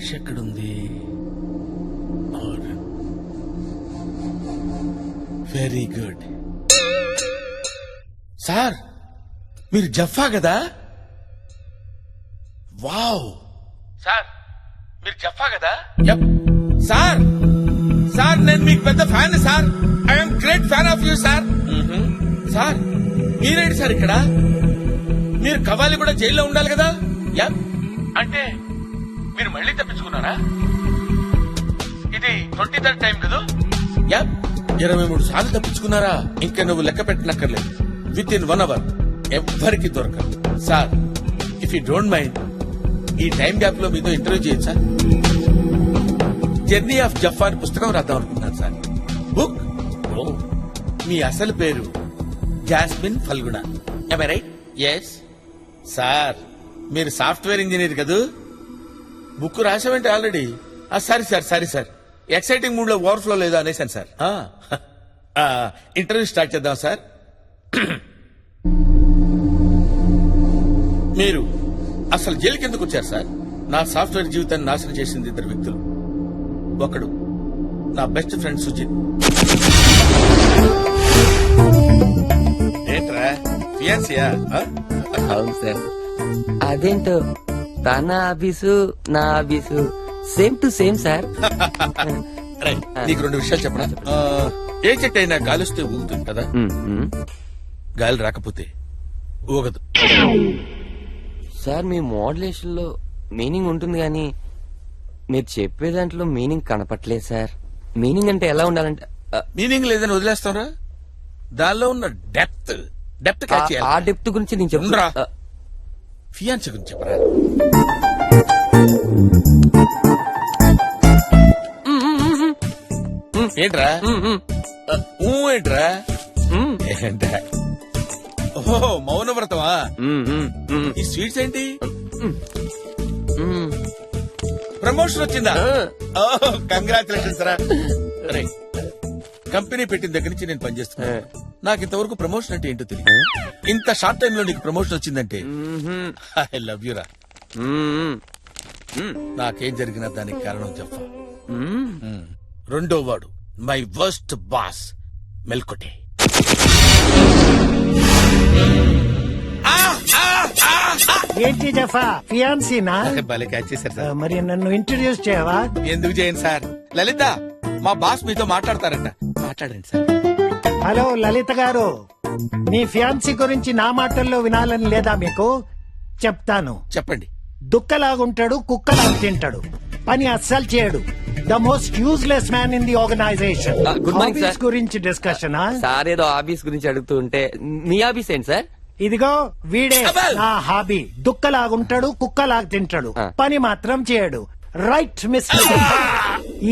Cash ఎక్కడుంది? Very good. Sir మీరు జఫా కదా? వావ్. సార్ మీరు జఫా కదా? సార్ సార్ నేను మీకు పెద్ద fan sir. I'm great fan of you sir. Sir మీరేంటి సార్ ఇక్కడ? మీరు కవాలి కూడా జైల్లో ఉండాలి కదా? అంటే మీరు మళ్ళీ తప్పించుకున్నారా? ఇది 23rd టైం కదా? 23 సార్లు తప్పించుకున్నారా? ఇంకా నువ్వు లెక్క పెట్టనక్కర్లేదు. విత్ ఇన్ 1 hour ఎవ్వరికి దొరకదు. Sir if you don't mind ఈ టైం గ్యాప్ లో మీతో ఇంటర్వ్యూ చేయొచ్చు సార్. జర్నీ ఆఫ్ జఫా అని పుస్తకం రాద్దాం అనుకుంటున్నాను సార్. బుక్. మీ అసలు పేరు Jasmine Phalguna. am I right? yes sir. మీరు సాఫ్ట్వేర్ ఇంజనీర్ కదూ? బుక్ రాసామంటే already. Sorry sir exciting mood లో ఓవర్ఫ్లో లేదో అనేసాను సార్. ఇంటర్వ్యూ స్టార్ట్ చేద్దాం సార్. మీరు అసలు జైలుకి ఎందుకు వచ్చారు సార్? నా సాఫ్ట్వేర్ జీవితాన్ని నాశనం చేసింది 2 వ్యక్తులు. ఒకడు నా బెస్ట్ ఫ్రెండ్ సుజిత్. ఏంట్రా ఫియాన్సియా? అవును సార్. అదేంటో తన ఆఫీసు నా office same to same sir. నీకు 2 విషయాలు చెప్పనా? ఏ చెట్టు అయినా గాలిస్తే ఊగుతుంది కదా? గాలి రాకపోతే ఊగదు. సార్ మీ మోడ్యులేషన్ లో మీనింగ్ ఉంటుంది కానీ మీరు చెప్పే దాంట్లో మీనింగ్ కనపట్లేదు సార్. మీనింగ్ అంటే ఎలా ఉండాలంటే మీనింగ్ లేదని వదిలేస్తారా? దానిలో ఉన్న డెప్త్ క్యాచ్ చేయాలి. ఆ డెప్త్ గురించి నేను చెప్తున్నా. చెప్తున్నా. ఫియాన్సీ గురించి చెప్పరా? ఏంట్రా ఏంట్రా? ఏంట్రా? ఓహో మౌనవ్రతమా? ఈ స్వీట్స్ ఏంటి? ప్రమోషన్ వచ్చిందా? కంగ్రాచులేషన్స్ రా. కంపెనీ పెట్టిన దగ్గర నుంచి నేను పనిచేస్తున్నా. నాకు ఇంతవరకు ప్రమోషన్ అంటే ఏంటో తెలియదు. ఇంత షార్ట్ టైమ్ లో నీకు ప్రమోషన్ వచ్చిందంటే ఐ లవ్ యూ రా. నాకేం జరిగినా దానికి కారణం జఫా. రెండో వాడు మై వర్స్ట్ బాస్ మెల్కొటే. ఏంటి జఫా ఫియాన్సీనా? భలే క్యాచ్ చేశారు సార్. మరి నన్ను ఇంట్రడ్యూస్ చేయవా? ఎందుకు చేయను సార్? లలిత మా బాస్ మీతో మాట్లాడతారంట. మాట్లాడండి సార్. హలో లలిత గారు, మీ ఫియాన్సీ గురించి నా మాటల్లో వినాలని లేదా మీకు? చెప్తాను. చెప్పండి. దుక్కలాగుంటాడు, కుక్కలాగా తింటాడు, పని అస్సలు చేయడు. The most useless man in the organisation. Good morning sir. గురించి డిస్కషన్. సార్ ఏదో ఆఫీస్ గురించి అడుగుతూ ఉంటే మీ ఆఫీస్ ఏంటి సార్? ఇదిగో వీడే నా హాబీ. దుక్కలాగుంటాడు, కుక్కలాగా తింటాడు, పని మాత్రం చేయడు. Right mister.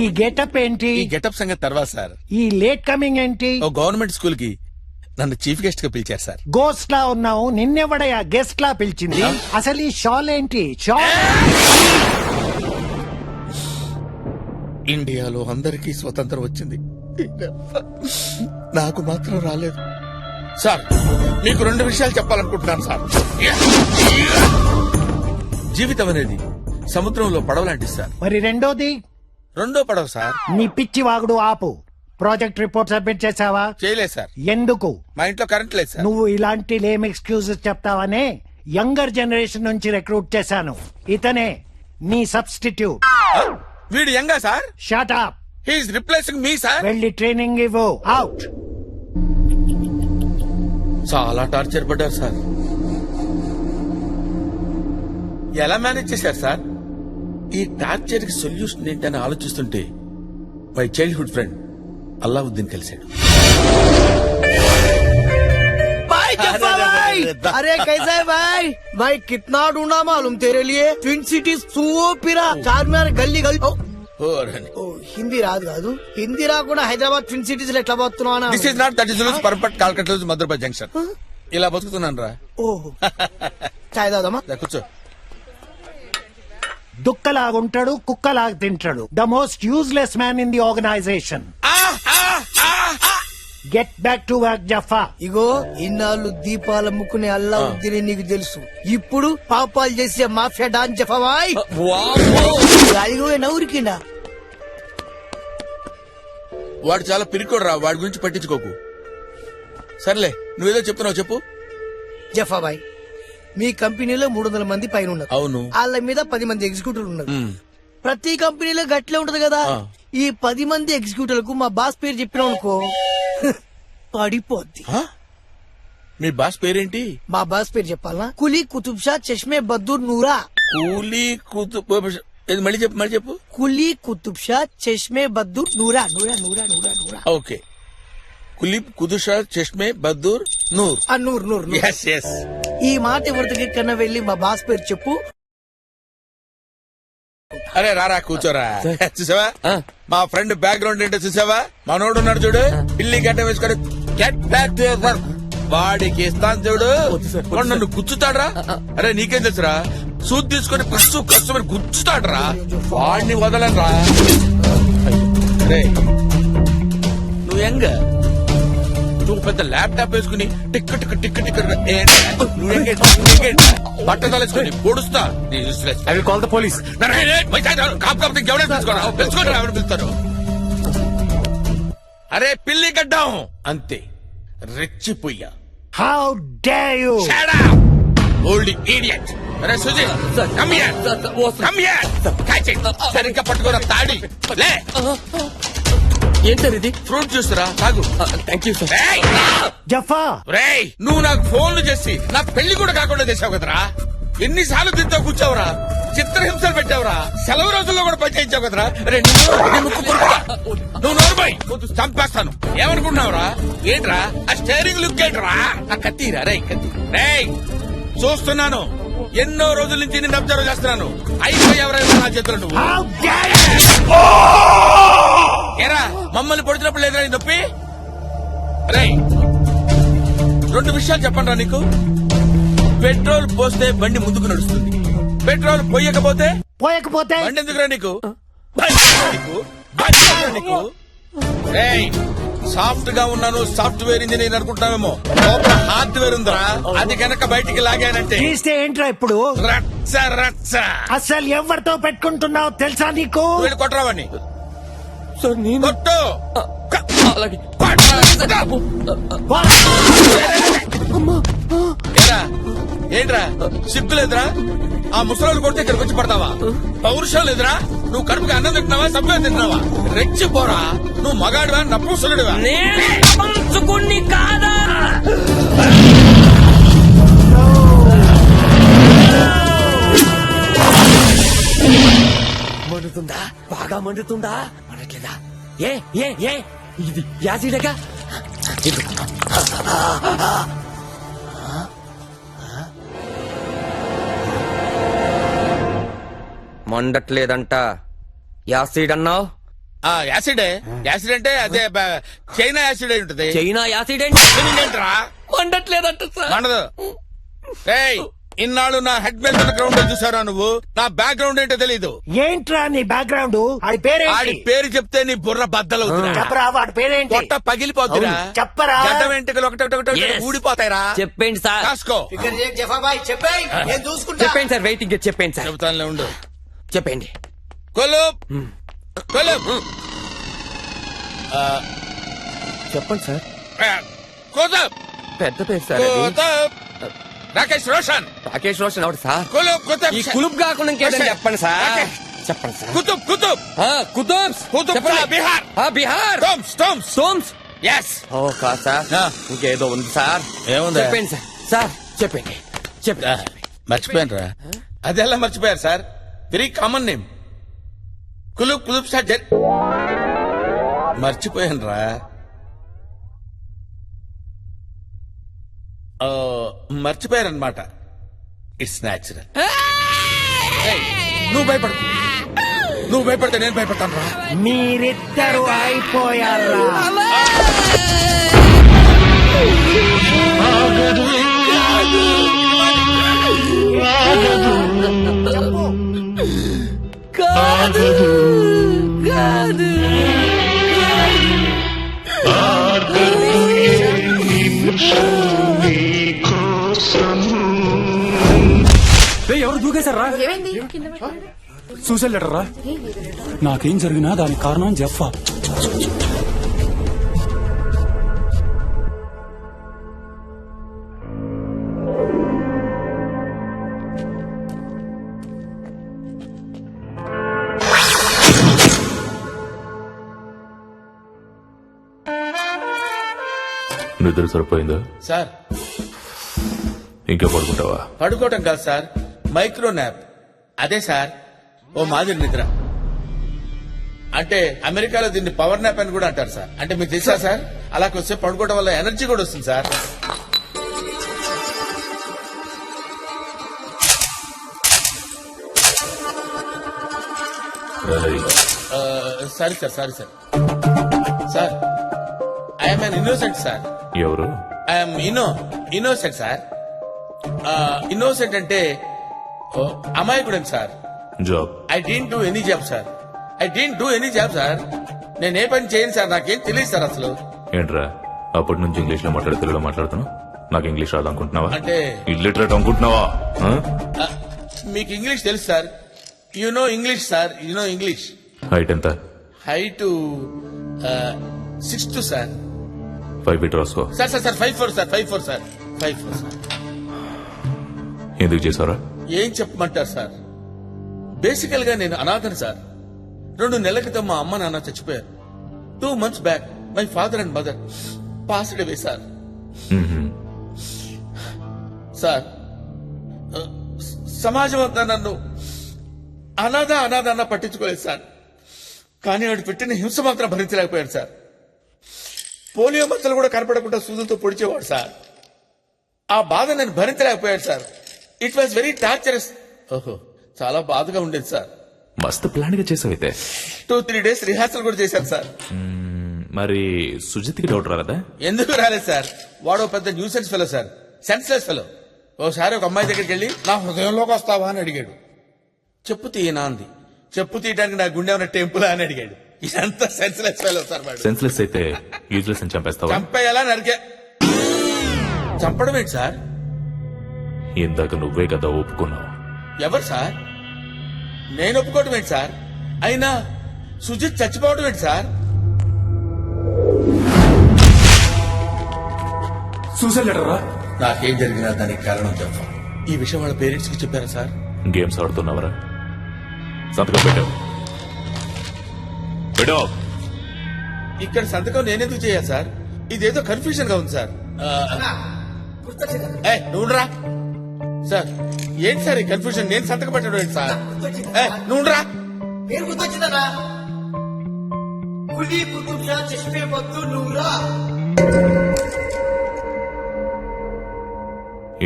ఈ గెటప్ ఏంటి? ఈ గెటప్ సంగతి తర్వాత సార్. ఈ లేట్ కమింగ్ ఏంటి? ఓ గవర్నమెంట్ స్కూల్ కి నన్ను చీఫ్ గెస్ట్ గా పిలిచారు సార్. గోస్ట్ లా ఉన్నావు, నిన్నెవడయా గెస్ట్ లా పిలిచింది? అసలు ఈ షాల్ ఏంటి? షాల్ ఇండియాలో అందరికీ స్వతంత్రం వచ్చింది, నాకు మాత్రం రాలేదు సార్. మీకు 2 విషయాలు చెప్పాలనుకుంటున్నాను సార్. జీవితం అనేది సముద్రంలో పడవలాంటి సార్. మరి రెండోది? రెండో పడవ సార్. నీ పిచ్చి వాగుడు ఆపు. ప్రాజెక్ట్ రిపోర్ట్ సబ్మిట్ చేసావా? చేయలేదు సార్. ఎందుకు? మా ఇంట్లో కరెంట్ లేదు సార్. నువ్వు ఇలాంటి లేమ్ ఎక్స్క్యూజెస్ చెప్తావనే యంగర్ జనరేషన్ నుంచి రిక్రూట్ చేశాను. ఇతనే నీ సబ్స్టిట్యూట్. వీడు యంగా sir? Shut up. He is replacing me sir. వెళ్ళి ట్రైనింగ్ ఇవ్వు. అవుట్. చాలా టార్చర్ పడ్డారు సార్. ఎలా మేనేజ్ చేశారు సార్? ఈ టార్చర్ కి సొల్యూషన్ ఏంటని ఆలోచిస్తుంటే మై చైల్డ్హుడ్ ఫ్రెండ్ అల్లావుద్దీన్ కలిశాడు. अरे कैसा है भाई? भाई कितना ढूंढा मालूम तेरे लिए. ट्विन सिटीज सूपिरा चार्मिनार गल्ली गल्ली. హిందీ రాదు కాదు. హిందీ రాకుండా హైదరాబాద్ ట్విన్ సిటీస్ లో ఎట్లా పోతున్నావు? This is not that is perfect కాల్కట్ మధురపై జంక్షన్. ఇలా బతుకుతున్నాను రా. ఓహో చాయ్ తాగుదామా? కూర్చో. దుక్కలాగుంటాడు, కుక్కలాగా తింటాడు. The most useless man in the organization. Get back to work Jaffa. ఇగో ఇన్నాళ్ళు దీపాల ముక్కుని అల్లా ఉద్దిని నీకు తెలుసు. ఇప్పుడు పాపాలు చేసే మాఫియా డాన్ జఫాబాయ్ అదిగో నవ్వురికిండా. వాడు చాలా పిరికోడు రా, వాడి గురించి పట్టించుకోకు. సర్లే, నువ్వేదో చెప్తున్నావు చెప్పు. జఫాబాయ్, మీ కంపెనీలో 300 మంది పైన ఉన్నారు. అవును. వాళ్ళ మీద 10 మంది ఎగ్జిక్యూటివ్ ఉన్నారు. ప్రతి కంపెనీలో గట్లే ఉంటది కదా. ఈ 10 మంది ఎగ్జిక్యూటివ్లకు మా బాస్ పేరు చెప్పినాం అనుకో పడిపోద్ది. మీ బాస్ పేరేంటి? మా బాస్ పేరు చెప్పాలనా? కులీ కుతుబ్ షా చష్మే బద్దూర్ నూరా. కూలీ మళ్ళీ చెప్పు, మళ్ళీ చెప్పు. కులీ కుతుబ్ షా చష్మే బద్దూర్ నూరా నూరా నూరా నూరా నూరా. ఓకే, కులీబ్ కుదుషా చష్మే బద్దూర్ నూర్. నూర్ నూర్ నూర్. yes yes. ఈ మాట ఎవరికి కన్నా వెళ్ళి మా బాస్ పేరు చెప్పు. అరే రారా కూర్చోరా. చూసావా మా ఫ్రెండ్ బ్యాక్గ్రౌండ్ ఏంటో చూసావా? మనోడు ఉన్నాడు చూడు, పిల్లి గడ్డ వేసుకొని get back to your work. వాడికి ఇస్తాను చూడు, వాడు నన్ను గుచ్చుతాడ్రా. అరే నీకేం తెలుసురా, సూద్ తీసుకొని కష్టమని గుచ్చుతాడ్రా. వాడిని వదలరా. అరే నువ్వు ఎంగ, నువ్వు పెద్ద ల్యాప్టాప్ వేసుకుని టిక్ టిక్ టిక్ టిక్ బట్ట తలేసుకుని పొడుస్తా. I will call the police. పిలుస్తారు. అరే పిల్లి గడ్డం అంతే, రెచ్చిపోయా. How dare you. Old idiot. అరే Suji, come here. Come here. Catch it. సరిగ్గా పట్టుకోరా తాడి. లే. ఏం సార్ ఇది? ఫ్రూట్ జ్యూస్ రా, తాగు. Thank you sir. ఏయ్! జఫా, రేయ్, నువ్వు నాకు ఫోన్లు చేసి నా పెళ్లి కూడా కాకుండా చేసావు కదరా. ఎన్నిసార్లు తింటా కూర్చోవురా, చిత్రహింసలు పెట్టావురా, సెలవు రోజుల్లో కూడా పని చేయించావు కదరా. రే, నువ్వు నోరుపోయి చంపేస్తాను. ఏమనుకుంటున్నావురా? ఏంట్రా ఆ స్టేరింగ్ లుక్ ఏంట్రా? ఆ కత్తిరా రే, కత్తి. రేయ్ చూస్తున్నాను, ఎన్నో రోజుల నుంచి నేను అబ్జర్వ్ చేస్తున్నాను. అయిపోయావరా నా చేతులు నువ్వు. How dare you. ఏరా మమ్మల్ని పొడిచినప్పుడు లేదురా నీ నొప్పి? రేయ్ 2 విషయాలు చెప్పండి నీకు. పెట్రోల్ పోస్తే బండి ముందుకు నడుస్తుంది, పెట్రోల్ పోయకపోతే పోయకపోతే బండి ఎందుకురా నీకు? బండి ఎందుకురా నీకు? బండి ఎందుకురా నీకు? రేయ్ సాఫ్ట్ గా ఉన్నాను, సాఫ్ట్వేర్ ఇంజనీర్ అనుకుంటావేమో, లోపల హార్డ్వేర్ ఉందిరా. అది కనుక బయటికి లాగానంటే తీస్తే ఏంట్రా ఇప్పుడు? రచ్చ రచ్చ. అసలు ఎవరితో పెట్టుకుంటున్నావు తెలుసా నీకు? వీళ్ళు కొట్టరావని సార్ నేను కొట్టు. అలాగే. ఏరా, ఏంట్రా సిగ్గు లేదురా? ఆ ముసలాలు కొడితే ఇక్కడికి వచ్చి పడతావా? పౌరుషం లేదురా? నువ్వు కడుపుకి అన్నం తింటున్నావా, సభ్యం తింటున్నావా? రెచ్చిపోరా, నువ్వు మగాడివా నపుంసకుడివా? కాదా? మండుతుందా? బాగా మండుతుందా? మండట్లేదా? ఏ ఏ ఏ ఇది యాసిడగా? మండట్లేదంట, యాసిడ్ అన్నావు. యాసిడే. యాసిడ్ అంటే అదే చైనా యాసిడ్ అయి ఉంటది. చైనా యాసిడ్ ఏంట్రా? మండట్లేదంట సార్. మండదు. ఏయ్ ఇన్నాళ్ళు నా హెడ్ మీద గ్రౌండ్ చూసారా నువ్వు? నా బ్యాక్గ్రౌండ్ ఏంటో తెలీదు. ఏంట్రా నీ బ్యాక్గ్రౌండ్? ఆడి ఆడి పేరేంటి? పేరు చెప్తే నీ బుర్ర బద్దలవుతున్నా, చెప్పరా, వాడి పేరేంటి? పొట్ట పగిలిపోతురా, చెప్పరా. గడ్డ వెంట్రుకలు ఒకటి Yes. ఊడిపోతాయిరా. చెప్పండి సార్. కాసుకో. జఫాబాయ్ చెప్పాయి, నేను చూసుకుంటా. చెప్పండి సార్, వెయిటింగ్ చెప్పండి సార్. చెబుతానులే ఉండు. చెప్పండి. కొలుప్ కొలుప్. చెప్పండి సార్. కుతుబ్ పెద్ద పేరు సార్ అది. కుతుబ్ రాకేష్ రోషన్. రాకేష్ రోషన్ అవును సార్. కులుప్ కుతుబ్. ఈ కులుబ్ కాకుండా ఇంకేదని చెప్పండి సార్. రాకేష్. చెప్పండి సార్. కుతుబ్ కుతుబ్ కుతుబ్స్. కుతుబ్ చెప్పండి. షా, బిహార్. బిహార్. Tombs tombs. సోమ్స్. ఎస్. ఓ కాదు సార్, ఇంకేదో ఉంది సార్. ఏముంది? చెప్పండి సార్. సార్ చెప్పండి. చెప్పండి. మర్చిపోయాను రా. అదెలా మర్చిపోయారు సార్? Very common name. కులుప్ కులుప్ షా మర్చిపోయాను రా. మర్చిపోయారనమాట. It's natural. నువ్వు భయపడకు, నువ్వు భయపడితే నేను భయపడతాను రా. మీరిద్దరు అయిపోయారా? కాదు కాదు. ఎవరు దూకేశారా? సూసైడ్ లెటర్ రా. నాకేం జరిగినా దానికి కారణం జెఫ్ఫా. నిద్ర సరిపోయిందా? సార్ ఇంకా పడుకుంటావా? పడుకోవటం కాదు సార్, మైక్రో న్యాప్. అదే సార్ ఓ మాదిరి నిద్ర. అంటే అమెరికాలో దీన్ని పవర్ న్యాప్ అని కూడా అంటారు సార్. అంటే మీకు తెలుసా సార్, అలా కొంచెం పడుకోవడం వల్ల ఎనర్జీ కూడా వస్తుంది sir. Sorry sir, sorry sir. Sir I'm an innocent sir. ఎవరు? I'm innocent sir. ఇన్నోసెంట్ అంటే అమాయకుడని sir. Job? I didn't do any job sir. I didn't do any job sir. నేను ఏ పని చేయను సార్, నాకేం తెలియదు సార్ అసలు. ఏంట్రా అప్పటి నుంచి ఇంగ్లీష్ లో మాట్లాడి తెలుగులో మాట్లాడుతున్నావు? నాకు ఇంగ్లీష్ రాదు అనుకుంటున్నావా? అంటే ఇల్లిటరేట్ అనుకుంటున్నావా? మీకు ఇంగ్లీష్ తెలుసు sir. You know English sir, you know English. Height ఎంత? Height 6'2" sir. 5 ఫీట్ రాసుకో. Sir sir sir 5'4" sir, 5'4" sir, 5'4" sir. ఎందుకు చేశారా? ఏం చెప్పమంటారు సార్, బేసికల్ గా నేను అనాథను సార్. 2 నెలల క్రితం మా అమ్మ నాన్న చచ్చిపోయారు. 2 months back my father and mother passed away sir. Sir సమాజం అంతా నన్ను అనాథ అన్న పట్టించుకోలేదు సార్. కానీ వాడు పెట్టిన హింస మాత్రం భరించలేకపోయాడు సార్. పోలియో మచ్చలు కూడా కనపడకుండా సూదులతో పొడిచేవాడు సార్. ఆ బాధ నేను భరించలేకపోయాడు sir. It was very torturous. ఓహో, చాలా బాధగా ఉండేది సార్. మస్తు ప్లాన్ గా చేసావైతే. 2-3 days రిహార్సల్ కూడా చేశాను సార్. మరి సుజిత్కి డౌట్ రాలేదా? ఎందుకు రాలేదు సార్, వాడు పెద్ద nuisance fellow sir, senseless fellow. ఓసారి ఒక అమ్మాయి దగ్గరికి వెళ్ళి నా హృదయంలోకి వస్తావా అని అడిగాడు. చెప్పు తీయనా అంది. చెప్పు తీయడానికి నా గుండె ఉన్న టెంపుల్ అని అడిగాడు. ఇదంతా సెన్స్లెస్ ఫెలో సార్. వాడు సెన్స్లెస్ అయితే యూజ్లెస్ అని చంపేస్తావా? చంపేయాలా నరికే. చంపడం ఏంటి సార్? ఇందాక నువ్వే కదా ఒప్పుకున్నావు. ఎవరు సార్? నేను ఒప్పుకోవటం ఏంటి సార్? అయినా సుజిత్ చచ్చిపోవడం ఏంటి సార్? సూసైడ్ లెటర్ రా. నాకేం జరిగినా దానికి కారణం చెప్ప. ఈ విషయం వాళ్ళ పేరెంట్స్ కి చెప్పారా సార్? గేమ్స్ ఆడుతున్నావరా? సంతకం పెట్టావు. పెట్టావు. ఇక్కడ సంతకం నేనెందుకు చేయాలి సార్? ఇదేదో కన్ఫ్యూజన్ గా ఉంది సార్. నువ్వురా సార్. ఏంటి సార్ ఈ కన్ఫ్యూజన్? నేను సంతకం పెట్టడం ఏంటి సార్? నువ్వురా. పేరు గుర్తొచ్చిందనా? కులీ కుతుబ్ షా చష్మే బద్దు నూరా.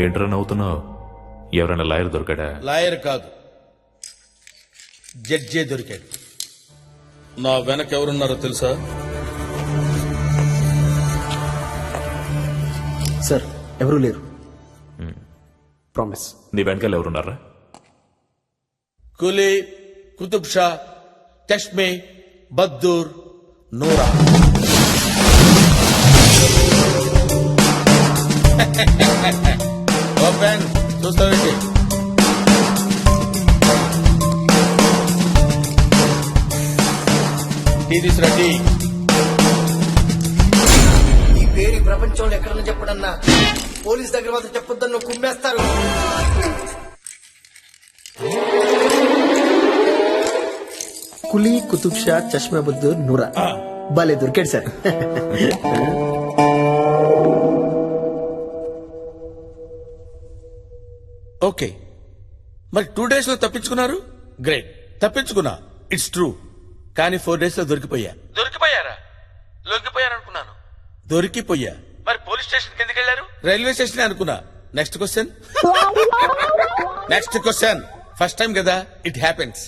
ఏంట్రా నవ్వుతున్నావు? ఎవరైనా లాయర్ దొరికాడా? లాయర్ కాదు, జడ్జే దొరికాడు. నా వెనక ఎవరున్నారో తెలుసా? సార్ ఎవరూ లేరు. ప్రామిస్. నీ వెనకాల ఎవరున్నారా? కులీ కుతుబ్ షా చష్మే బద్దూర్ నూరా. ఓపెన్ చూస్తావేంటి? టీ తీసురండి. ఈ పేరు ఈ ప్రపంచంలో ఎక్కడన్నా చెప్పడన్నా పోలీస్ దగ్గర మాత్రం చెప్పొద్దన్న కుమ్మేస్తారు. కులీ కుతుబ్ షా చష్మా బుద్దూర్ నూరా. భలే దొరికాడు సార్. ఓకే, మరి 2 days లో తప్పించుకున్నారు. గ్రేట్, తప్పించుకున్నా. It's true. కానీ 4 days లో దొరికిపోయా. దొరికిపోయారా? లొంగిపోయారనుకున్నాను. దొరికిపోయా. మరి పోలీస్ స్టేషన్ ఎందుకు వెళ్ళారు? రైల్వే స్టేషన్ అనుకున్నా. Next question. Next question. First time కదా, ఇట్ హ్యాపెన్స్.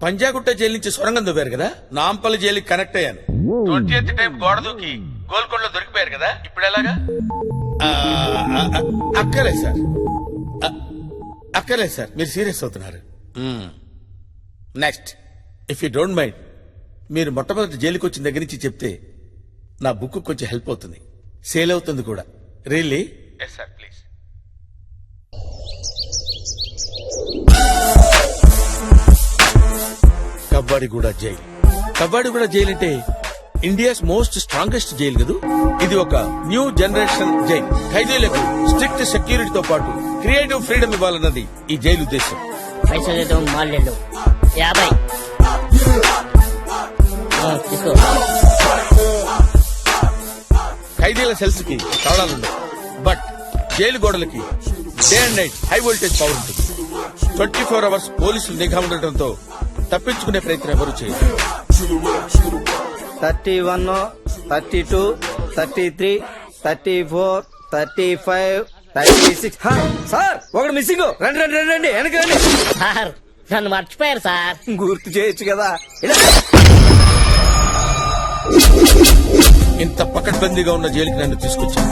పంజాగుట్ట జైలు నుంచి సొరంగం దొబ్బారు కదా, నాంపల్లి జైలుకి కనెక్ట్ అయ్యాను. 20th టైం గోడ దూకి గోల్కొండలో దొరికిపోయారు కదా, ఇప్పుడు ఎలాగా? అక్కర్లేదు సార్, అక్కర్లేదు సార్, మీరు సీరియస్ అవుతున్నారు. Next, if you don't mind, మీరు మొట్టమొదటి జైలుకి వచ్చిన దగ్గర నుంచి చెప్తే నా బుక్ కొంచెం హెల్ప్ అవుతుంది. సేల్ అవుతుంది కూడా. Really? Yes sir, please. Kabbadiguda jail. Kabbadiguda jail అంటే ఇండియాస్ మోస్ట్ స్ట్రాంగెస్ట్ జైల్ కదూ. ఇది ఒక న్యూ జనరేషన్ జైల్. ఖైదీలకు స్ట్రిక్ట్ సెక్యూరిటీతో పాటు క్రియేటివ్ ఫ్రీడమ్ ఇవ్వాలన్నది ఈ జైలు ఉద్దేశం. పైసలు మాల్యాలు 50 తీసుకో. ఖైదీల సెల్స్ కి తాళాలుండవు, బట్ జైలు గోడలకి day and night high voltage power ఉంటుంది. 24 అవర్స్ పోలీసులు నిఘా ఉండటంతో తప్పించుకునే ప్రయత్నం ఎవరు చేయరు. 31, 32, 33, 34, 35, 36. సార్ ఒకటి మిస్సింగ్. రండి రండి రండి రండి వెనక రండి. సార్ నన్ను మర్చిపోయారు సార్. గుర్తు చేయొచ్చు కదా. ఇంత పకడ్బందీగా ఉన్న జైలుకి నన్ను తీసుకొచ్చాను.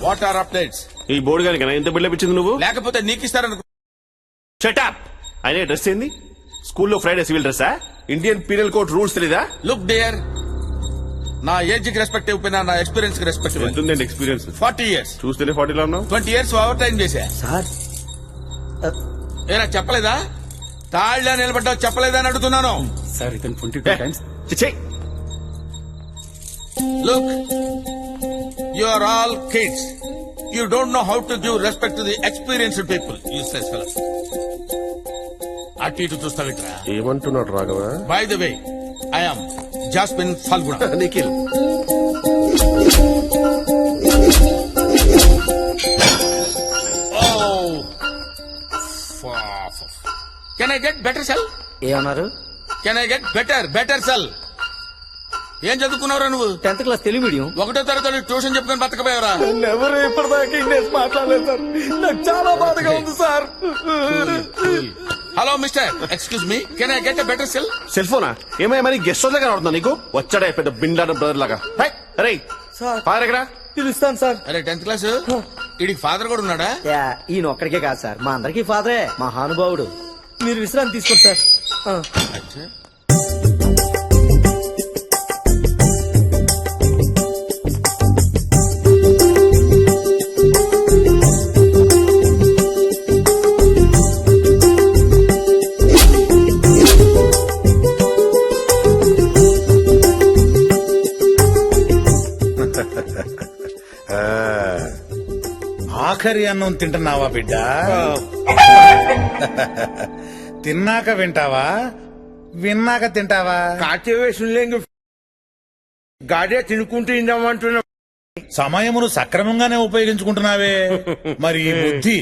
What are updates? ఈ బోర్డు గారికి ఎంత బిల్డప్ ఇచ్చింది నువ్వు? లేకపోతే నీకు ఇస్తారనుకో. షటప్. అయినా డ్రెస్ ఏంది? స్కూల్లో ఫ్రైడే సివిల్ డ్రెస్సా? ఇండియన్ పీనల్ కోడ్ రూల్స్ తెలీదా? లుక్ డియర్, నా ఏజ్ కి రెస్పెక్ట్ ఇవ్వకపోయినా నా ఎక్స్పీరియన్స్ కి రెస్పెక్ట్ ఇవ్వండి. ఎంతుందండి ఎక్స్పీరియన్స్? 40 years. చూస్తేనే 40 ఉన్నావు. 20 years ఓవర్ టైం చేశా. సార్ ఏనా చెప్పలేదా? తాళ్ళ నిలబడ్డా చెప్పలేదా అని అడుగుతున్నాను. సార్ ఇతను 22 టైమ్స్. చిచ్చే. Look, you are all kids. You don't know how to give respect to the experienced people. Useless fellows. అటు ఇటు చూస్తావిట్రా. ఏమంటున్నాడు Raghava? By the way, I am Jasmine Falguna. Nikhil. Oh. Can I get better cell? ఏమన్నారు? Can I get better cell? ఏం చదువుకున్నావురా నువ్వు? 10th class Telugu medium. 1వ తరగతి tuition చెప్పుకొని బతకపోయావరా? ఎవరు ఇప్పటిదాకా ఇంగ్లీష్ మాట్లాడలేదు సార్. నాకు చాలా బాధగా ఉంది sir. Hello mister, excuse me, can I get a better cell? Cell ఫోనా? ఏమయ్య మరి గెస్ట్ హౌస్ దగ్గర అవుతుందా నీకు? వచ్చాడా పెద్ద బిండాన బ్రదర్ లాగా. అరే ఫాదర్ ఎక్కడా? పిలుస్తాను సార్. అరే 10th క్లాస్ వీడికి ఫాదర్ కూడా ఉన్నాడా? ఈయన ఒక్కడికే కాదు సార్, మా అందరికీ ఫాదరే. మహానుభావుడు. మీరు విశ్రాంతి తీసుకోండి సార్. ఆఖరి అన్నం తింటున్నావా బిడ్డ? తిన్నాక వింటావా, విన్నాక తింటావా? గాడే తినుకుంటూ ఇందామంటున్నా. సమయమును సక్రమంగానే ఉపయోగించుకుంటున్నావే. మరి ఈ బుద్ధి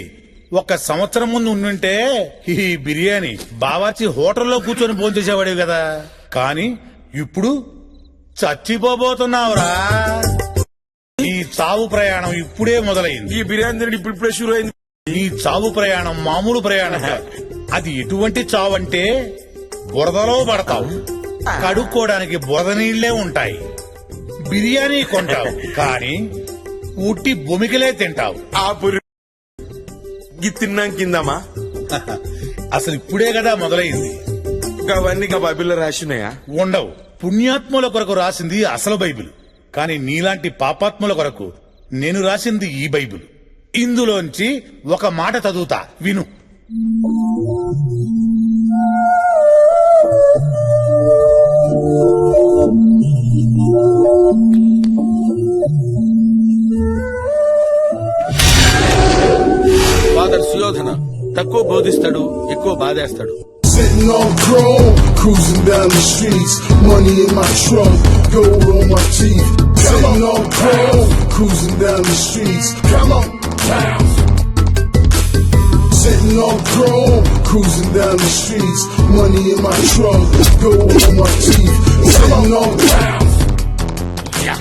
1 సంవత్సరం ముందు ఉండుంటే ఈ బిర్యానీ బావార్చి హోటల్లో కూర్చొని భోంచేసేవాడివి కదా. కానీ ఇప్పుడు చచ్చిపోబోతున్నావురా. ఈ చావు ప్రయాణం ఇప్పుడే మొదలైంది. ఈ బిర్యానీ ఇప్పుడు షూర్ అయింది. ఈ చావు ప్రయాణం మామూలు ప్రయాణం కాదు. అది ఎటువంటి చావు అంటే బురదలో పడతావు, కడుక్కోవడానికి బురద నీళ్లే ఉంటాయి. బిర్యానీ కొంటావు కానీ ఉట్టి భూమికలే తింటావు. తిన్నాం కిందమా? అసలు ఇప్పుడే కదా మొదలైంది. అవన్నీ బైబిల్లో రాసినాయా? ఉండవు. పుణ్యాత్ముల కొరకు రాసింది అసలు బైబిల్. కానీ నీలాంటి పాపాత్ముల కొరకు నేను రాసింది ఈ బైబిల్. ఇందులోంచి ఒక మాట చదువుతా, విను. ఫాదర్ సుయోధన తక్కువ బోధిస్తాడు, ఎక్కువ బాధేస్తాడు. Sitting on chrome, cruising down the streets, money in my trunk, gold on my teeth. Sitting on chrome, cruising down the streets, come on, down. Sitting on chrome, cruising down the streets, money in my trunk, gold on my teeth. Sitting on down. Yeah.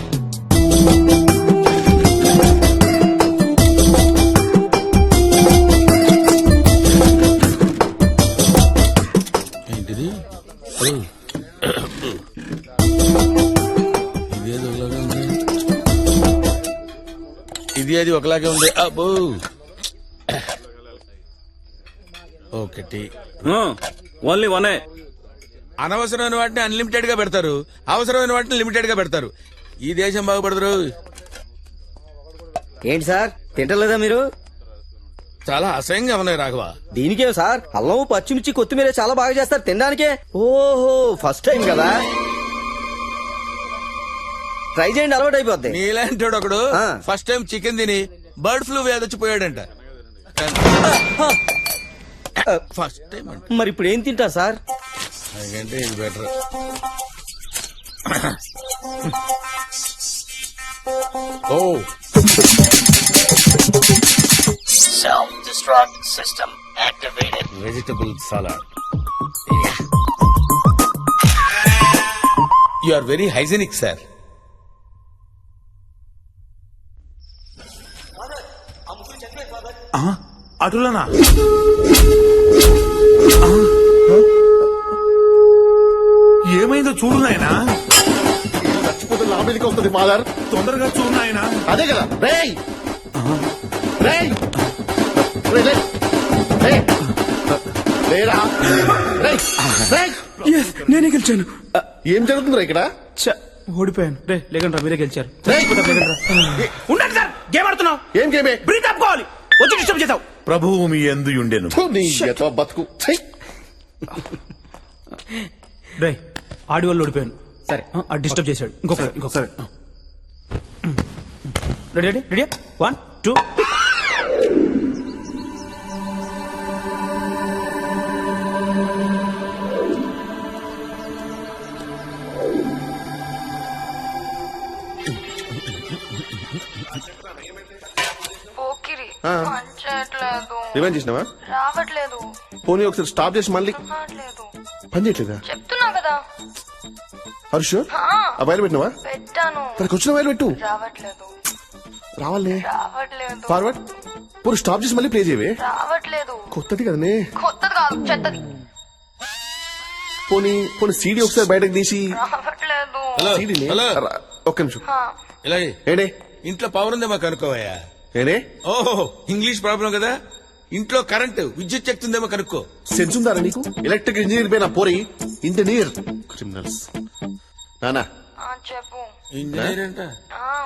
ఇదేదో ఇది అది ఒకలాగే ఉంది అబ్బో ఒకటి only వనే. అనవసరమైన వాటిని unlimited గా పెడతారు, అవసరమైన వాటిని లిమిటెడ్ గా పెడతారు. ఈ దేశం బాగుపడతారు. ఏంటి సార్ తింటలేదా మీరు? చాలా అసహ్యంగా ఉన్నాయి రాఘవ. దీనికే సార్ అల్లం పచ్చిమిర్చి కొత్తిమీర చాలా బాగా చేస్తారు తినడానికే. ఓహో ఫస్ట్ టైం కదా, ట్రై చేయండి అలవాటు అయిపోద్ది. నీలాంటి ఒకడు ఆ. ఫస్ట్ టైం చికెన్ తిని బర్డ్ ఫ్లూ వ్యాధి వచ్చిపోయాడంట. ఫస్ట్ టైం అంట. మరి ఇప్పుడు ఏం తింటా సార్? అందుకంటే ఇది బెటర్. ఓ Self-destruct system activated. Vegetable salad. You are very hygienic sir. అటులనా? ఏమైందో చూడు నాయనా, చచ్చిపోతే లాభేదికి వస్తుంది ఫాదర్. తొందరగా చూడు నాయనా. అదే కదా రేయ్ రేయ్ రేయ్, రేయ్. రేయ్. లేరా రేయ్, రేయ్. నేనే గెలిచాను. ఏం జరుగుతుందిరా ఇక్కడ? ఓడిపోయాను. రే లేకండి మీరే గెలిచారు. రేయ్. ఉండండి సార్, గేమ్ ఆడుతున్నావు. ఏం గేమే? బ్రీత్ ఆపుకోవాలి. వచ్చి డిస్టర్బ్ చేసావు. ప్రభువు మీ యందు ఉండెను. ఫు, నీ ఎతో బతుకు. ఛీ. రే ఆడి వాళ్ళు ఓడిపోయాను. సరే డిస్టర్బ్ చేశాడు. ఇంకొకసారి రెడీ రెడీ రెడీ 1 2. పోకిరి ఆ. పనిచేయట్లేదు, రివెంజ్ చేసినావా? రావట్లేదు, పోనీ ఒకసారి స్టాప్ చేసి మళ్ళీ రావట్లేదు. పని చేయట్లేదా? చెప్తున్నా కదా. హర్షు ఆ వైర్ పెట్టినావా? పెట్టాను, తనకు వచ్చిన వైర్ పెట్టు. రావట్లేదు, రావాలే. రావట్లేదు, ఫార్వర్డ్. పోనీ స్టాప్ చేసి మళ్ళీ ప్లే చేయవే. రావట్లేదు. కొత్తది కదనే. కొత్తది కాదు, చెత్తది. పోనీ పోనీ సీడీ ఒకసారి బయటకు తీసి రావట్లేదు. హలో సీడీని హలో ఒక్క నిమిషం. హా, ఇలాగే ఏడే ఇంట్లో పవర్ ఉందేమో కనుక్కోవయ్యా. ఏడే ఓహో ఇంగ్లీష్ ప్రాబ్లం కదా. ఇంట్లో కరెంటు విద్యుత్ శక్తి ఉందేమో కనుక్కో. సెన్స్ ఉందారా నీకు? ఎలక్ట్రిక్ ఇంజనీర్ పైన పోరి ఇంజనీర్ క్రిమినల్స్. నానా ఆ, చెప్పు. ఇంజనీర్ అంట.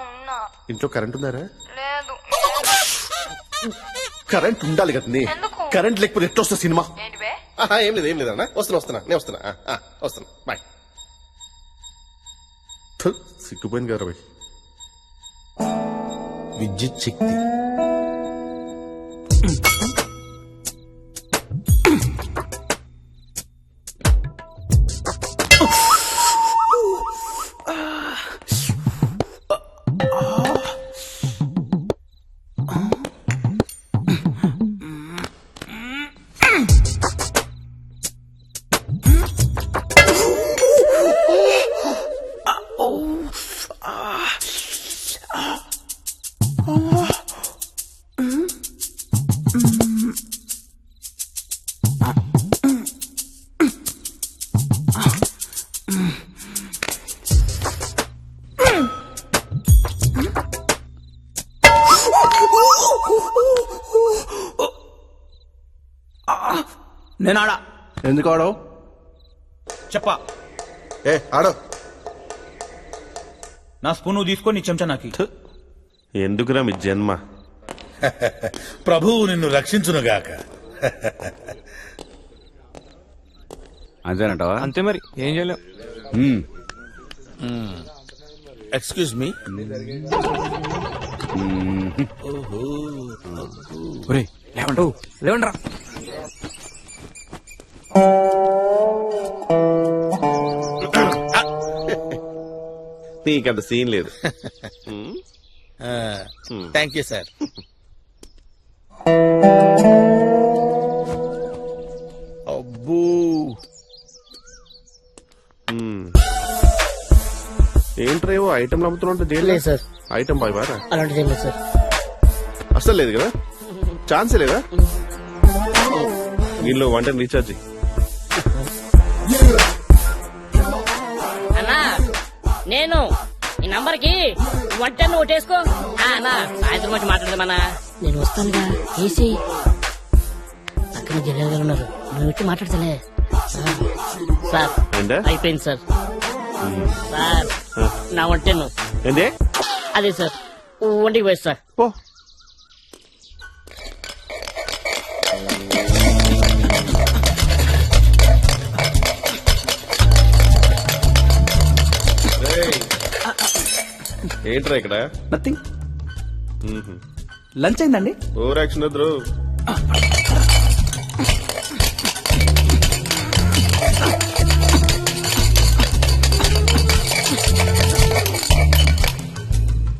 ఉన్నా. ఇంట్లో కరెంట్ ఉందారా? లేదు. కరెంట్ ఉండాలి కదా. ఎందుకు? కరెంట్ లేకపోతే ఎట్లా వస్తుంది సినిమా? ఏంటి బే? ఏం లేదు ఏం లేదన్నా. వస్తున్నా నేను వస్తున్నా. వస్తున్నా బాయ్. సిగ్గుపోయింది కదా బాయ్. విద్యుత్ శక్తి. నేను ఆడా. ఎందుకు ఆడవు? చెప్పా. ఆడో. నా స్పూన్ నువ్వు తీసుకొని నీ చెంచా నాకి. ఎందుకురా మీ జన్మ? ప్రభువు నిన్ను రక్షించునుగాక. అంతేనంటావా? అంతే మరి ఏం చేయలేం. Excuse me. లేవండ్రా. నీకంత సీన్ లేదు. Thank you sir. అబ్బో ఏంట్రేవో ఐటమ్ అమ్ముతున్నా లేదు సార్, ఐటమ్ బాయ్ బారా అలాంటిది ఏం లేదు సార్. అసలు లేదు కదా? ఛాన్సే లేదా? దీనిలో వంటని రీఛార్జ్. అన్నా నేను ఈ నంబర్ లవర్కి వంట నువ్వు వేసుకో అన్నా సాయంత్రం వచ్చి మాట్లాడదామన్నా నేను వస్తానుగా ఏసీ అక్కడ జనాలు గారు ఉన్నారు నువ్వు వచ్చి మాట్లాడతలే సార్ ఏంటే? అయిపోయింది సార్ సార్ నా వంటను ఏంది అదే సార్ వంటికి పోయి సార్ పో ఏంట్రా ఇక్కడ నథింగ్ లంచ్ అయిందండి ఓవర్ యాక్షన్ వద్దు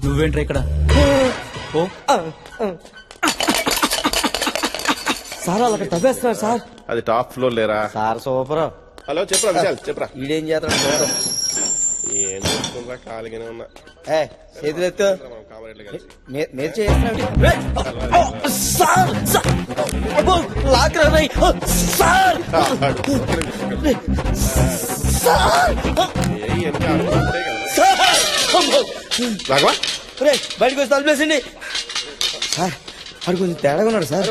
నువ్వేంట్రా ఇక్కడ ఓ సార్ వాళ్ళకి తవ్వేస్తున్నారు సార్. అది టాప్ ఫ్లోర్ లేరా సార్ సూపర్. హలో చెప్పరా విశాల్ చెప్పరా ఈడేం చేస్తాడు ఏం చూసుకుంటా ఖాళీగానే ఉన్నా చేతులు ఎత్తు మనం కామరేట్లు కలిసి మీరు చేస్తున్నాడు సార్ లాక్ రాయ్ సార్ సార్ రాఘవా బయటకు వచ్చి తలుపేసండి సార్ వాడు కొంచెం తేడాగా ఉన్నాడు సార్.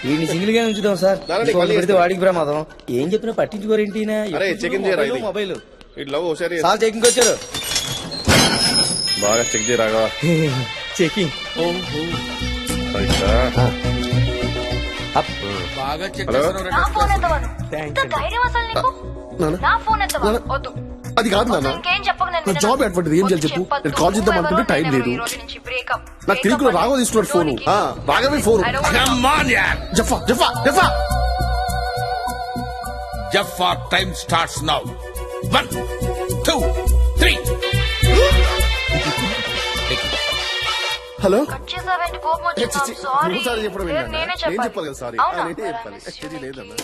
వీడిని సింగిల్ గా ఉంచుదాం సార్. ఇంకొకటి పెడితే వాడికి ప్రమాదం. ఏం చెప్పినా పట్టించుకోరేంటి ఈయన? అరే, చెకింగ్ చేయరా ఇది? మొబైల్ ఇట్లా ఒకసారి సార్ చెకింగ్ వచ్చారు. బాగా చెక్ చేయి రాఘవా. చెకింగ్ బాగా చెక్ హలో? చేస్తున్నావు నా ఫోన్ రా. ఎత్తవను ఇంత ధైర్యం అసలు నీకు నా ఫోన్ ఎత్తవను వద్దు అది కాదు నాన్న ఇంకేం చెప్పకు నేను నా జాబ్ అటువంటిది ఏం చేయాలి చెప్పు నేను కాల్ చేద్దాం అనుకుంటే టైం లేదు నాకు తిరుగులో రాఘవ తీసుకున్నాడు ఫోను రాఘవే phone Come on, yaar. Jaffa Jaffa Jaffa Jaffa time starts now. 1, 2, 3. Hello చేసావేంటి కోపం ఏ, వచ్చిందా చిచి, సారీ నువ్వు సారీ చెప్పడం ఏంటన్నా? నేనే నేను చెప్పాలి చెప్పాలి కదా సారీ అవునా? నేనే చెప్పాలి యాక్చువల్లీ లేదన్నా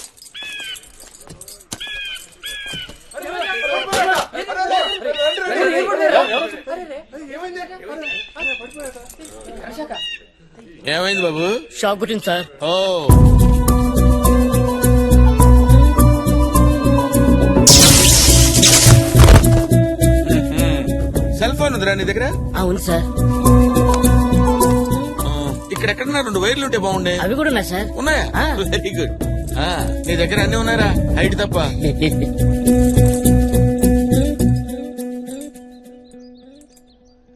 ఏమైంది బాబు? షాక్ కొట్టింది సార్. ఓ సెల్ ఫోన్ ఉందిరా నీ దగ్గర? అవును సార్. ఇక్కడ ఎక్కడన్నా 2 వైర్లు ఉంటే బాగుండే. అవి కూడా ఉన్నాయి సార్. ఉన్నాయా? Very good. నీ దగ్గర అన్ని ఉన్నాయరా హైట్ తప్ప?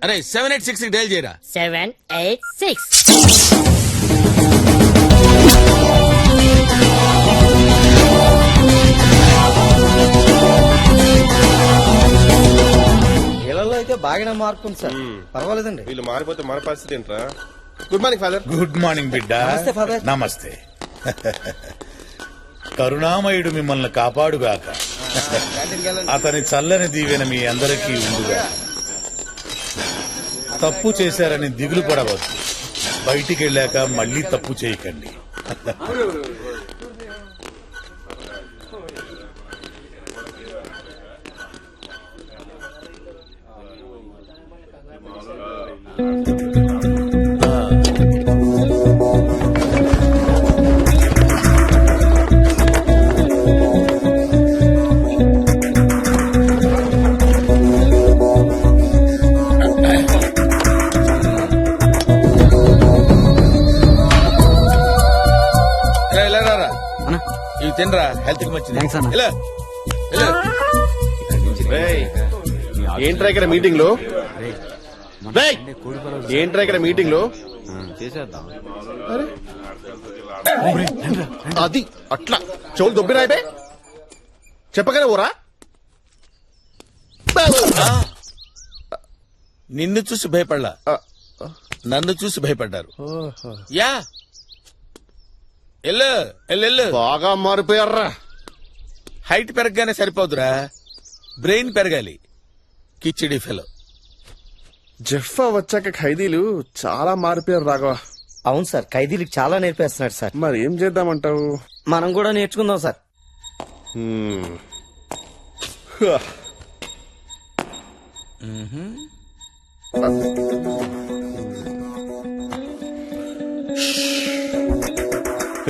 అరే 786 డైల్ చేయరా. 786 వీళ్ళలో అయితే బాగానే మార్పు ఉంది సార్. పర్వాలేదండి. వీళ్ళు మారిపోతే మన పరిస్థితి ఏంట్రా? Good morning father. Good morning బిడ్డ. నమస్తే, ఫాదర్. నమస్తే. కరుణామయుడు మిమ్మల్ని కాపాడుగాక. అతని చల్లని దీవెన మీ అందరికీ ఉండుగా. తప్పు చేశారని దిగులు పడవద్దు. బయటికి వెళ్ళాక మళ్ళీ తప్పు చేయకండి. ఇవి తినరా హెల్త్ కి మంచిది. Thanks, అన్న. ఇలా, ఇలా. రేయ్, ఏంట్రా ఇక్కడ మీటింగ్ లో? రేయ్, ఏంట్రా ఇక్కడ మీటింగ్ లో? అరే. అది అట్లా చెవులు దొబ్బినాయిపే చెప్పగానే ఊరా. నిన్ను చూసి భయపడలా, నన్ను చూసి భయపడ్డారు. యా ఎల్లు ఎల్లు. బాగా మారిపోయారా. హైట్ పెరగగానే సరిపోదురా, బ్రెయిన్ పెరగాలి. కిచిడి ఫెలో. జఫ్ఫా వచ్చాక ఖైదీలు చాలా మారిపోయారు రాఘవ. అవును సార్, ఖైదీలకు చాలా నేర్పేస్తున్నాడు సార్. మరి ఏం చేద్దామంటావు? మనం కూడా నేర్చుకుందాం సార్.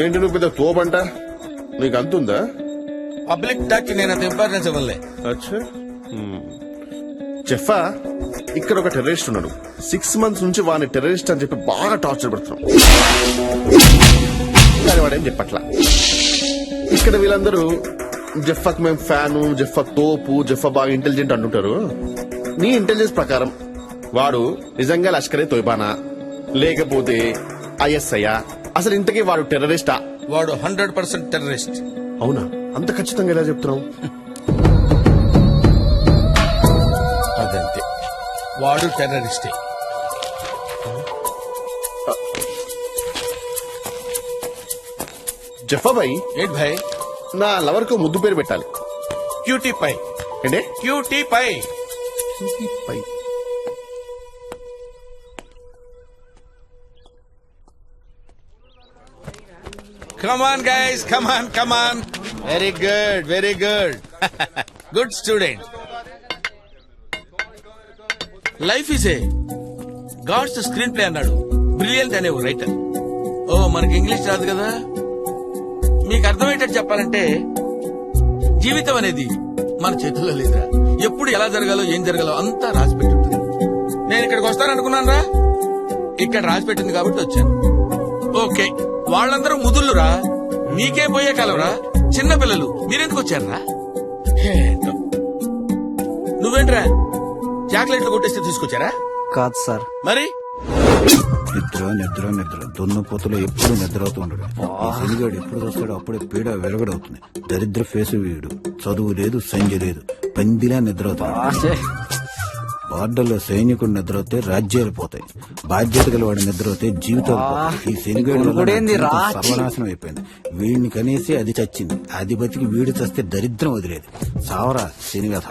ఏంటి నువ్వు పెద్ద తోపంట? నీకు అంతుందా? పబ్లిక్ టాక్ నేను అంత ఇంపార్టెన్స్ ఇవ్వలే. అచ్చా జెఫా ఇక్కడ ఒక టెర్రరిస్ట్ ఉన్నాడు. 6 months నుంచి వాడిని టెర్రరిస్ట్ అని చెప్పి బాగా టార్చర్ పెడుతున్నాం. కానీ వాడేం చెప్పట్లా. ఇక్కడ వీళ్ళందరూ జెఫాక్ మేము ఫ్యాను, జెఫా తోపు, జెఫా బాగా ఇంటెలిజెంట్ అంటుంటారు. నీ ఇంటెలిజెన్స్ ప్రకారం వాడు నిజంగా లష్కరే తోయిబానా లేకపోతే ఐఎస్ఐ? అసలు ఇంతకీ వాడు టెర్రరిస్టా? వాడు 100% టెర్రరిస్ట్. అవునా? అంత ఖచ్చితంగా ఎలా చెప్తున్నావు? అదంతే, వాడు టెర్రరిస్టే. జఫా భాయ్, ఏంటి భాయ్? నా లవర్ కు ముద్దు పేరు పెట్టాలి. Cutie pie. ఏంటే? Cutie pie. Pie. Come on, guys. Come on, come on. Very good, very good. Good student. Life is a God's screenplay అన్నాడు బ్రిలియంట్ అనే ఒక రైటర్. ఓ మనకి ఇంగ్లీష్ రాదు కదా, మీకు అర్థమయ్యేటట్టు చెప్పాలంటే జీవితం అనేది మన చేతుల్లో లేదురా. ఎప్పుడు ఎలా జరగాలో ఏం జరగాలో అంతా రాసి పెట్టి ఉంటుంది. నేను ఇక్కడికి వస్తాననుకున్నాను రా, ఇక్కడ రాసి పెట్టింది కాబట్టి వచ్చాను. ఓకే, వాళ్ళందరూ ముదుళ్ళురా, మీకేం పోయే కాలవరా, చిన్న పిల్లలు, మీరెందుకు వచ్చారా? నువ్వేంట్రా చాక్లెట్లు కొట్టేస్తే తీసుకొచ్చారా? కాదు సార్. మరి నిద్ర నిద్ర నిద్ర దున్నపోతులో ఎప్పుడు నిద్ర అవుతూ ఉండడు. శనిగాడు ఎప్పుడు వస్తాడో అప్పుడే పీడ వెలగడవుతుంది. దరిద్ర ఫేసు వీడు. చదువు లేదు, సంజ లేదు, పందిలా నిద్ర అవుతాడు. బార్డర్లో సైనికుడు నిద్రవుతే రాజ్యాలు పోతాయి, బాధ్యత గల వాడి నిద్రవుతే జీవితాలు పోతాయి. ఈ శనిగాడు సర్వనాశనం అయిపోయింది. వీడిని కనేసి అది చచ్చింది, అది బతికి వీడు చస్తే దరిద్రం వదిలేదు. సావరా శనిగథ.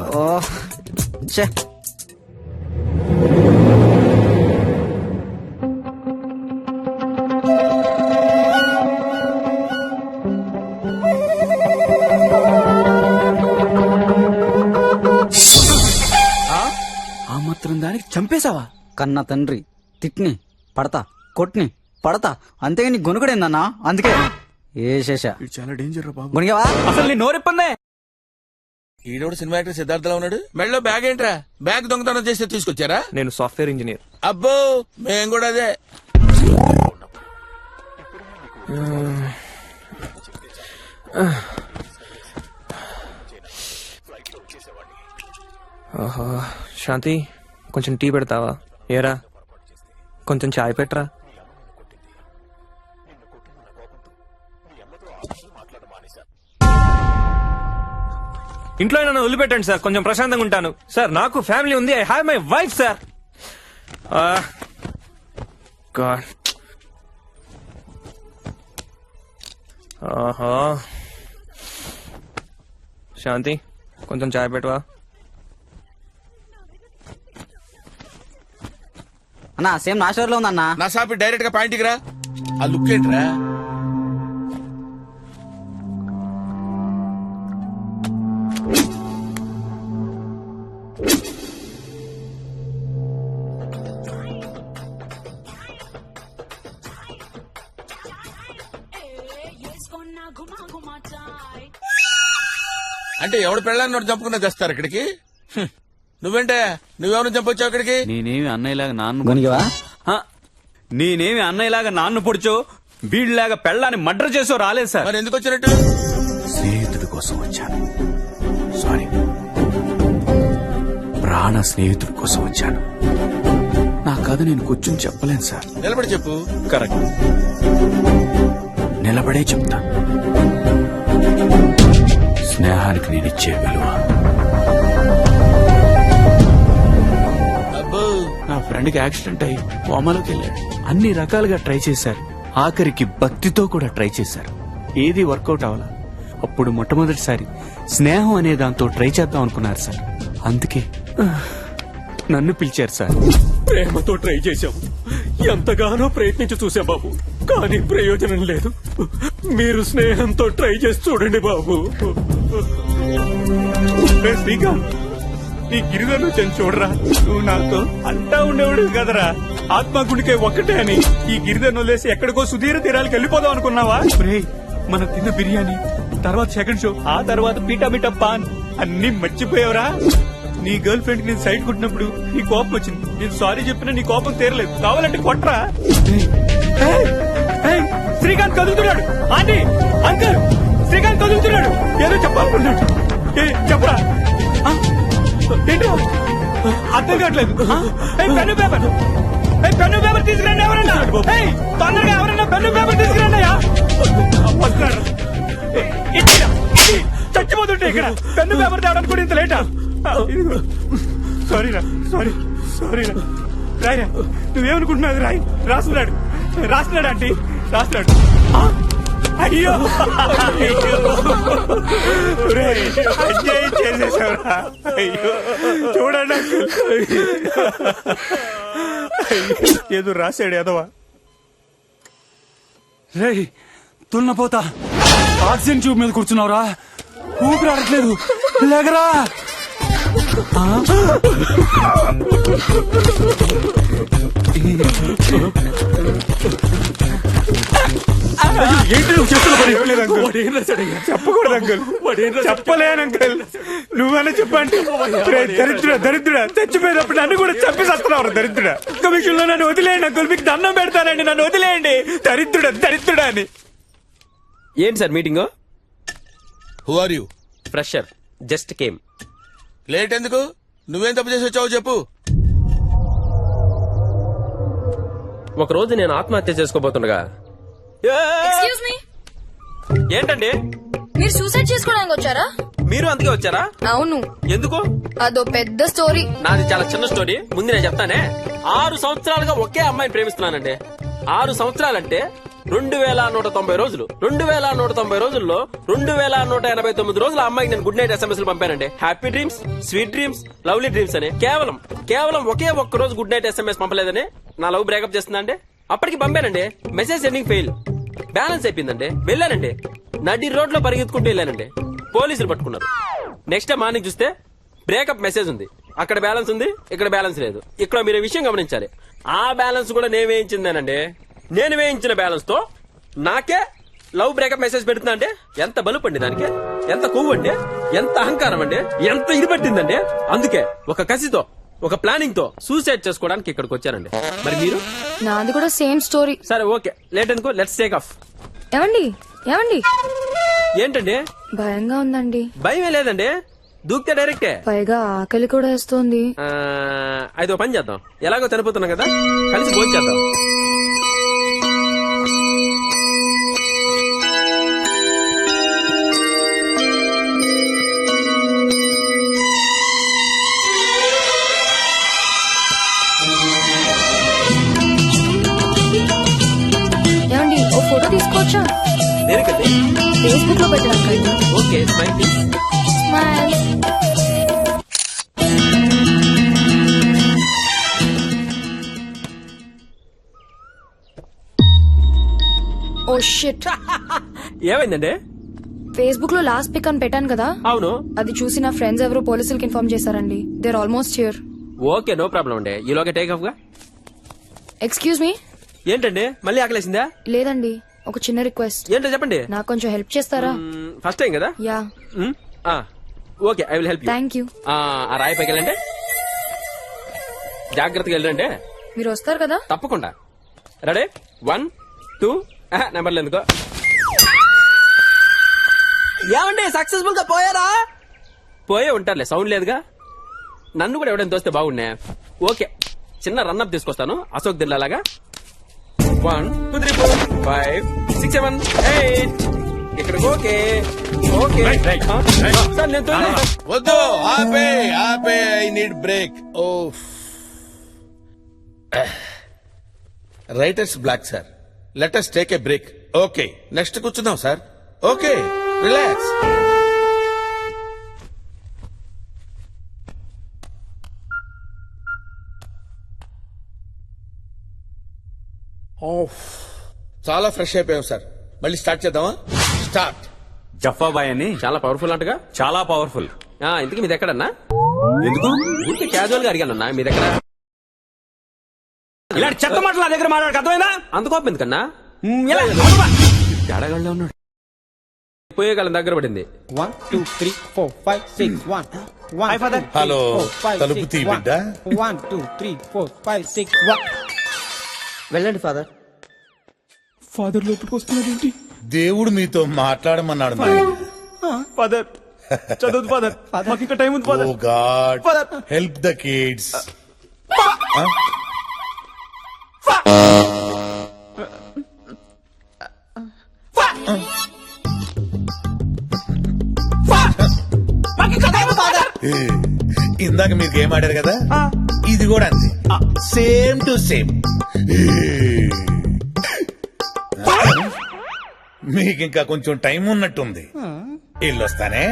ఆ మాత్రం దానికి చంపేశావా? కన్నా తండ్రి తిట్ని పడతా, కొట్ని పడతా, అంతేగాని గొనుగుడేందన్నా. అందుకే ఏ శేష చాలా డేంజర్ రా బాబు. గొనిగావా? అసలు నీ నోరెప్పందే. ఈడోడు సినిమా యాక్టర్ సిద్ధార్థలా ఉన్నాడు. మెడలో బ్యాగ్ ఏంట్రా? బ్యాగ్ దొంగతనం చేస్తే తీసుకొచ్చారా? నేను సాఫ్ట్వేర్ ఇంజనీర్. అబ్బో, మేం కూడా అదే. ఓహో, శాంతి కొంచెం టీ పెడతావా? ఏరా కొంచెం చాయ్ పెట్టరా. ఇంట్లో నన్ను వదిలిపెట్టండి సార్, కొంచెం ప్రశాంతంగా ఉంటాను సార్. నాకు ఫ్యామిలీ ఉంది, I have my wife sir. God. ఆహా, శాంతి కొంచెం చాయ్ పెట్టవా? అన్నా సేమ్ నా షోర్ లో ఉందన్నా. నా సాపి డైరెక్ట్ గా పాయింట్కి రా. ఆ లుక్ ఏంట్రా? అంటే ఎవడు పెళ్ళాన్ని నోడు చంపుకున్నా తెస్తారు ఇక్కడికి. నువ్వేంటే, నువ్వెవరు చంపొచ్చావు ఇక్కడికి? నేనేమి అన్నయ్యలాగా నాన్న గొనిగావా? నేనేమి అన్నయ్యలాగా నాన్ను పొడిచో వీడిలాగా పెళ్ళాన్ని మర్డర్ చేసో రాలేదు సార్. మరి ఎందుకు వచ్చినట్టు? స్నేహితుడి కోసం వచ్చాను. సారీ, ప్రాణ స్నేహితుడి కోసం వచ్చాను. నా కథ నేను కూర్చుని చెప్పలేను సార్. నిలబడి చెప్పు. కరెక్ట్, నిలబడే చెప్తా. స్నేహానికి నేను ఇచ్చే విలువ. నా ఫ్రెండ్కి యాక్సిడెంట్ అయ్యి కోమాలోకి వెళ్ళాడు. అన్ని రకాలుగా ట్రై చేశారు, ఆఖరికి భక్తితో కూడా ట్రై చేశారు. ఏది వర్కౌట్ అవ్వాల. అప్పుడు మొట్టమొదటిసారి స్నేహం అనే దాంతో ట్రై చేద్దాం అనుకున్నారు సార్. అందుకే నన్ను పిలిచారు సార్. ప్రేమతో ట్రై చేశాము, ఎంతగానో ప్రయత్నించి చూసా బాబు, కానీ ప్రయోజనం లేదు. మీరు స్నేహంతో ట్రై చేసి చూడండి బాబు. శ్రీకాంత్, ఈ గిరిజను వచ్చాను చూడరా. నువ్వు నాతో అంటా ఉండేవాడు కదరా, ఆత్మగుడికే ఒక్కటే అని. ఈ గిరిజను వదిలేసి ఎక్కడికో సుధీర తీరాలకు వెళ్ళిపోదాం అనుకున్నావా? మనం తిన్న బిర్యానీ, తర్వాత సెకండ్ షో, ఆ తర్వాత పీటా మీటా పాన్ అన్ని మర్చిపోయావరా? నీ గర్ల్ ఫ్రెండ్ నేను సైడ్ కొట్టినప్పుడు నీ కోపం వచ్చింది. నేను సారీ చెప్పినా నీ కోపం తీరలేదు. కావాలంటే కొట్రా. ఏయ్, ఏయ్, శ్రీకాంత్ కదులుతున్నాడు. ఆంటీ, అంకుల్, శ్రీకాంత్ కదులుతున్నాడు. ఏదో చెప్పాలనుకున్నాడు. చెప్పరా. ఏంటో అర్థం కావట్లేదు. పెన్ను పేపర్, పెన్ను పేపర్ తీసుకురండి ఎవరన్నా. తొందరగా ఎవరన్నా పెన్ను పేపర్ తీసుకురండి అయ్యా. చచ్చిపోతుంటే ఇక్కడ పెన్ను పేపర్ తేవడానికి కూడా ఇంత లేటా? సారీరా, సారీరా. రాయరా, నువ్వేమనుకుంటున్నావు? రాయి. రాస్తున్నాడు ఆంటీ, రాస్తున్నాడు. అయ్యో అన్యాయం చేసేసావురా. అయ్యో చూడండి అంకుల్, ఏదో రాశాడు ఎదవా. రే తున్నపోతా, ఆక్సిజన్ ట్యూబ్ మీద కూర్చున్నావురా. ఊపిరి ఆడట్లేదు. లేకరా. చెప్పకూడదు అంకుల్, చెప్పలేను అంకుల్. నువ్వన్నా చెప్పండి. దరిద్రుడా చచ్చిపోయినప్పుడు నన్ను కూడా చంపేస్తున్నావు. దరిద్రుడా, ఒక్క విషయంలో నన్ను వదిలేయండి అంకుల్. మీకు దండం పెడతానండి, నన్ను వదిలేయండి. దరిద్రుడా అని. ఏంటి sir meeting? Who are you? Fresher, just came. Late ఎందుకు? నువ్వేం తప్పు చేసి వచ్చావు చెప్పు. ఒక రోజు నేను ఆత్మహత్య చేసుకోబోతుండగా. ఎక్స్క్యూజ్ మీ, ఏంటండి మీరు సూసైడ్ చేసుకోవడానికి వచ్చారా? మీరు అందుకే వచ్చారా? అవును. ఎందుకు? అదో పెద్ద స్టోరీ. నాది చాలా చిన్న స్టోరీ. ముందు నేను చెప్తానే. 6 సంవత్సరాలుగా ఒకే అమ్మాయిని ప్రేమిస్తున్నానండి. 6 సంవత్సరాలంటే 2190 రోజులు. 2190 రోజుల్లో 2189 రోజులు ఆ అమ్మాయికి నేను గుడ్ నైట్ SMS పంపానండి. Happy dreams, sweet dreams, lovely dreams అని. కేవలం ఒకే ఒక్క రోజు గుడ్ నైట్ SMS పంపలేదని నా లవ్ బ్రేకప్ చేస్తుందండి. అప్పటికి పంపానండి. Message sending fail. బ్యాలెన్స్ అయిపోయిందండి. వెళ్ళానండి, నడి రోడ్ లో పరిగెత్తుకుంటూ వెళ్ళానండి. పోలీసులు పట్టుకున్నారు. నెక్స్ట్ డే మార్నింగ్ చూస్తే బ్రేకప్ మెసేజ్ ఉంది. అక్కడ బ్యాలెన్స్ ఉంది, ఇక్కడ బ్యాలెన్స్ లేదు. ఇక్కడ మీరు విషయం గమనించాలి. ఆ బ్యాలెన్స్ కూడా నేను వేయించిందేనండి. నేను వేయించిన బ్యాలెన్స్ తో నాకే లవ్ బ్రేకప్ మెసేజ్ పెడుతున్నా అంటే ఎంత బలుపండి దానికి, ఎంత కొవ్వు అండి, ఎంత అహంకారం అండి, ఎంత ఇది పట్టిందండి. అందుకే ఒక కసితో, ఒక ప్లానింగ్ తో సూసైడ్ చేసుకోవడానికి ఇక్కడికి వచ్చానండి. మరి మీరు? నాది కూడా సేమ్ స్టోరీ. సరే ఓకే, లేట్ అనుకో, లెట్స్ టేక్ ఆఫ్. ఏమండి ఏంటండి? భయంగా ఉందండి. భయమే లేదండి, దూకితే డైరెక్టే. పైగా ఆకలి కూడా వేస్తోంది. అయితే పని చేద్దాం. ఎలాగో చనిపోతున్నాం కదా, కలిసి భోజనం చేద్దాం. ఏమండి ఓ ఫోటో తీసుకోవచ్చా? దేనికండి? ఫేస్బుక్ లో పెట్టడానికి. Okay, smile please. Smile. Oh shit. ఏమైందండి? ఫేస్బుక్ లో లాస్ట్ పిక్ అని పెట్టాను కదా. అవును. అది చూసి నా ఫ్రెండ్స్ ఎవరో పోలీసులకు ఇన్ఫార్మ్ చేశారండి. There almost here. Okay, no problem అండి. ఈలోగా టేక్ ఆఫ్ గా. Excuse me. ఏంటండి మళ్ళీ ఆకలేసిందా? లేదండి, ఒక చిన్న రిక్వెస్ట్. ఏంటో చెప్పండి. నాకు కొంచెం హెల్ప్ చేస్తారా? ఫస్ట్ టైం కదా. Yeah. Okay, I will help you. Thank you. ఆ రాయి పైకి వెళ్ళండి, జాగ్రత్తగా వెళ్ళండి. మీరు వస్తారు కదా? తప్పకుండా. రెడీ? 1 2 నెంబర్లు ఎందుకో. ఏమండి సక్సెస్ఫుల్ గా పోయారా? పోయే ఉంటారులే, సౌండ్ లేదుగా. నన్ను కూడా ఎవడైనా తోస్తే బాగుండే. ఓకే, చిన్న రన్అప్ తీసుకొస్తాను అశోక్ దిల్లాగా. 1 2 3 4 5 6 7 8. ఇక్కడికి ఓకే ఓకే. సార్ నేను వద్దు, ఆపే ఆపే. I need break. Oh writer's block sir. Let us take a break. Okay, next కూర్చుందాం సార్. Okay, relax. చాలా ఫ్రెష్ అయిపోయాం సార్. మళ్ళీ స్టార్ట్ చేద్దామా? స్టార్ట్. జఫాబాయ్ అని చాలా పవర్ఫుల్ అంటగా. చాలా పవర్ఫుల్. ఇంతకీ మీది ఎక్కడన్నా? ఎందుకు? ఊరికి క్యాజువల్ గా అడిగానన్నా, మీ దగ్గర ఇలాంటి చెత్త మాటలు నా దగ్గర మాట్లాడక అర్థమైందా? అంత కోపం ఎందుకన్నా? తేడాగా ఉన్నాడు. పోయే కాలం దగ్గర పడింది. 1 2 3 4 5 6 1 1 హలో తలుపు తీ బిడ్డ. 1 2 3 4 5 6 1 వెళ్ళండి ఫాదర్. ఫాదర్ లోపలికి వస్తున్నాడేంటి? దేవుడు మీతో మాట్లాడమన్నాడు నాయనా. ఫాదర్ చదువు ఫాదర్, మాకు ఇంకా టైం ఉంది ఓ father. God Father. Help the kids. ఇందాక మీరు గేమ్ ఆడారు కదా, ఇది కూడా అంతే, సేమ్ టు సేమ్. మీకు ఇంకా కొంచెం టైం ఉన్నట్టుంది. ఇల్లొస్తానే.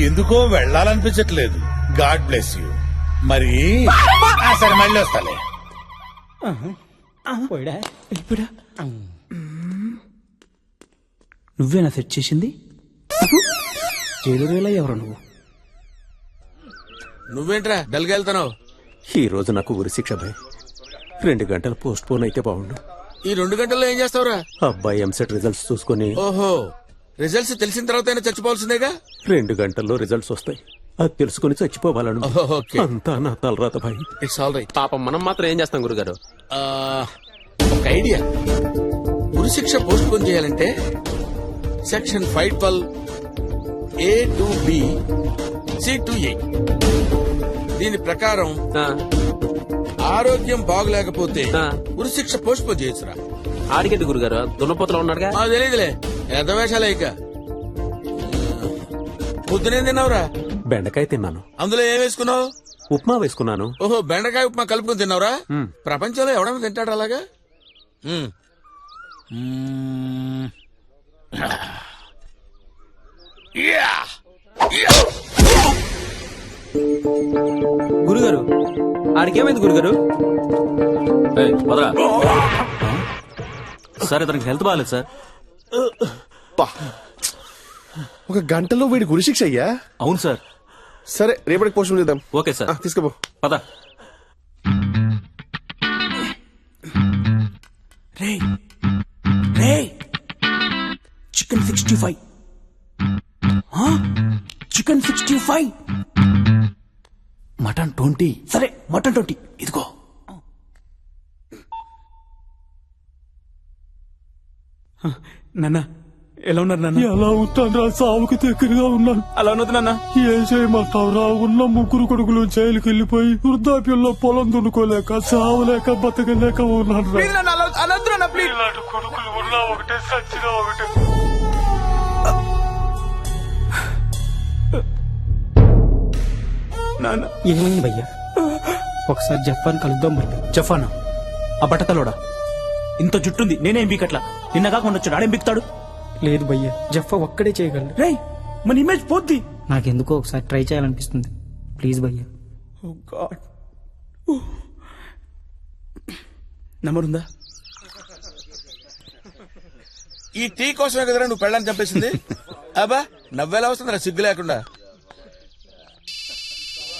ఎందుకో వెళ్ళాలనిపించట్లేదు. God bless you. మరి సరే మళ్ళీ వస్తాలే. నువ్వేనా సెట్ చేసింది? జైలు ఎవరు నువ్వు? నువ్వేంట్రా డల్గా వెళ్తున్నావు? ఈ రోజు నాకు ఉరి శిక్ష భయ్. 2 గంటలు పోస్ట్ పోన్ అయితే బాగుండు. ఈ 2 గంటల్లో ఏం చేస్తావురా? అబ్బాయి ఎంసెట్ రిజల్ట్స్ చూసుకుని. ఓహో, రిజల్ట్స్ తెలిసిన తర్వాత చచ్చిపోవాల్సిందేగా. 2 గంటల్లో రిజల్ట్స్ వస్తాయి, అది తెలుసుకుని చచ్చిపోవాలను. ఓకే. అంతా నా తలరాత భయ్. It's all right. పాపం మనం మాత్రం ఏం చేస్తాం గురుగారు? ఒక ఐడియా. ఉరిశిక్ష పోస్ట్ పోన్ చేయాలంటే section 512 A to B C to A. దీని ప్రకారం ఆరోగ్యం బాగలేకపోతే ఉరిశిక్ష పోస్ట్ పోన్ చేయొచ్చురా. ఆడికెందుకు గురుగారు? దున్నపోతలో ఉన్నాడుగా. తెలియదులే, ఎంత వేషాలే. ఇక పొద్దునేం తిన్నావురా? బెండకాయ తిన్నాను. అందులో ఏం వేసుకున్నావు? ఉప్మా వేసుకున్నాను. ఓహో, బెండకాయ ఉప్మా కలుపుకొని తిన్నావురా? ప్రపంచంలో ఎవడన్నా తింటాడు అలాగా? గురుగారు ఆడికేమైంది గురుగారు? సార్ ఇతనికి హెల్త్ బాగాలేదు సార్. ఒక గంటలో వీడి గురిశిక్ష అయ్యా? అవును సార్. సరే రేపటికి పోస్ట్ చేద్దాం. Okay sir. తీసుకోపో పద. చికెన్ 65. చికెన్ 65. మటన్ 20. సరే మటన్ 20 ఇదిగో. నాన్న ఎలా ఉన్నారు నాన్న? ఎలా ఉంటాను? సావుకి దగ్గరగా ఉన్నాను. అలా ఉన్నది నాన్న. ఏం చేయమంటావురా? ఉన్న 3 కొడుకులు జైలుకి వెళ్ళిపోయి వృద్ధాప్యంలో పొలం దున్నుకోలేక సావలేక బతకలేక ఉన్నాను. ఇలాంటి కొడుకులు ఉన్నా ఒకటే, సచ్చినా ఒకటే. ఏమైంది భయ్యా? ఒకసారి జఫాన్ కలుద్దాం భయ్యా. జఫానా? ఆ బట్టతలోడా? ఇంత జుట్టుంది, నేనేం బీకట్లా. నిన్నగా కొండొచ్చాడు, ఆడేం బీక్తాడు? లేదు భయ్యా, జఫా ఒక్కడే చేయగలడు. రేయ్, మన ఇమేజ్ పోద్ది. నాకెందుకో ఒకసారి ట్రై చేయాలనిపిస్తుంది. ప్లీజ్ భయ్యా. నెంబర్ ఉందా? ఈ టీ కోసమే కదరా నువ్వు పెళ్ళని చంపేసింది? అబ్బా నవ్వేలా వస్తుందిరా సిగ్గు లేకుండా.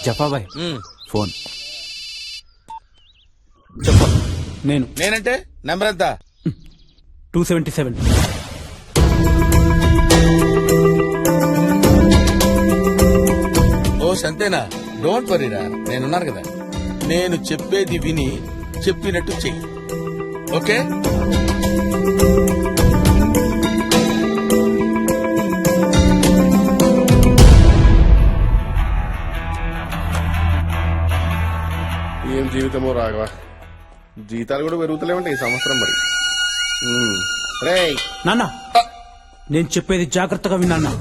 జఫాబాయ్ ఫోన్ చెప్ప. నేనంటే నెంబర్ ఎంత? 277. ఓ సంతేనా? డోంట్ వరీరా, నేనున్నాను కదా. నేను చెప్పేది విని చెప్పినట్టు చెయ్యి, ఓకే? ఏం జీవితమో రాఘవ. జీతాలు కూడా పెరుగుతలేమంటే ఈ సంవత్సరం మరి. నాన్న నేను చెప్పేది జాగ్రత్తగా విన్నా.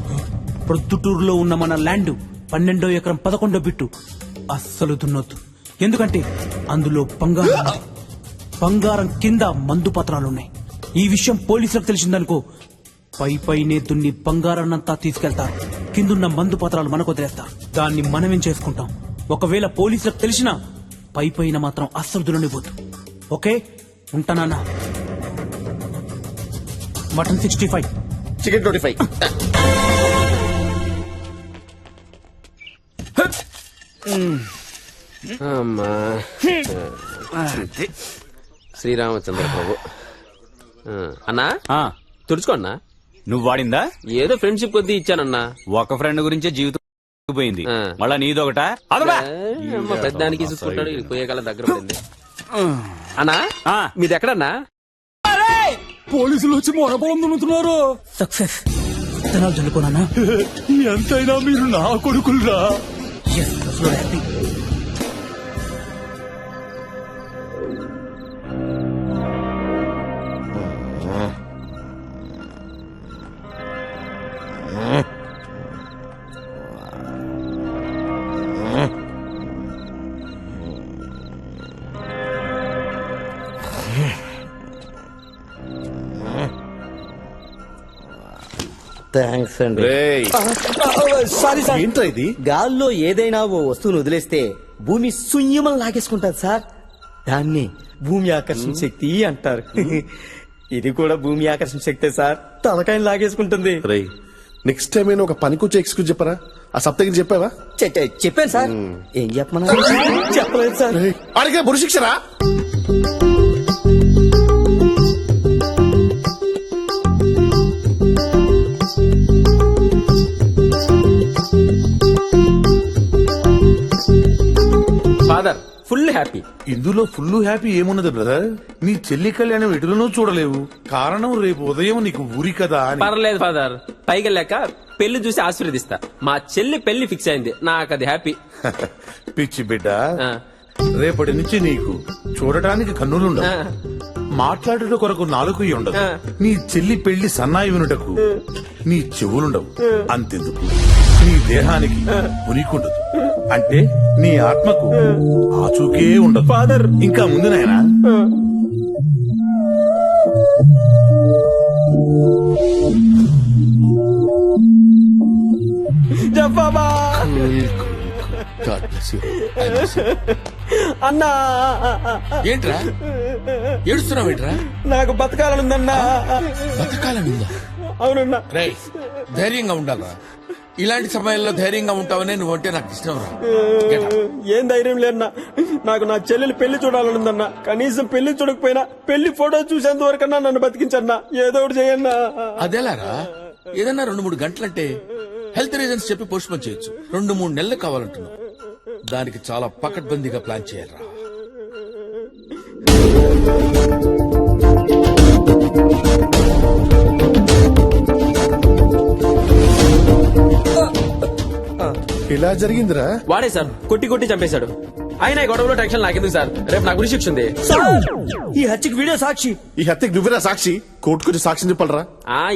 ప్రొద్దుటూరులో ఉన్న మన ల్యాండ్ 12వ ఎకరం 11వ బిట్టు అస్సలు దున్నొద్దు. ఎందుకంటే అందులో బంగారం కింద మందు పత్రాలున్నాయి. ఈ విషయం పోలీసులకు తెలిసిందనుకో, పైనే దున్ని బంగారాన్నంతా తీసుకెళ్తారు, కిందున్న మందు పత్రాలు మనకు వదిలేస్తారు. దాన్ని మనమేం చేసుకుంటాం? ఒకవేళ పోలీసులకు తెలిసినా పైన మాత్రం అస్సలు దున్ననివ్వద్దు. ఓకే, ఉంటానా? Mutton 65, chicken 25. అమ్మా శ్రీరామచంద్ర ప్రభు. అన్నా ఆ, తుడుచుకో అన్నా. నువ్వు వాడిందా? ఏదో ఫ్రెండ్షిప్ కొద్దీ ఇచ్చానన్నా. ఒక ఫ్రెండ్ గురించే జీవితం పోయింది, ఆ. మళ్ళా నీదొకటా? అమ్మ పెద్దానికి చూసుకుంటాడు, ఇది పోయే కాలం దగ్గర పడింది. అన్నా మీది ఎక్కడన్నా? పోలీసులు వచ్చి మొరపడం దున్నుతున్నారు. సక్సెస్ విత్తనాలు చల్లుకోనా? ఎంతైనా మీరు నా కొడుకులరా. థ్యాంక్స్ అండి. రేయ్, సారీ సార్. ఏంట్రా ఇది? గాల్లో ఏదైనా ఓ వస్తువును వదిలేస్తే భూమి శూన్యమని లాగేసుకుంటారు సార్. దాన్ని భూమి ఆకర్షణ శక్తి అంటారు. ఇది కూడా భూమి ఆకర్షణ శక్తే సార్, తలకాయని లాగేసుకుంటుంది. రేయ్, నెక్స్ట్ టైం అయినా ఒక పనికొచ్చే ఎక్స్క్యూజ్ చెప్పరా? ఆ సప్తగిరి చెప్పావా? చెప్పాను సార్. ఏం చెప్పమన్నా? చెప్పలేదు సార్. అడిగే బురు శిక్షరా? Father full happy. ఇందులో ఫుల్ హ్యాపీ ఏమున్నది బ్రదర్? నీ చెల్లి కళ్యాణం ఎటులను చూడలేవు. కారణం రేపు ఉదయం నీకు ఊరి కదా అని. పర్లేదు ఫాదర్, పైకి వెళ్ళాక పెళ్లి చూసి ఆశీర్వదిస్తా. మా చెల్లి పెళ్లి ఫిక్స్ అయింది, నాకు అది హ్యాపీ. పిచ్చి బిడ్డ, రేపటి నుంచి నీకు చూడటానికి కన్నులుండవు, మాట్లాడుట కొరకు నాలుగు ఉండదు. నీ చెల్లి పెళ్లి సన్నాయి వినుటకు నీ చెవులుండవు. అంతెందుకు, నీ దేహానికి ఉనికుండదు. అంటే నీ ఆత్మకు ఆచూకే ఉండదు. ఫాదర్ ఇంకా ముందు నాయనా. అన్నా ఏంట్రా ఏడుస్తున్నావు? ఏంట్రా? నాకు బతకాలనుందన్నా. బతకాలనుందా? అవునన్నా. రేయ్, ధైర్యంగా ఉండాలరా. ఇలాంటి సమయంలో ధైర్యంగా ఉంటావనే నువ్వంటే నాకు ఇష్టం రా. ఏం ధైర్యం లేదన్నా, నాకు నా చెల్లెలు పెళ్లి చూడాలనుందన్నా. కనీసం పెళ్లి చూడకపోయినా పెళ్లి ఫోటో చూసేంత వరకన్నా నన్ను బతికించన్నా. ఏదో ఒకటి చేయన్నా. అదేలారా, ఏదన్నా 2-3 గంటలంటే హెల్త్ రీజన్స్ చెప్పి పోస్ట్ పోన్ చేయొచ్చు. 2-3 నెలలు కావాలంటున్నావు. దానికి చాలా పకడ్బందీగా ప్లాన్ చేయాలరా. ఇలా జరిగిందిరా? వాడే సార్ కొట్టి కొట్టి చంపేశాడు. ఆయన ఈ గొడవలో టెన్షన్ నాకెందుకు సార్, రేపు నాకు గురి శిక్ష ఉంది. ఈ హత్యకి వీడియో సాక్షి. ఈ హత్యకి నువ్వేనా సాక్షి? కోర్టుకొచ్చి సాక్ష్యం చెప్పాలరా?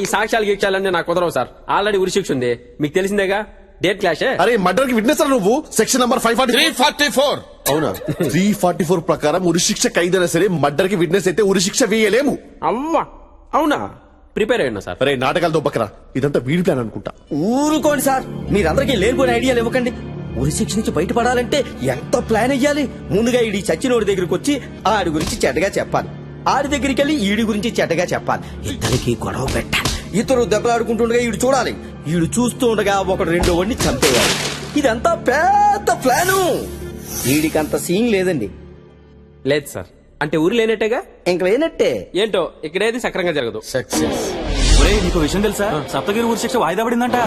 ఈ సాక్ష్యాలు గీక్షాలన్నీ నాకు కుదరవు సార్. ఆల్రెడీ ఉరి శిక్ష ఉంది, మీకు తెలిసిందేగా. Date clash. అరే, మర్డర్ కి విట్నెస్ నువ్వు. Section number 344. అవునా? 344 ప్రకారం ఉరి శిక్ష ఖైదైనా సరే మర్డర్ కి విట్నెస్ అయితే ఉరి శిక్ష వేయలేము. అవ్వా, అవునా? ప్రిపేర్ అయ్యా సార్. అరే, నాటకాలు దొబ్బకరా. ఇదంతా వీడి ప్లాన్ అనుకుంటా. ఊరుకోండి సార్, మీరందరికీ లేనిపోయిన ఐడియాలు ఇవ్వకండి. ఉరి శిక్ష నుంచి బయటపడాలంటే ఎంత ప్లాన్ అయ్యాలి. ముందుగా ఈడి చచ్చినోడి దగ్గరికి వచ్చి ఆడి గురించి చెడ్డగా చెప్పాలి. ఆడి దగ్గరికి వెళ్ళి ఈడి గురించి చెడ్డగా చెప్పాలి. ఇద్దరికి గొడవ పెట్టాలి. ఇతరు దెబ్బలాడుకుంటుండగా ఈడు చూడాలి. ఈడు చూస్తూ ఉండగా ఒకడు రెండో వాడిని చంపేయాలి. ఇదంతా పెద్ద ప్లాను. వీడికంత సీన్ లేదండి. లేదు సార్. అంటే ఊరు లేనట్టేగా? ఇంక లేనట్టే. ఏంటో ఇక్కడేది సక్రంగా జరగదు. సక్సెస్. నీకు విషయం తెలుసా? సప్తగిరి ఊరి శిక్ష వాయిదా పడిందంట.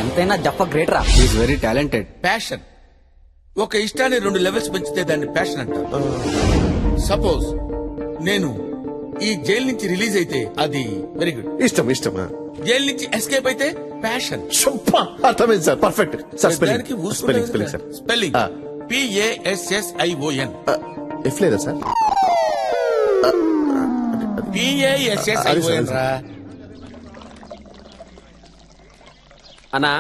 ఎంతైనా జప్ప గ్రేట్ రా. Is very talented. ప్యాషన్. ఒక ఇష్టాన్ని 2 లెవెల్స్ పెంచితే దాన్ని ప్యాషన్ అంటారు. సపోజ్ నేను ఈ జైలు నుంచి రిలీజ్ అయితే అది వెరీ గుడ్. ఇష్టమా? జైలు నుంచి ఎస్కేప్ అయితే ప్యాషన్. అర్థమైంది sir. Perfect sir. Spelling sir. Spelling PASSION. F లేదా సార్? PASSION రా. అన్నా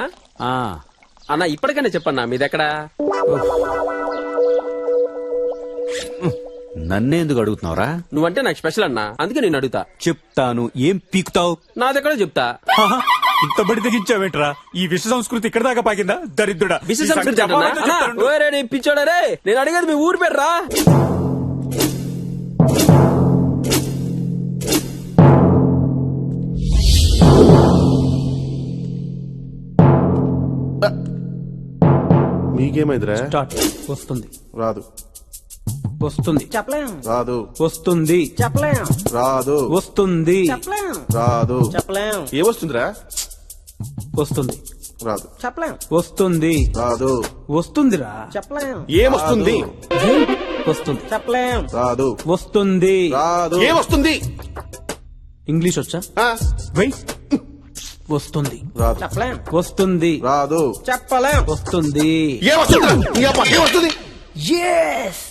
అన్నా ఇప్పటికైనా చెప్పన్నా మీదెక్కడా? నన్నే ఎందుకు అడుగుతున్నావురా? నువ్వంటే నాకు స్పెషల్ అన్నా, అందుకే నేను అడుగుతా. చెప్తాను. ఏం పీకుతావు? నాదెక్కడో చెప్తా. ఇంత బడి తెగించావేంట్రా? ఈ విశ్వ సంస్కృతి ఇక్కడ దాకా పాకిందా? దరిద్రుడా. విశ్వ సంస్కృతి పిచ్చోడా రే. నేను అడిగేది మీ ఊరు పేరు రా. మీకేమైందిరా? వస్తుంది. రాదు. వస్తుంది చెప్పలేం రాదు వస్తుంది చెప్పలేం రాదు వస్తుంది చెప్పలేం రాదు చెప్పలేం ఏమొస్తుందిరా? వస్తుంది రాదు చెప్పలేం వస్తుంది రాదు వస్తుందిరా చెప్పలేం ఏమొస్తుంది? వస్తుంది చెప్పలేం రాదు వస్తుంది రాదు ఏమొస్తుంది? ఇంగ్లీష్ వచ్చా ఆ, వెయ్ వస్తుంది రాదు చెప్పలేం వస్తుంది రాదు చెప్పలేం వస్తుంది ఏమొస్తుందిరా? నీ అబ్బా, ఏమొస్తుంది? ఎస్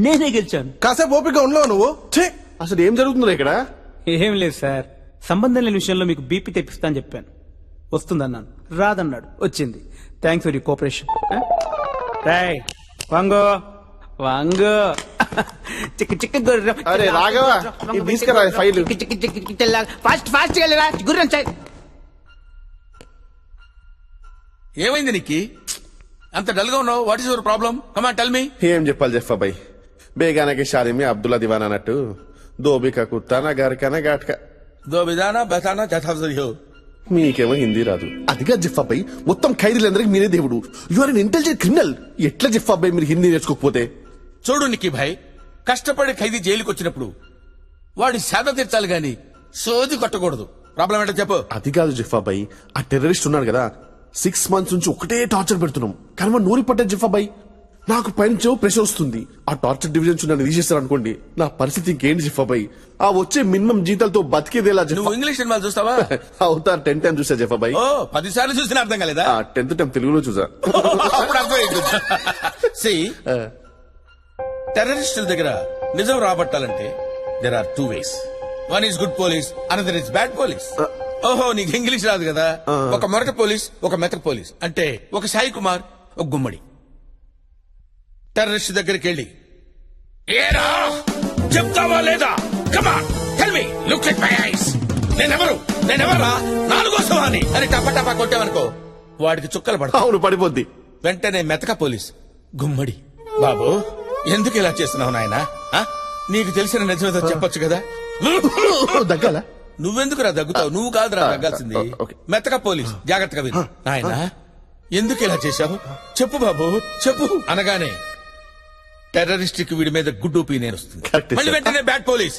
నేనే గెలిచాను కాసేపు ఓపిక ఉండలేవు నువ్వు. ఛే, అసలు ఏం జరుగుతుందిరా ఇక్కడ? ఏం లేదు సార్ సంబంధం లేని విషయంలో మీకు బీపీ తెప్పిస్తా అని చెప్పాను వస్తుందన్నాను రాదన్నాడు వచ్చింది థ్యాంక్స్ ఫర్ యూ కోఆపరేషన్ రాయ్ వాంగో వాంగో చిక్క చిక్క గుర్రం అరే రాఘవ, ఇది తీసుకురా ఫైల్. చిక్క చిక్క చిక్క తెల్ల ఫాస్ట్ ఫాస్ట్ వెళ్ళరా గుర్రం చాయ్ ఏమైంది నీకి? అంత డల్ గా ఉన్నావు. What is your problem? Come on tell me. ఏం చెప్పాలి జఫ్ఫా భాయ్, బేగానకి షాదీ మే అబ్దుల్లా దివానా అన్నట్టు దోబికా కుత్తానా గారికానా ఘాట్కా దో బిదానా బతానా జథాఫజరి హో. మీకేమో హిందీ రాదు. అదిగా జిఫ్ఫాబాయ్, మొత్తం ఖైదీలందరికీ మీరే దేవుడు. You are an intelligent criminal. ఎట్లా జిఫ్ఫాబాయ్ మీరు హిందీ నేర్చుకోకపోతే? చూడు నిక్కి భాయ్, కష్టపడి ఖైదీ జైలుకి వచ్చినప్పుడు వాడి సేద తీర్చాలి గాని సోది కొట్టకూడదు. ప్రాబ్లం ఏంటో చెప్పు. అది కాదు జిఫ్ఫాబాయ్, ఆ టెర్రరిస్ట్ ఉన్నాడు కదా, 6 months నుంచి ఒకటే టార్చర్ పెడుతున్నాం. కానీ వాడు నూరి పట్టే జిఫ్ఫాబాయ్. నాకు పైనుంచో ప్రెషర్ వస్తుంది. ఆ టార్చర్ డివిజన్స్ నన్ను తీసేస్తారు అనుకోండి, నా పరిస్థితి ఇంకేంటి జిఫ్ఫాబాయ్? ఆ వచ్చే మినిమం జీతాలతో బతికేదేలా నువ్వు ఇంగ్లీష్ సినిమాలు చూస్తావా? అవుతారు 10 times చూసా జిఫ్ఫాబాయ్. ఓ 10 సార్లు చూసినా అర్థం కాలేదా? 10th time తెలుగులో చూసా. అప్పుడు అర్థమైంది. See, టెర్రరిస్టుల దగ్గర నిజం రాబట్టాలంటే there are 2 ways. One is good police, another is bad police. ఓహో, నీకు ఇంగ్లీష్ రాదు కదా? ఒక మొరట పోలీస్, ఒక మెతక పోలీస్. అంటే ఒక సాయి కుమార్, ఒక గుమ్మడి. టెర్రరిస్ట్ దగ్గరికి వెళ్ళి ఏరా చెప్తావా లేదా? Come on tell me, look at my eyes. నేనెవరా? 4వ సవాని అని టపా కొట్టావనుకో, వాడికి చుక్కలు పడతాయి. అవును, పడిపోద్ది. వెంటనే మెతక పోలీస్ గుమ్మడి, బాబు ఎందుకు ఇలా చేస్తున్నావు నాయనా? నీకు తెలిసిన నిజమేదో చెప్పొచ్చు కదా. దగ్గాల నువ్వెందుకురా దగ్గుతావు? నువ్వు కాదురా దగ్గాల్సింది. మెతక పోలీస్ జాగ్రత్తగా విను. నాయనా ఎందుకు ఇలా చేశావు? చెప్పు బాబు చెప్పు అనగానే టెర్రరిస్ట్ కి వీడి మీద గుడ్ ఒపీనియన్ వస్తుంది. మళ్ళీ వెంటనే bad police,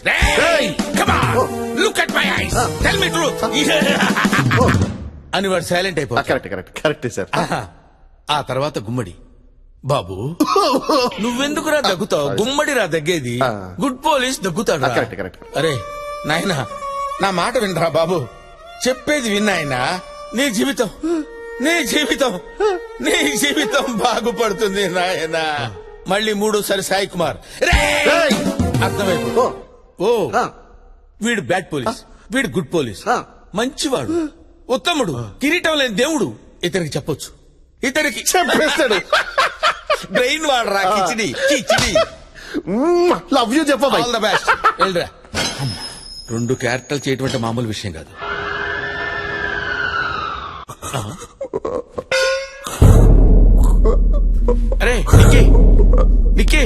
look at my eyes, tell me truth అని వాడు సైలెంట్ అయిపోతాడు. Correct sir. ఆ తర్వాత గుమ్మడి, బాబు నువ్వెందుకురా దగ్గుతావు? గుమ్మడిరా దగ్గేది, గుడ్ పోలీస్ దగ్గుతాడు. అరే నాయనా నా మాట వినరా బాబు, చెప్పేది విన్నాయనా. నీ జీవితం బాగుపడుతుంది నాయనా. మళ్ళీ 3వసారి సాయి కుమార్, అర్థమైపో. ఓ వీడు బ్యాడ్ పోలీస్, వీడు గుడ్ పోలీస్, మంచివాడు, ఉత్తముడు, కిరీటం లేని దేవుడు. ఇతనికి చెప్పొచ్చు, ఇతనికి చెప్పేస్తాడు. బ్రెయిన్ వాడరా. కిచిడి లవ్ యూ చెప్పబాయ్. All the best. వెళ్ళరా. 2 క్యారెక్టర్లు చేయటం అంటే మామూలు విషయం కాదు. అరే నిక్కి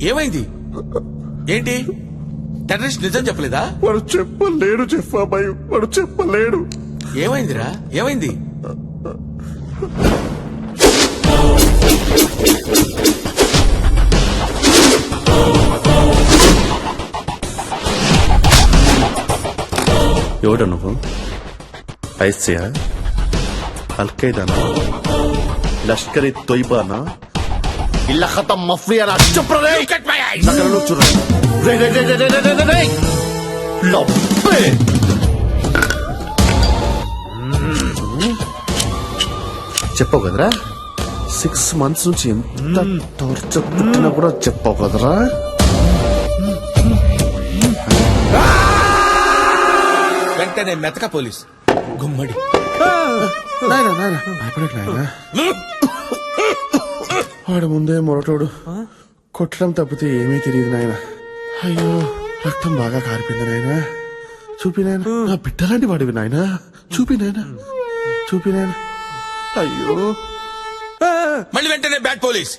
ఏమైంది? ఏంటి టెర్రరిస్ట్ నిజం చెప్పలేదా? వాడు చెప్పలేడు చెప్పబాయ్, వాడు చెప్పలేడు. ఏమైందిరా? ఏమైంది? ఎవడు నువ్వు? ఐసియా, అల్ఖైదానా, లష్కర్ ఇ తోయిబానా, ఇల్లా ఖతం మఫియానా? చెప్పరే నగరంలో చూడండి. చెప్పవు కదరా, 6 months నుంచి ఎంత టార్చర్ పుట్టినా కూడా చెప్పవు కదరా. వెంటనే మెతక పోలీస్ గుమ్మడి, వాడు ముందే మొరటోడు, కొట్టడం తప్పితే ఏమీ తెలియదు నాయన. అయ్యో రక్తం బాగా కారిపోయింది నాయన. చూపినాయన, నా బిడ్డలాంటి వాడివి నాయన. చూపినాయన. అయ్యో మళ్ళీ వెంటనే బ్యాడ్ పోలీస్.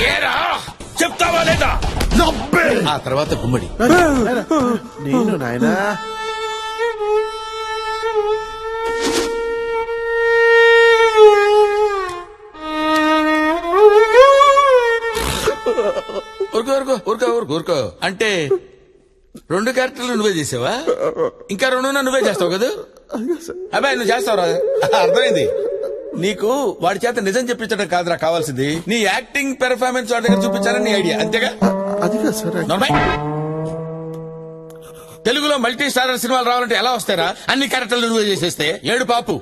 ఏరా చెప్తావా లేదా? ఆ తర్వాత గుమ్మడి. నేను నాయనా ఊరుకో అంటే 2 క్యారెక్టర్లు నువ్వే చేసావా? ఇంకా 2 నువ్వే చేస్తావు కదా? అబ్బాయి నువ్వు చేస్తావు రా, అర్థమైంది. నీకు వాడి చేత నిజం చెప్పించడం కాదురా కావాల్సింది, నీ యాక్టింగ్ పెర్ఫార్మెన్స్ వాడి దగ్గర చూపించాలని నీ ఐడియా, అంతేగా? అది కాదు సార్. నార్మల్. తెలుగులో మల్టీ స్టారర్ సినిమాలు రావాలంటే ఎలా వస్తారా? అన్ని క్యారెక్టర్లు నువ్వే చేసేస్తే ఏడు పాపు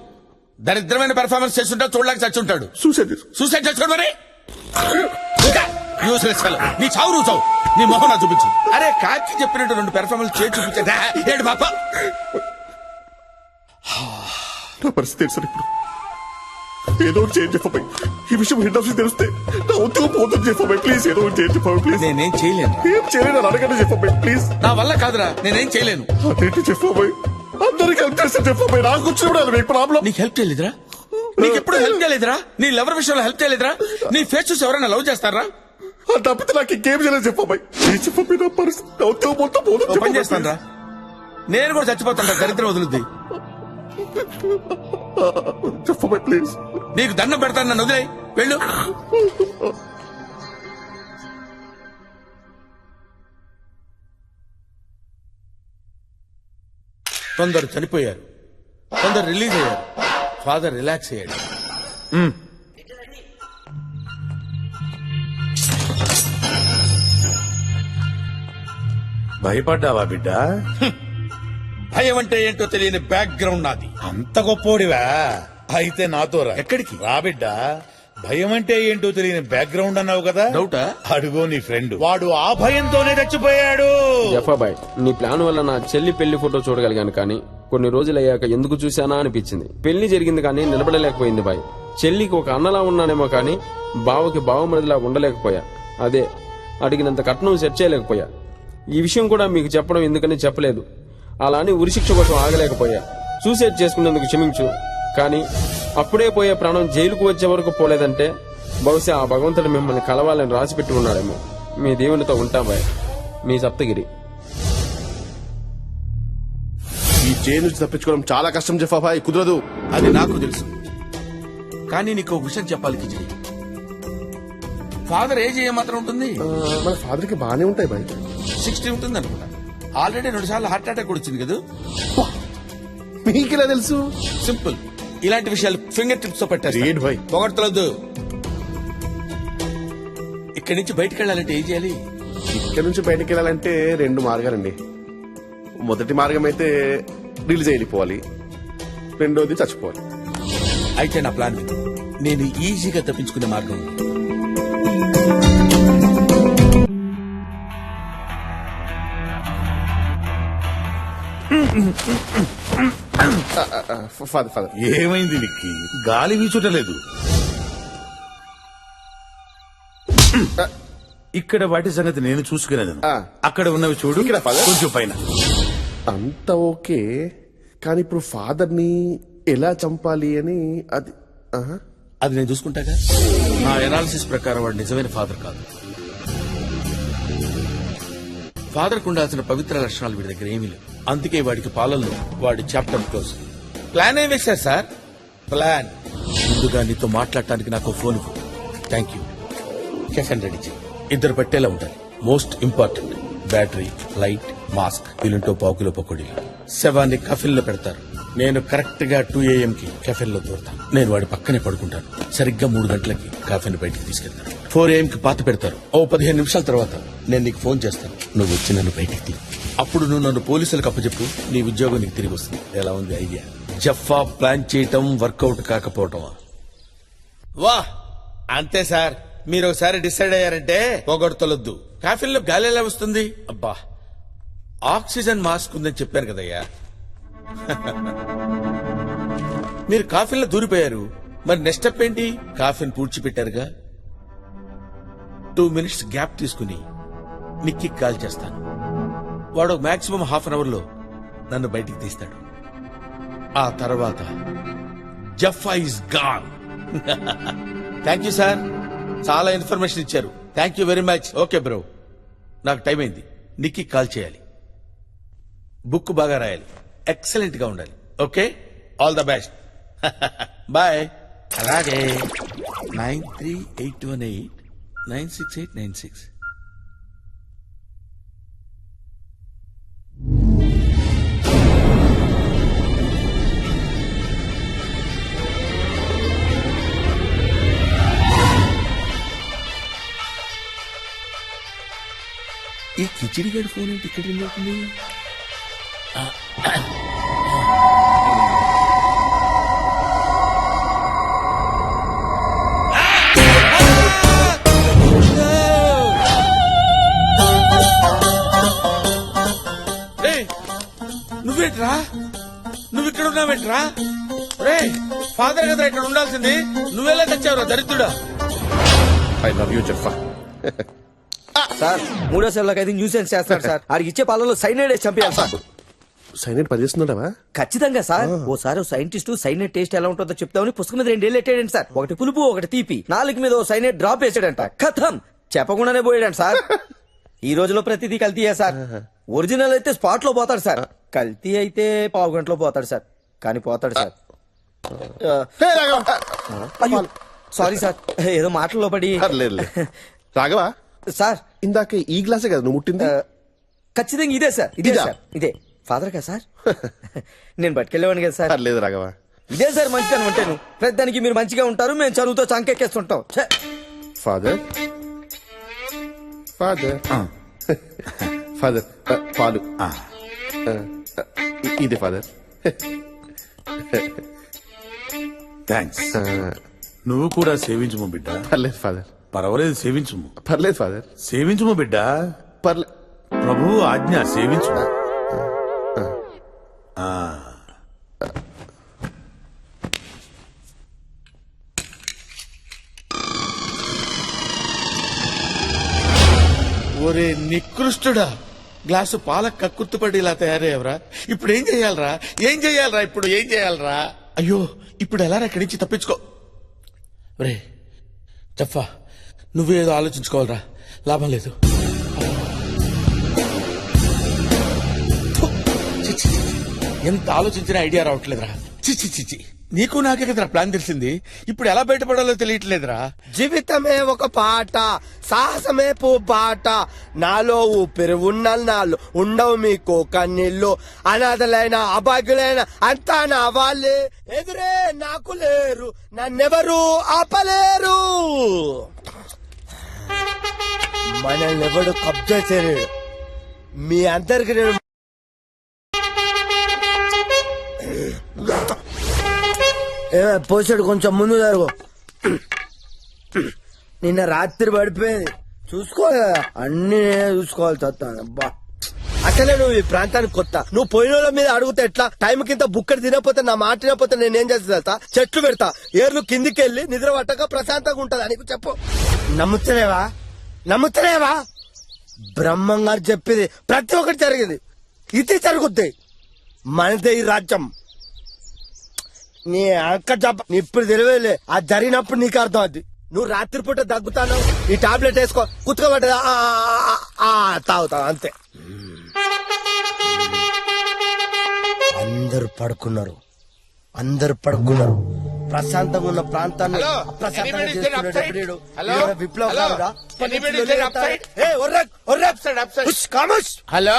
దరిద్రమైన పెర్ఫార్మెన్స్ చేస్తుంటా, చూడలేక చచ్చుంటాడు. సూసైడ్ చేసుకోండి మరి. Useless fellow. నీ చావు నువ్వు చావు, నీ మొహం నా చూపించు. అరే కాకి చెప్పినట్టు 2 పెర్ఫార్మెన్స్ చేసి చూపించా ఏడు పాప. నా పరిస్థితి సార్ ఇప్పుడు ఏదో ఒకటి చేంజ్ చెప్పబాయి. ఈ విషయం హెడ్ ఆఫీస్ తెలిస్తే నా ఉద్యోగం పోతుంది చెప్పబాయి. ప్లీజ్ ఏదో ఒకటి చేంజ్ చెప్పబాయి ప్లీజ్. నేనేం చేయలేను. ఏం చేయలేను అడగండి చెప్పబాయి ప్లీజ్. నా వల్ల కాదురా, నేనేం చేయలేను. అదేంటి చెప్పబాయి, అందరికి హెల్ప్ చేస్తే చెప్పబాయి. నాకు వచ్చినప్పుడు మీకు ప్రాబ్లం. నీకు హెల్ప్ చేయలేదురా? నీకు ఎప్పుడు హెల్ప్ చేయలేదురా? నీ లవర్ విషయంలో హెల్ప్ చేయలేదురా? నీ ఫేస్ చూసి ఎవరైనా లవ్ చేస్తారా? తప్పితే నాకు ఇంకేం చేయలేదు చెప్పబాయి. చెప్పబాయి నా పరిస్థితి నా ఉద్యోగం మొత్తం పోతుంది. పని చేస్తాను రా, నేను కూడా చచ్చిపోతాను. దరిద్రం వదులుద్ది. చెప్పబాయి ప్లీజ్. నీకు దండం పెడతాను, నన్ను వదిలే వెళ్ళు. కొందరు చనిపోయారు, కొందరు రిలీజ్ అయ్యారు, ఫాదర్ రిలాక్స్ అయ్యాడు. భయపడ్డావా బిడ్డ? భయం అంటే ఏంటో తెలియని బ్యాక్గ్రౌండ్ నాది. అంత గొప్పోడివా? అయితే నాతో రా. ఎక్కడికి రా బిడ్డ. భయం అంటే ఏంటో తెలియని బ్యాక్గ్రౌండ్ అన్నావు కదా, డౌటా? అడుగో నీ ఫ్రెండ్, వాడు ఆ భయంతోనే చచ్చిపోయాడు. జఫాబాయ్, నీ ప్లాన్ వల్ల నా చెల్లి పెళ్లి ఫోటో చూడగలిగాను, కానీ కొన్ని రోజులు అయ్యాక ఎందుకు చూశానా అనిపించింది. పెళ్లి జరిగింది కానీ నిలబడలేకపోయింది బాయ్. చెల్లికి ఒక అన్నలా ఉన్నానేమో కానీ బావకి బావమరిదిలా ఉండలేకపోయా. అదే అడిగినంత కట్నం సెట్ చేయలేకపోయా. ఈ విషయం కూడా మీకు చెప్పడం ఎందుకని చెప్పలేదు. అలా అని ఉరిశిక్ష కోసం ఆగలేకపోయా. సూసైడ్ చేసుకున్నందుకు క్షమించు, కానీ అప్పుడే పోయే ప్రాణం జైలుకు వచ్చే వరకు పోలేదంటే బహుశా ఆ భగవంతుడు మిమ్మల్ని కలవాలని రాసిపెట్టి ఉన్నాడేమో. మీ దేవునితో ఉంటాం బాయ్. మీ సప్తగిరి. ఈ జైలు నుంచి తప్పించుకోవడం చాలా కష్టం జఫాబాయ్, కుదరదు. అది నాకు తెలుసు, కానీ నీకు ఒక విషయం చెప్పాలి కిజీ. ఫాదర్ ఏజ్ ఏమాత్రం ఉంటుంది? మన ఫాదర్ కి బానే ఉంటాయి బాయ్. 60 ఉంటుంది అనుకుంటా. ఆల్రెడీ 2 సార్లు హార్ట్ అటాక్ కూడా వచ్చింది కదా. మీకెలా తెలుసు? సింపుల్, ఇలాంటి విషయాలు ఫింగర్ టిప్స్ తో పెట్టారు. పొగడతలొద్దు. ఇక్కడి నుంచి బయటకు వెళ్ళాలంటే ఏం చేయాలి? ఇక్కడ నుంచి బయటకు వెళ్ళాలంటే 2 మార్గాలండి. మొదటి మార్గం అయితే రిలీజ్ వెళ్ళిపోవాలి, రెండోది చచ్చిపోవాలి. అయితే నా ప్లాన్ విను. నేను ఈజీగా తప్పించుకునే మార్గం ఉంది. ఫాదర్ ఏమైంది నీకు? గాలి వీచుటలేదు. ఇక్కడ వాటి సంగతి నేను చూసుకునేది. అక్కడ ఉన్నవి చూడు, ఇక్కడ కొంచెం పైన. అంత ఓకే, కానీ ఇప్పుడు ఫాదర్ ని ఎలా చంపాలి అని అది నేను చూసుకుంటాగా. నా ఎనాలిసిస్ ప్రకారం వాడు నిజమైన ఫాదర్ కాదు. ఫాదర్ కు ఉండాల్సిన పవిత్ర లక్షణాలు వీడి దగ్గర ఏమీ లేవు. అందుకే వాడికి పాలనలో వాడి చాప్టర్ క్లోజ్. ప్లాన్ ఏం వేశారు సార్? ప్లాన్ ముందుగా నీతో మాట్లాడటానికి నాకు phone. Thank you. Coffin ready చేయి. 2 పట్టేలా ఉంటాయి. Most important battery, light, mask, వీలుంటో 1/2 కిలో పకోడీ. శవాన్ని కఫిన్ లో పెడతారు. నేను కరెక్ట్ గా 2 AM కి కెఫెన్ లో దూరతాను. నేను వాడి పక్కనే పడుకుంటాను. సరిగ్గా 3 గంటలకి కాఫీని బయటికి తీసుకెళ్తాను. 4 AM కి పాత పెడతారు. 15 నిమిషాల తర్వాత నేను నీకు ఫోన్ చేస్తాను. నువ్వు వచ్చి నన్ను బయటికి తీ. అప్పుడు నువ్వు నన్ను పోలీసులకు అప్పచెప్పు. నీ ఉద్యోగం నీకు తిరిగి వస్తుంది. ఎలా ఉంది ఐడియా? జఫా ప్లాన్ చేయటం వర్కౌట్ కాకపోవటం. వా అంతే సార్. మీరు ఒకసారి డిసైడ్ అయ్యారంటే పొగడతలొద్దు. కాఫీల్లో గాలి ఎలా వస్తుంది? అబ్బా, ఆక్సిజన్ మాస్క్ ఉందని చెప్పాను కదయ్యా. మీరు కాఫీలో దూరిపోయారు, మరి నెక్స్ట్ స్టెప్ ఏంటి? కాఫీని పూడ్చిపెట్టారుగా. 2 minutes గ్యాప్ తీసుకుని నిక్కి కాల్ చేస్తాను. వాడు మాక్సిమం ½ an hour లో నన్ను బయటికి తీస్తాడు. ఆ తర్వాత Jaffa is gone. Thank you sir, చాలా ఇన్ఫర్మేషన్ ఇచ్చారు. Thank you very much. Okay bro, నాకు టైం అయింది. నిక్కి కాల్ చేయాలి. బుక్ బాగా రాయాలి. ఎక్సలెంట్ గా ఉండాలి. Okay, all the best. Bye. అలాగే 9381896896. ఈ కిచిడి గడి ఫోన్ ఏంటి ఇక్కడ రింగ్ అవుతుంది? నువ్వేంట్రా, నువ్వు ఇక్కడ ఉన్నావేంట్రా? రే, ఫాదర్ కదా ఇక్కడ ఉండాల్సింది, నువ్వెలా తెచ్చావురా దరిద్రుడా? I love you Jaffa. Sir 3వ సెల్లోకి అయితే న్యూసెన్స్ చేస్తాడు సార్. ఆడికి ఇచ్చే పాలలో సైనైడ్ వేసి చంపేయాలి సార్. సైనైడ్ పనిచేస్తున్నాడవా? ఖచ్చితంగా సార్. ఓసారి సైంటిస్ట్ సైనైడ్ టేస్ట్ ఎలా ఉంటుందో చెప్తామని పుస్తకం మీద 2 ఏళ్ళు ఎట్టాడండి సార్. ఒకటి పులుపు ఒకటి తీపి. 4 మీద ఓ సైనైడ్ డ్రాప్ వేసాడంట. కథం చెప్పకుండానే పోయాడంట సార్. ఈ రోజులో ప్రతిదీ కల్తీయే సార్. ఒరిజినల్ అయితే స్పాట్ లో పోతాడు సార్, కల్తీ అయితే పావు గంటలో పోతాడు సార్. కానీ పోతాడు సార్. అయ్యో సారీ సార్, ఏదో మాటల్లో పడి. రాఘవా సార్, ఇందాక ఈ గ్లాసే కదా నువ్వు ముట్టింది? ఖచ్చితంగా ఇదే సార్, ఇదే సార్, ఇదే. ఫాదర్ కదా సార్? నేను పట్టుకెళ్ళేవాడిని కదా సార్. లేదు రాఘవా, ఇదే సార్ మంచిగా ఉంటాను. ప్రతిదానికి మీరు మంచిగా ఉంటారు, మేము చదువుతో చంకెక్కేస్తుంటాం. ఫాదర్ ఫాదర్ ఫాదర్ పాలు ఇది ఫాదర్. థ్యాంక్స్. నువ్వు కూడా సేవించుము బిడ్డ. పర్లేదు ఫాదర్. పర్వాలేదు, సేవించుము. పర్లేదు ఫాదర్. సేవించుము బిడ్డ. పర్లే. ప్రభువు ఆజ్ఞ, సేవించుము. ఒరే నికృష్టుడా, గ్లాసు పాల కక్కుర్తుపడి ఇలా తయారయ్యవరా? ఇప్పుడు ఏం చెయ్యాలరా? ఏం చెయ్యాలరా? ఇప్పుడు ఏం చెయ్యాలరా? అయ్యో, ఇప్పుడు ఎలా ఇక్కడి నుంచి తప్పించుకో? రే జఫా, నువ్వేదో ఆలోచించుకోవాలరా, లాభం లేదు. ఎంత ఆలోచించినా ఐడియా రావట్లేదురా. చిచ్చి చిచ్చి, నీకు నాకే కదరా ప్లాన్ తెలిసింది. ఇప్పుడు ఎలా బయటపడాలో తెలియట్లేదురా. జీవితమే ఒక పాట, సాహసమే బాట, నాలో ఊపిరి ఉన్న నాలో ఉండవు మీకు కన్నీళ్ళు. అనాథలైన అభాగ్యులైన అంతా నా వాళ్ళే, ఎదురే నాకు లేరు, నన్నెవరు ఆపలేరు. మనల్ని ఎవడు కబ్జా చేయలేడు. మీ అందరికి నేను పోసాడు, కొంచెం ముందు జరుగు. నిన్న రాత్రి పడిపోయింది, చూసుకోవాలి కదా, అన్ని నేనే చూసుకోవాలి. చస్తాను అబ్బా. అసలే నువ్వు ఈ ప్రాంతానికి కొత్త. నువ్వు పోయిన వాళ్ళ మీద అడుగుతా ఎట్లా? టైం కింద బుక్కడి తినకపోతే, నా మాట తినకపోతే నేనేం చేస్తా? చెట్లు పెడతా, ఏర్లు కిందికి వెళ్ళి నిద్ర పట్టక ప్రశాంతంగా ఉంటది అని చెప్పు. నమ్ముతలేవా? నమ్ముతలేవా? బ్రహ్మంగారు చెప్పింది ప్రతి ఒక్కటి జరిగింది, ఇది జరుగుద్ది. మనదే ఈ రాజ్యం. నీ అక్క జబ్బ ఇప్పుడు తెలియలే, అది జరిగినప్పుడు నీకు అర్థం అవుద్ది. నువ్వు రాత్రిపూట దగ్గుతాను, ఈ టాబ్లెట్ వేసుకో, కుతుకోబట్టదా తాగుతావు అంతే. అందరు పడుకున్నారు, అందరు పడుకున్నారు. ప్రశాంతంగా ఉన్న ప్రాంతాన్ని అప్రశాంతంగా చేసుకునేటప్పుడు విప్లవ. హలో,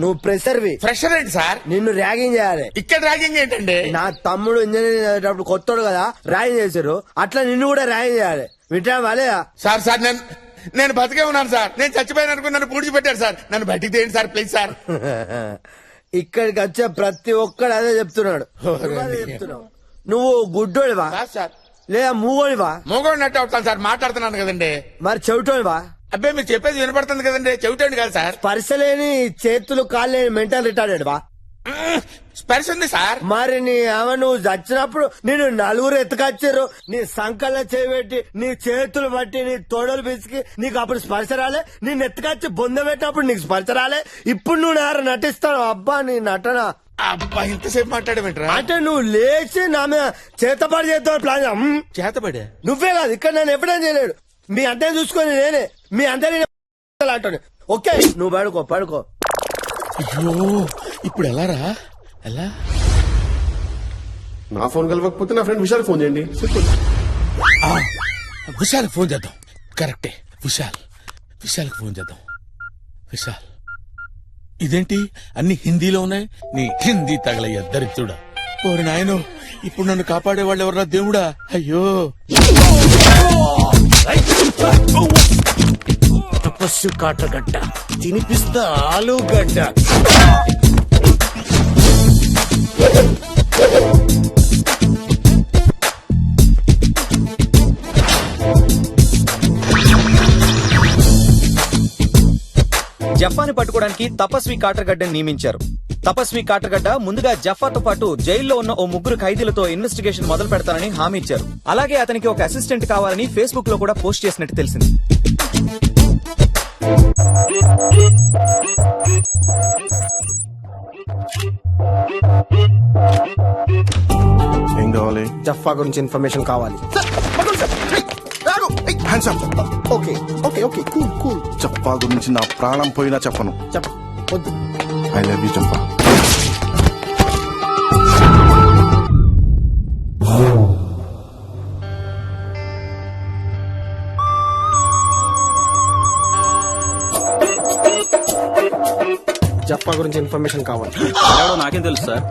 నువ్వు ప్రెషర్వి. ఫ్రెషర్ ఏంటి సార్? నిన్ను ర్యాగింగ్ చేయాలి. ఇక్కడ ర్యాగింగ్ ఏంటండి? నా తమ్ముడు ఇంజనీరింగ్ చదివేటప్పుడు కొత్తోడు కదా, ర్యాగింగ్ చేశారు. అట్లా నిన్ను కూడా ర్యాగింగ్ చేయాలి. వింటా వాలే సార్. సార్ నేను బతికే ఉన్నాను సార్. నేను చచ్చిపోయాను అనుకుని నన్ను పూడ్చిపెట్టారు సార్. నన్ను బయటికి తీయండి సార్, ప్లీజ్ సార్. ఇక్కడికి వచ్చే ప్రతి ఒక్కడు అదే చెప్తున్నాడు. నువ్వు గుడ్డోడివా సార్ లేదా మూగోడివా? మూగోడినట్టు అవుతాను సార్, మాట్లాడుతున్నాను కదండి. మరి చెవిటోడివా? అబ్బాయి మీరు చెప్పేది వినపడుతుంది కదండి, చెవిటండి కాదు సార్. స్పర్శలేని చేతులు కాళ్ళు లేని మెంటల్ రిటార్డెడ్ వా? స్పర్శ ఉంది సార్. మరి నీ నువ్వు చచ్చినప్పుడు నేను నలుగురు ఎత్తుకొచ్చారు, నీ సంకల్లో చేయబెట్టి నీ చేతులు బట్టి నీ తోడలు పిసికి నీకు అప్పుడు స్పర్శ రాలే. నేను ఎత్తుకొచ్చి బొంద పెట్టినప్పుడు నీకు స్పర్శ రాలే. ఇప్పుడు నువ్వు నారు నటిస్తావు. అబ్బా నీ నటన. అబ్బా ఇంతసేపు మాట్లాడమంటారా? అంటే నువ్వు లేచి నా మీద చేతపడి చేద్దాం ప్లాన్. చేతపడే నువ్వే కాదు, ఇక్కడ నన్ను ఎప్పుడైనా చేయలేడు. మీ అందరిని చూసుకొని నేనే, మీ అందరినీ అంటాను. ఓకే నువ్వు పడుకో అయ్యో ఇప్పుడు ఎలా రా ఎలా? నా ఫోన్ కలవకపోతే నా ఫ్రెండ్ విశాల్ ఫోన్ చేయండి. సింపుల్. విశాల్ ఫోన్ చేద్దాం. కరెక్టే. విశాల్కి ఫోన్ చేద్దాం. విశాల్, ఇదేంటి అన్ని హిందీలో ఉన్నాయి? నీ హిందీ తగలయ్య దరిద్రుడా. ఓరి నాయనో, ఇప్పుడు నన్ను కాపాడేవాళ్ళు ఎవరా దేవుడా? అయ్యో తపస్సు కాటగడ్డ తినిపిస్తా ఆలుగడ్డ. జఫాని పట్టుకోవడానికి తపస్వి కాటర్గడ్డని నియమించారు. తపస్వి కాటర్గడ్డ ముందుగా జఫాతో పాటు జైల్లో ఉన్న ఓ ముగ్గురు ఖైదీలతో ఇన్వెస్టిగేషన్ మొదలు పెడతానని హామీ ఇచ్చారు. అలాగే అతనికి ఒక అసిస్టెంట్ కావాలని ఫేస్బుక్ లో కూడా పోస్ట్ చేసినట్టు తెలిసింది. ఏం కావాలి? జఫా గురించి ఇన్ఫర్మేషన్ కావాలి. Okay okay okay cool cool. చెప్పా గురించి నా ప్రాణం పోయినా చెప్పను. వద్దు. ఐ లవ్ యూ చెప్పా. జఫా గురించి ఇన్ఫర్మేషన్ కావాలి. నాకేం తెలుసు సార్.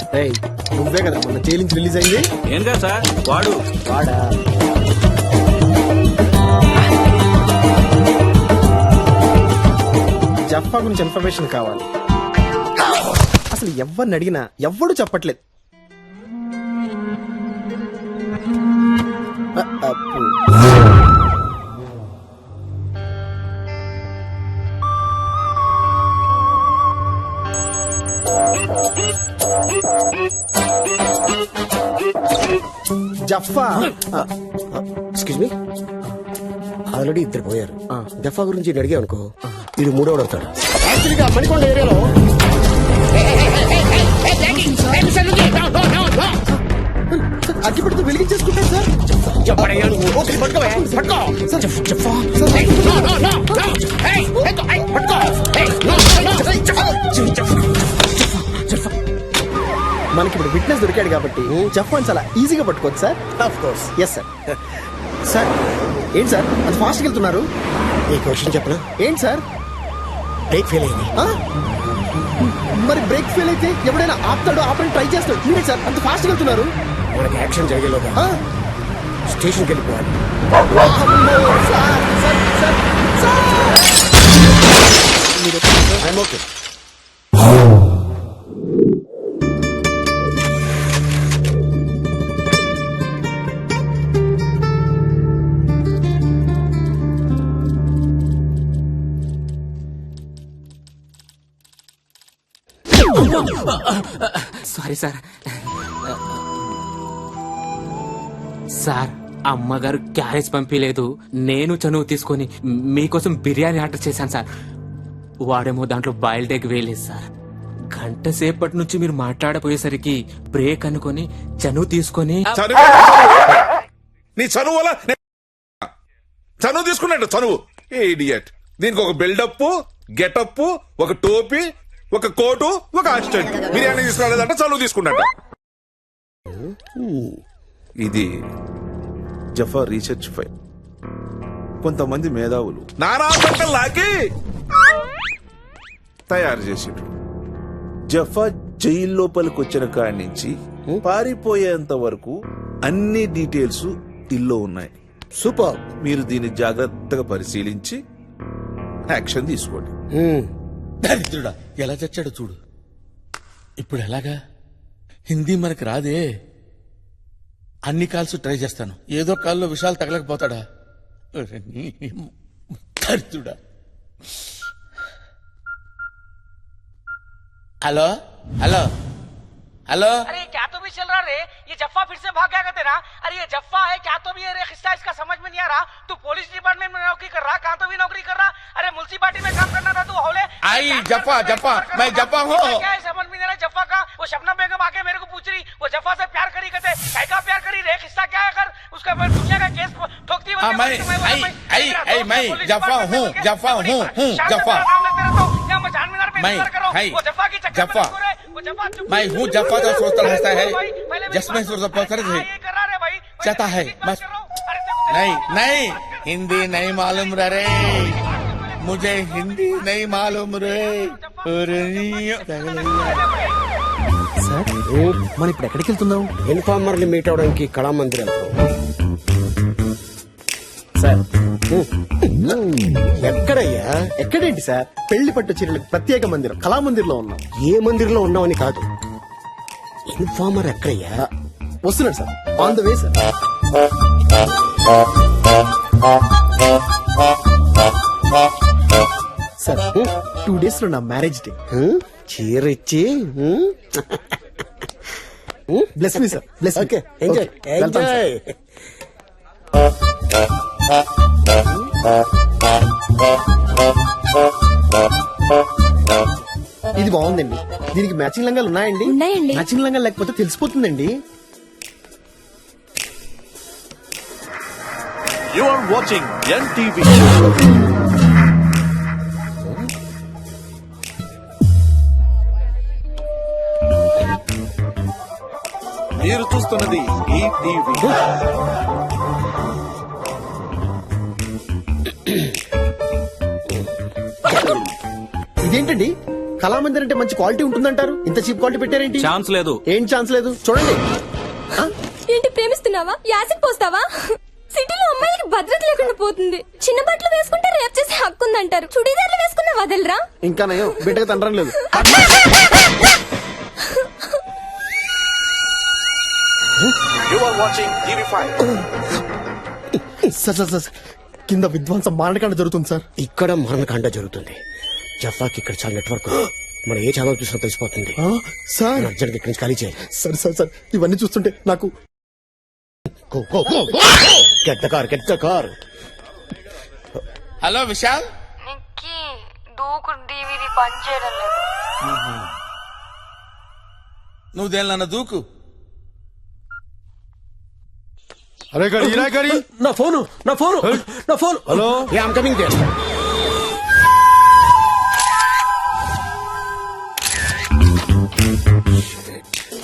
నువ్వే కదా మొన్న జైలు నుంచి రిలీజ్ అయింది. ఏం కాదు సార్, వాడా జఫా గురించి ఇన్ఫర్మేషన్ కావాలి. అసలు ఎవరిని అడిగినా ఎవ్వడు చెప్పట్లేదు. జఫా ఎక్స్క్యూజ్ మీ, ఆల్రెడీ ఇద్దరు పోయారు. జఫా గురించి అడిగా అనుకో, వీడు మూడోడు అవుతాడు. యాక్చువల్గా మణికొండ ఏరియాలో అగ్గిపెడితే వెలిగించేసుకుంటారు సార్. మనకి ఇప్పుడు విట్నెస్ దొరికాడు కాబట్టి జఫాన్ చాలా ఈజీగా పట్టుకోవచ్చు sir. Of course yes sir. Sir ఏంటి సార్ అంత ఫాస్ట్గా వెళ్తున్నారు? ఈ క్వశ్చన్ చెప్పనా? ఏంటి సార్ బ్రేక్ ఫెయిల్ అయింది. మరి బ్రేక్ ఫెయిల్ అయితే ఎవడైనా ఆపుతాడు, ఆపని ట్రై చేస్తాడు. మీరే సార్ అంత ఫాస్ట్గా వెళ్తున్నారు. మనకి యాక్షన్ జరిగేలోగా స్టేషన్కి వెళ్ళిపోవాలి. I'm okay. Sorry sir. Sir అమ్మగారు క్యారేజ్ పంపించలేదు. నేను చనువు తీసుకొని మీకోసం బిర్యానీ ఆర్డర్ చేశాను సార్. వాడేమో దాంట్లో బాయిల్డ్ ఎగ్ వేయలేదు సార్. గంట సేపటి నుంచి మీరు మాట్లాడపోయేసరికి బ్రేక్ అనుకొని చనువు తీసుకొని నీ చనువు వల్ల చనువు తీసుకున్నాడు. చనువు ఇడియట్. దీనికి ఒక బిల్డప్, గెటప్, ఒక టోపీ, ఒక కోటు, ఒక అసిస్టెంట్. బిర్యానీ తీసుకురాలేదంటే చనువు తీసుకున్నట్ట. ఇది జఫా రీసెర్చ్ ఫైల్. కొంతమంది మేధావులు నానా లాకి తయారు చేసిండ్రు. జఫా జైలు లోపలికి వచ్చిన కాడి నుంచి పారిపోయేంత వరకు అన్ని డీటెయిల్స్ ఇల్లో ఉన్నాయి. సూపర్. మీరు దీన్ని జాగ్రత్తగా పరిశీలించి యాక్షన్ తీసుకోండి. దరిద్రుడా ఎలా చచ్చాడు చూడు. ఇప్పుడు ఎలాగా? హిందీ మనకి రాదే. అన్ని కాల్స్ ట్రై చేస్తాను. ఏదో కాల్లో విషయాలు తగలకపోతాడా? దరిద్రుడా. Hello hello hello. अरे क्या तो भी चल रहा रे? ये जफ्फा फिर से भाग गया तेरा. अरे ये जफ्फा है क्या तो भी है रे? खिस्सा इसका समझ में नहीं आ रहा. तू पुलिस डिपार्टमेंट में नौकरी कर रहा, कहाँ तो भी नौकरी कर रहा. अरे मुल्सिपालिटी में काम करना था तू हौले. आई जफ्फा जफ्फा मैं जफ्फा हूँ. क्या है समझ में नहीं आ रहा जफ्फा का? वो शबनम बेगम आके मेरे को पूछ रही वो जफ्फा से प्यार करी कहते काय का प्यार करी रे? खिस्सा क्या है कर उसका दुनिया का केस ठोकती. मैं जफ्फा हूँ जफ्फा. मैं है जफ्फा मैं हूँ जफ्फा तो सोचता रहता है जस्ट मैं सोचता पकड़ है चाहता है बस नहीं नहीं हिंदी नहीं मालूम रे मुझे हिंदी नहीं मालूम रे సార్ మనం ఇప్పుడు ఎక్కడికి వెళ్తున్నాం? ఇన్ఫార్మర్ ని మీట్ అవడానికి కళామందిర్ సార్ ఎక్కడయ్యా? ఎక్కడేంటి సార్? పెళ్లి పట్టు చీరలకు ప్రత్యేక మందిరం కళామందిర్లో ఉన్నాం. ఏ మందిర్లో ఉన్నామని కాదు, ఇన్ఫార్మర్ ఎక్కడయ్యా? వస్తున్నాడు sir, on the way sir. Sir 2 days లో నా మ్యారేజ్ డే. చీర ఇచ్చి bless me sir, bless. Okay, enjoy enjoy. ఇది బాగుందండి. దీనికి మ్యాచింగ్ లంగాలు ఉన్నాయండి? ఉన్నాయండి. మ్యాచింగ్ లంగాలు లేకపోతే తెలిసిపోతుందండి. You are watching NTV. మీరు చూస్తున్నది ఈ టీవీ. ఇదేంటండి, కళామందిర్ అంటే మంచి క్వాలిటీ ఉంటుందంటారు, ఇంత చీప్ క్వాలిటీ పెట్టారేంటి? ఛాన్స్ లేదు. ఏం ఛాన్స్ లేదు? చూడండి. ఏంటి ప్రేమిస్తున్నావా? యాసిడ్ పోస్తావా? సిటీలో అమ్మాయిలకి భద్రత లేకుండా పోతుంది. చిన్న బట్టలు వేసుకుంటే రేప్ చేసే హక్కు ఉందంటారు. చుడీదార్లు వేసుకున్న వదలరా? ఇంకా నయం, బిడ్డగా తండ్రం లేదు. You are watching TV5. Sir sir sir, కింద విధ్వంసం మారణకాండ జరుగుతుంది సార్. ఇక్కడ మరణకాండ జరుగుతుంది. జఫాకి ఇక్కడ చాలా నెట్వర్క్ ఉంది. మనం ఏ ఛానల్ చూసినా తెలిసిపోతుంది. సార్ అర్జెంట్ ఇక్కడి నుంచి ఖాళీ చేయాలి. సార్ సార్ సార్, ఇవన్నీ చూస్తుంటే నాకు get the car. Hello Vishal Nikki దూకు డివిడి పని చేయడం లేదు. నువ్వు దేనిలన్నా దూకు. అరే గడి నా phone hello, I'm coming there.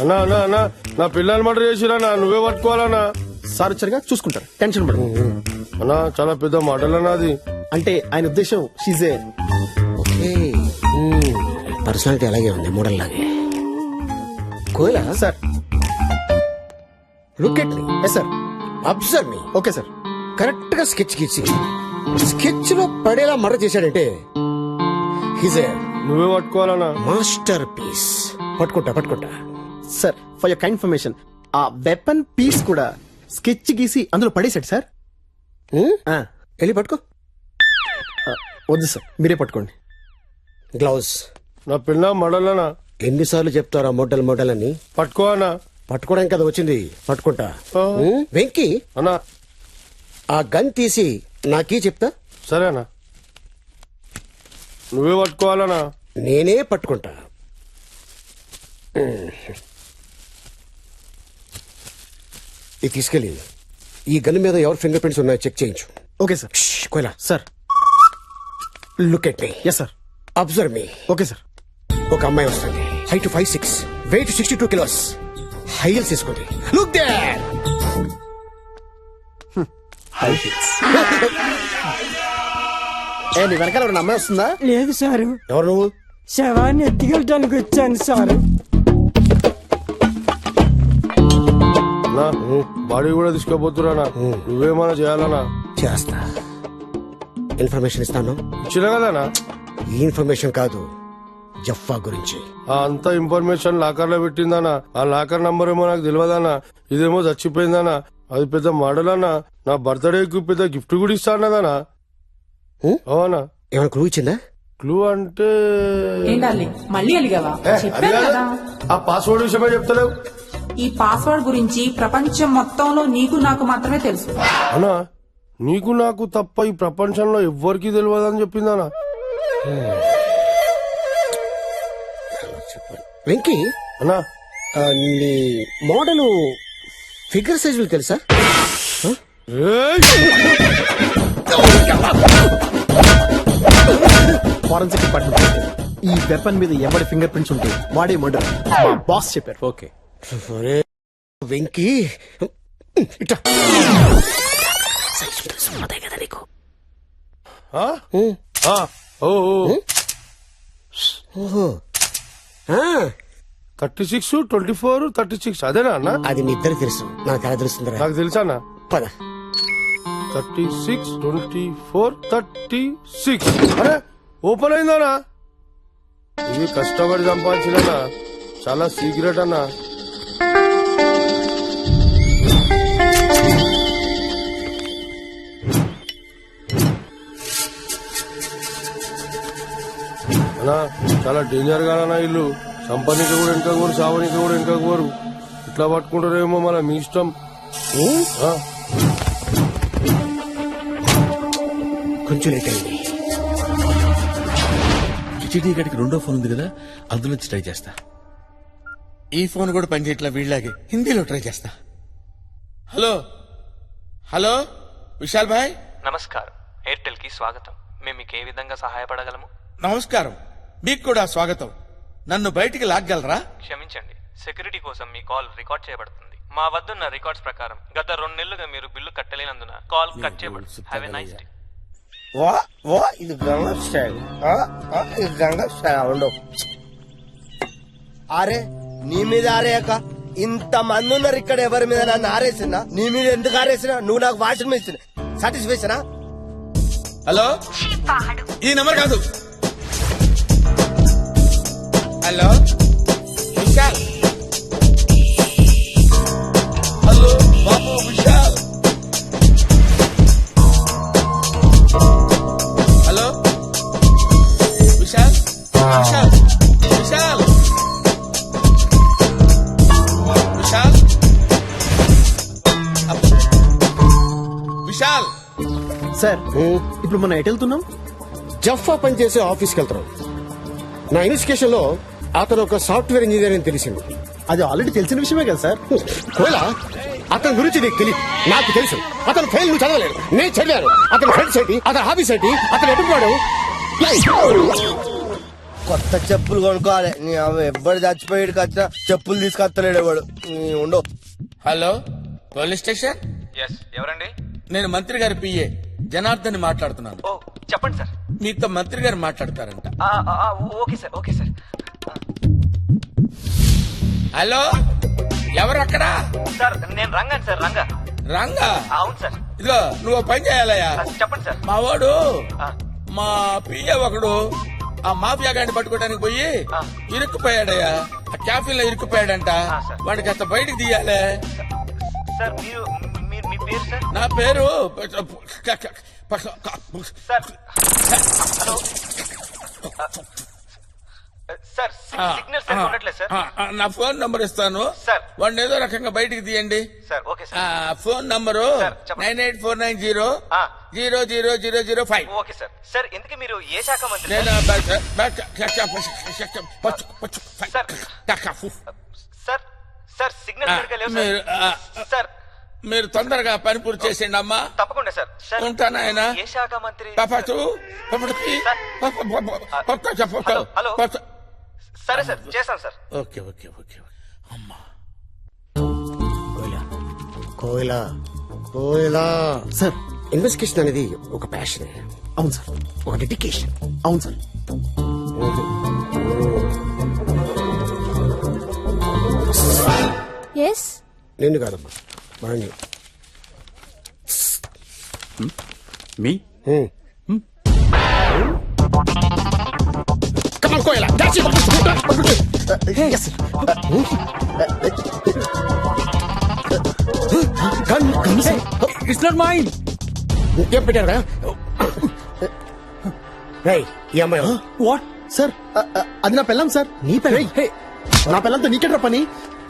అన్నా అన్నా అన్నా, నా పిల్లలు మర్డర్ చేసిరన్నా, నువ్వే పట్టుకోవాలన్నా. సార్ వచ్చారుగా, చూసుకుంటారు, టెన్షన్ పడదు. అన్నా చాలా పెద్ద మోడల్ అన్నా అది. అంటే ఆయన ఉద్దేశం షీజే. పర్సనాలిటీ అలాగే ఉంది, మోడల్ లాగే. Koyala sir look at me. Yes sir. Observe me. Okay sir. Correct గా స్కెచ్ గీసి స్కెచ్ లో పడేలా మర్డర్ చేశాడంటే హిజ్ ఏ నువ్వే పట్టుకోవాలన్నా. Masterpiece. పట్టుకుంటా. Sir for your kind information, ఆ వెపన్ పీస్ కూడా స్కెచ్ గీసి అందులో పడేశాడు సార్. వెళ్ళి పట్టుకో. వద్దు సార్, మీరే పట్టుకోండి. గ్లౌజ్. నా పిల్ల మోడల్ అన్నా. ఎన్నిసార్లు చెప్తారా మోడల్ అని? పట్టుకో అన్నా. పట్టుకోవడానికి కదా వచ్చింది, పట్టుకుంటా. వెంకీ అన్నా, ఆ గన్ తీసి నాకీ చెప్తా. సరేనా, నువ్వే పట్టుకోవాలన్నా. నేనే పట్టుకుంటా. ఇది తీసుకెళ్ళి ఈ గన్ మీద ఎవరి ఫింగర్ ప్రింట్స్ ఉన్నాయో చెక్ చేయించు. Okay sir. Koyala sir look at me. Yes sir. Observe me. Okay sir. ఒక అమ్మాయి వస్తుంది, height 5'6", weight 62 kilos, high heels తీసుకుంది. Look there. నీ వెనకాల ఎవరైనా అమ్మాయి వస్తుందా? లేదు సారు, ఎవరు నువ్వు? శవాన్ని ఎత్తుకెళ్ళడానికి వచ్చాను సారు. అన్నా, బాడీ కూడా తీసుకోబోతున్నా, నువ్వేమన్నా చేయాలన్నా? చేస్తా. ఇన్ఫర్మేషన్ ఇస్తాను. ఇచ్చిన కదనా? ఈ ఇన్ఫర్మేషన్ కాదు, జఫ్ఫా గురించి. ఆ అంత ఇన్ఫర్మేషన్ లాకర్ లో పెట్టిందనా? ఆ లాకర్ నంబర్ ఏమో నాకు తెలియదన్నా. ఇదేమో చచ్చిపోయిందనా? అది పెద్ద మోడల్ అన్నా. నా బర్త్డేకి పెద్ద గిఫ్ట్ కూడా ఇస్తా అన్నదనా? అవునా? ఏమైనా క్లూ ఇచ్చిందా? క్లూ అంటే మళ్ళీ అలిగావా? ఆ పాస్వర్డ్ విషయమే చెప్తలేవు. ఈ పాస్వర్డ్ గురించి ప్రపంచం మొత్తంలో నీకు నాకు మాత్రమే తెలుసు. అన్నా, నీకు నాకు తప్ప ఈ ప్రపంచంలో ఎవ్వరికి తెలియదని చెప్పిందనా? వెంకీ అన్నా, నీ మోడల్ ఫిగర్ సైజులు తెలుసా? ఫారెన్సిక్ డిపార్ట్మెంట్ ఈ వెపన్ మీద ఎవరి ఫింగర్ ప్రింట్స్ ఉంటే వాడే మర్డర్ మా బాస్ చెప్పారు. ఓకే. వెంకీ ఇట్లా కదా నీకు. ఆ? ఆ, ఓ 36, 24, 36 అదేనా అన్న? అది మీ ఇద్దరు తెలుసు, నాకు ఎలా తెలుస్తుంది? నాకు తెలుసా అన్న. పద. 36, 24, 36. అరే ఓపెన్ అయిందనా? ఇది కష్టపడి సంపాదించిన చాలా సీక్రెట్ అన్నా. అన్నా చాలా డేంజర్ గా అన్నా ఇల్లు. సంపనికి కూడా వెనక కోరు, సావనికి కూడా వెనక కోరు. ఇట్లా పట్టుకుంటారేమో మన మీ ఇష్టం. ఆ. కొంచెం లేట్ అయింది. కిచిడి గడికి రెండో ఫోన్ ఉంది కదా, అందులో ట్రై చేస్తా. ఈ ఫోన్ కూడా పనిచేయట్లా వీళ్ళలాగే, హిందీలో ట్రై చేస్తా. హలో హలో విశాల్ భాయ్. నమస్కారం, ఎయిర్టెల్ కి స్వాగతం. మేము మీకు ఏ విధంగా సహాయపడగలము? నమస్కారం, మీకు కూడా స్వాగతం. నన్ను బయటికి లాగ్గలరా? క్షమించండి, సెక్యూరిటీ కోసం మీ కాల్ రికార్డ్ చేయబడుతుంది. మా వద్దున్న రికార్డ్స్ ప్రకారం గత 2 నెలలుగా మీరు బిల్లు కట్టలేనందున కాల్ కట్ చేయబడుతుంది. Have a nice day. ఇది గంగా స్టైల్. ఇది గంగా స్టైల్ ఉండవు. అరే నీ మీద ఆరేయక ఇంత మంది ఉన్నారు ఇక్కడ, ఎవరి మీద నన్ను ఆరేసినా? నీ మీద ఎందుకు ఆరేసినా? నువ్వు నాకు వాషింగ్ మెషిన్ సాటిస్ఫాక్షనా? హలో, ఈ నెంబర్ కాదు. హలో విశాల్. హలో బాబు విశాల్. హలో విశాల్. విశాల్ విశాల్ విశాల్ విశాల్. సార్ ఇప్పుడు మనం ఎటు వెళ్తున్నాం? జఫ్ఫా పనిచేసే ఆఫీస్కి వెళ్తున్నాం. నా ఇన్వెస్టిగేషన్ లో అతను ఒక సాఫ్ట్వేర్ ఇంజనీర్ అని తెలిసింది. అది ఆల్రెడీ తెలిసిన విషయమే కదా సార్. కోలా, అతని గురించి నీకు తెలియదు, నాకు తెలుసు. అతను ఫైల్ నువ్వు చదవలేదు, నేను చదివాను. అతని ఫ్రెండ్స్ ఏంటి, అతని హాబీస్ ఏంటి, అతను ఎటుకున్నాడు? కొత్త చెప్పులు కొనుక్కోవాలి. నీ ఎవ్వరు చచ్చిపోయాడు కచ్చా చెప్పులు తీసుకొస్తలేడు వాడు. ఉండవు. Hello police station. ఎస్, ఎవరండి? నేను మంత్రి గారి పిఏ జనార్దన్ మాట్లాడుతున్నాను. ఓ చెప్పండి సార్. మీతో మంత్రి గారు మాట్లాడతారంట. Okay sir, okay sir. Hello, ఎవరు అక్కడ? సార్ నేను రంగాను సార్. రంగా? అవును సార్. ఇదిగో నువ్వు పని చేయాలయ్యా. చెప్పండి సార్. మా వాడు మా పిఏ ఒకడు ఆ మాఫియా గాడిని పట్టుకోవడానికి పోయి ఇరుక్కుపోయాడయ్యా. ఆ క్యాఫీలో ఇరుక్కుపోయాడంట. వాడికి అంత బయటికి తీయాలి. సార్ మీరు మీ పేరు సార్? నా పేరు sir hello sir, signal sir ఉండట్లేదు సార్. నా ఫోన్ నంబర్ ఇస్తాను సార్. వాడిని ఏదో రకంగా బయటికి తీయండి sir. Okay sir. Phone number 9849000005. Okay sir. Sir ఇంతకీ మీరు ఏ శాఖ మంత్రి? నేను సార్ సార్ సిగ్నల్ సరిగ్గా లేవు సార్. మీరు తొందరగా పని పూర్తి చేసేయండి అమ్మా. తప్పకుండా సార్. ఉంటాను ఆయన. ఏ శాఖ మంత్రి? హలో సరే సార్, చేస్తాను సార్. ఓకే ఓకే ఓకే అమ్మా. కోయిలా కోయిలా సార్, ఇన్వెస్టిగేషన్ అనేది ఒక ప్యాషన్. అవును సార్. ఒక డెడికేషన్. అవును సార్. ఎస్ నిన్ను కాదమ్మా, బాగా మీ కోయిలా ఇట్స్ నాట్ మైండ్. ఏం పెట్టారు కదా ఈ అమ్మాయి? What sir? అది నా పెళ్ళం సార్. నీ పెళ్ళం? నా పెళ్ళంతో నీకెట్రా పని?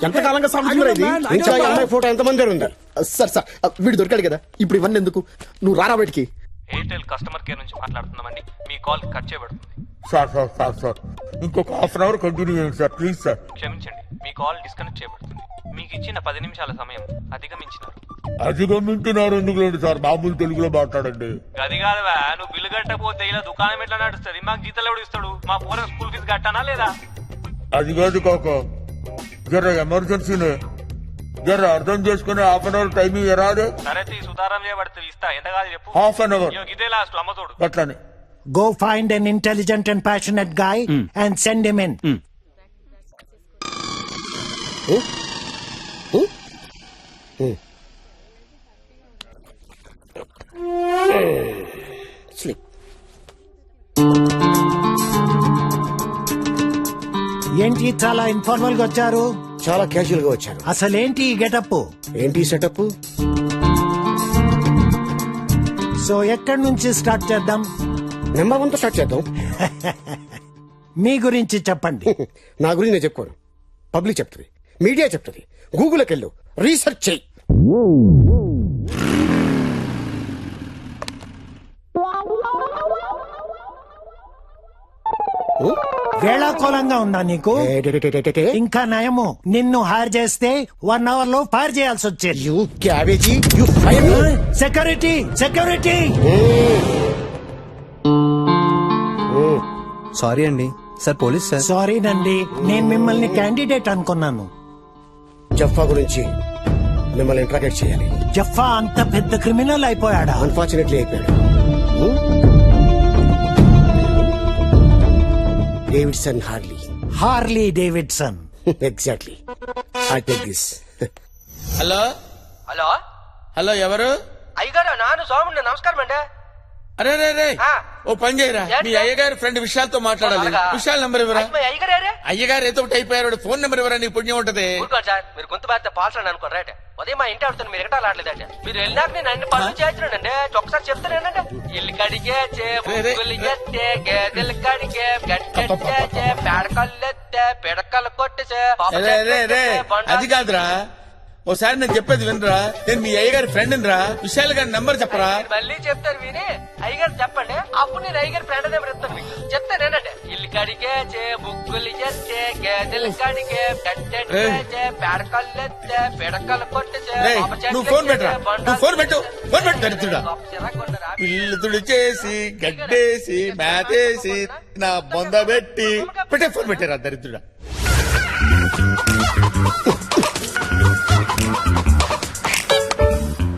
ఎంతకాలంగా సాగుతున్నారు ఇది? ఇంకా ఈ అమ్మాయి ఫోటో ఎంతమంది ఉంది? సార్ సార్ వీడు దొరికాడు కదా, ఇప్పుడు ఇవన్నీ ఎందుకు? నువ్వు రారా బయటికి. ఎయిర్టెల్ కస్టమర్ కేర్ నుంచి మాట్లాడుతున్నామండి. మీ కాల్ కట్ చేయబడుతుంది. సార్ ఇంకొక హాఫ్ అన్ అవర్ కంటిన్యూ చేయండి సార్ ప్లీజ్ సార్. క్షమించండి, మీ కాల్ డిస్కనెక్ట్ చేయబడుతుంది. మీకు ఇచ్చిన 10 నిమిషాల సమయం అధిగమించినారు. అధిగమింటున్నారు ఎందుకు లేదు సార్, మామూలు తెలుగులో మాట్లాడండి. అది కాదువా, నువ్వు బిల్లు కట్టకపోతే ఇలా దుకాణం ఎట్లా నడుస్తుంది? మాకు జీతాలు ఎవడు ఇస్తాడు? మా పూర స్కూల్ ఫీజు కట్టానా లేదా? అది కాదు కాక జర ఎమర్జెన్సీనే, జర అర్థం చేసుకునే హాఫ్ అన్ అవర్ టైం ఇరాదే. సరే సుతారం చేయబడుతుంది, ఇస్తా. ఎంత కాదు చెప్పు. హాఫ్ అన్ అవర్ ఇదే లాస్ట్ అమ్మతోడు. అట్లానే. Go find an intelligent and passionate guy and send him in. Sleep. ఏంటి చాలా ఇన్ఫార్మల్ గా వచ్చారు? చాలా క్యాజువల్ గా వచ్చాను. అసలేంటి ఈ గెటప్? ఏంటి సెటప్? సో ఎక్కడి నుంచి స్టార్ట్ చేద్దాం? నెంబర్ 1 తో స్టార్ట్ చేద్దాం. మీ గురించి చెప్పండి. నా గురించి నేను చెప్పుకోను, పబ్లిక్ చెప్తుంది, మీడియా చెప్తుంది. గూగుల్కి వెళ్ళు, రీసెర్చ్ చెయ్యి. వేళాకోళంగా ఉందా నీకు? ఇంకా నయము, నిన్ను హైర్ చేస్తే 1 అవర్ లో ఫైర్ చేయాల్సి వచ్చేది. క్యాబేజీ. Security security. సారీ అండి సార్, పోలీస్ సార్. సారీనండి, నేను మిమ్మల్ని క్యాండిడేట్ అనుకున్నాను. జఫా గురించి మిమ్మల్ని ఇంట్రాగేట్ చేయాలి. జఫా అంత పెద్ద క్రిమినల్ అయిపోయాడా? అన్ఫార్చునేట్లీ అయిపోయాడు. Davidson Harley Davidson. Exactly. I take this. Hello hello hello, ఎవరు? అయ్యగారు నాను సోముండి. నమస్కారం అండి. అరే రే రే, ఓ పని చేయరా, మీ అయ్యగారి ఫ్రెండ్ విశాల్తో మాట్లాడాలి. విశాల్ నంబర్ ఇవ్వరా? అయ్యగారు ఏదో ఒకటి అయిపోయారు, ఫోన్ నెంబర్ ఇవ్వరా, నీ పుణ్యం ఉంటది. సార్ మీరు గొంతు బాధ్యత పాల్సని అనుకోరు రైట్. ఉదయం మా ఇంటి ఆడుతుంది, మీరు ఎక్కడ ఆడలేదంటే. మీరు వెళ్ళినాక నేను అన్ని పనులు చేస్తున్నానండి. ఒకసారి చెప్తాను ఏంటంటే, ఇల్లు కడిగే గేదెలు కడిగే గట్టెచ్చే పేడకల్లెత్తే పిడకలు కొట్టేసే. అది కాదురా, ఓసారి నేను చెప్పేది వినరా. నేను మీ అయ్యగారి ఫ్రెండ్ రా, విశాల్ గారి నంబర్ చెప్పరా. మళ్ళీ చెప్తారు విని అయ్యగారు చెప్పండి, అప్పుడు నేను అయ్యగారి ఫ్రెండ్ నెంబర్ ఇస్తాను మీకు. చెప్తాను ఏంటంటే, ఇల్లు కడిగే బుక్కులు చేస్తే గేదెలు కడిగే గట్టెచ్చే పేడకల్లెత్తే పిడకలు కొట్టేసే. నువ్వు ఫోన్ పెట్టరా, నువ్వు ఫోన్ పెట్టు, ఫోన్ పెట్టు దరిద్రుడా. ఇల్లు తుడిచేసి గడ్డేసి మేతేసి నా బొంద పెట్టి పెట్టే ఫోన్ పెట్టారా దరిద్రుడా.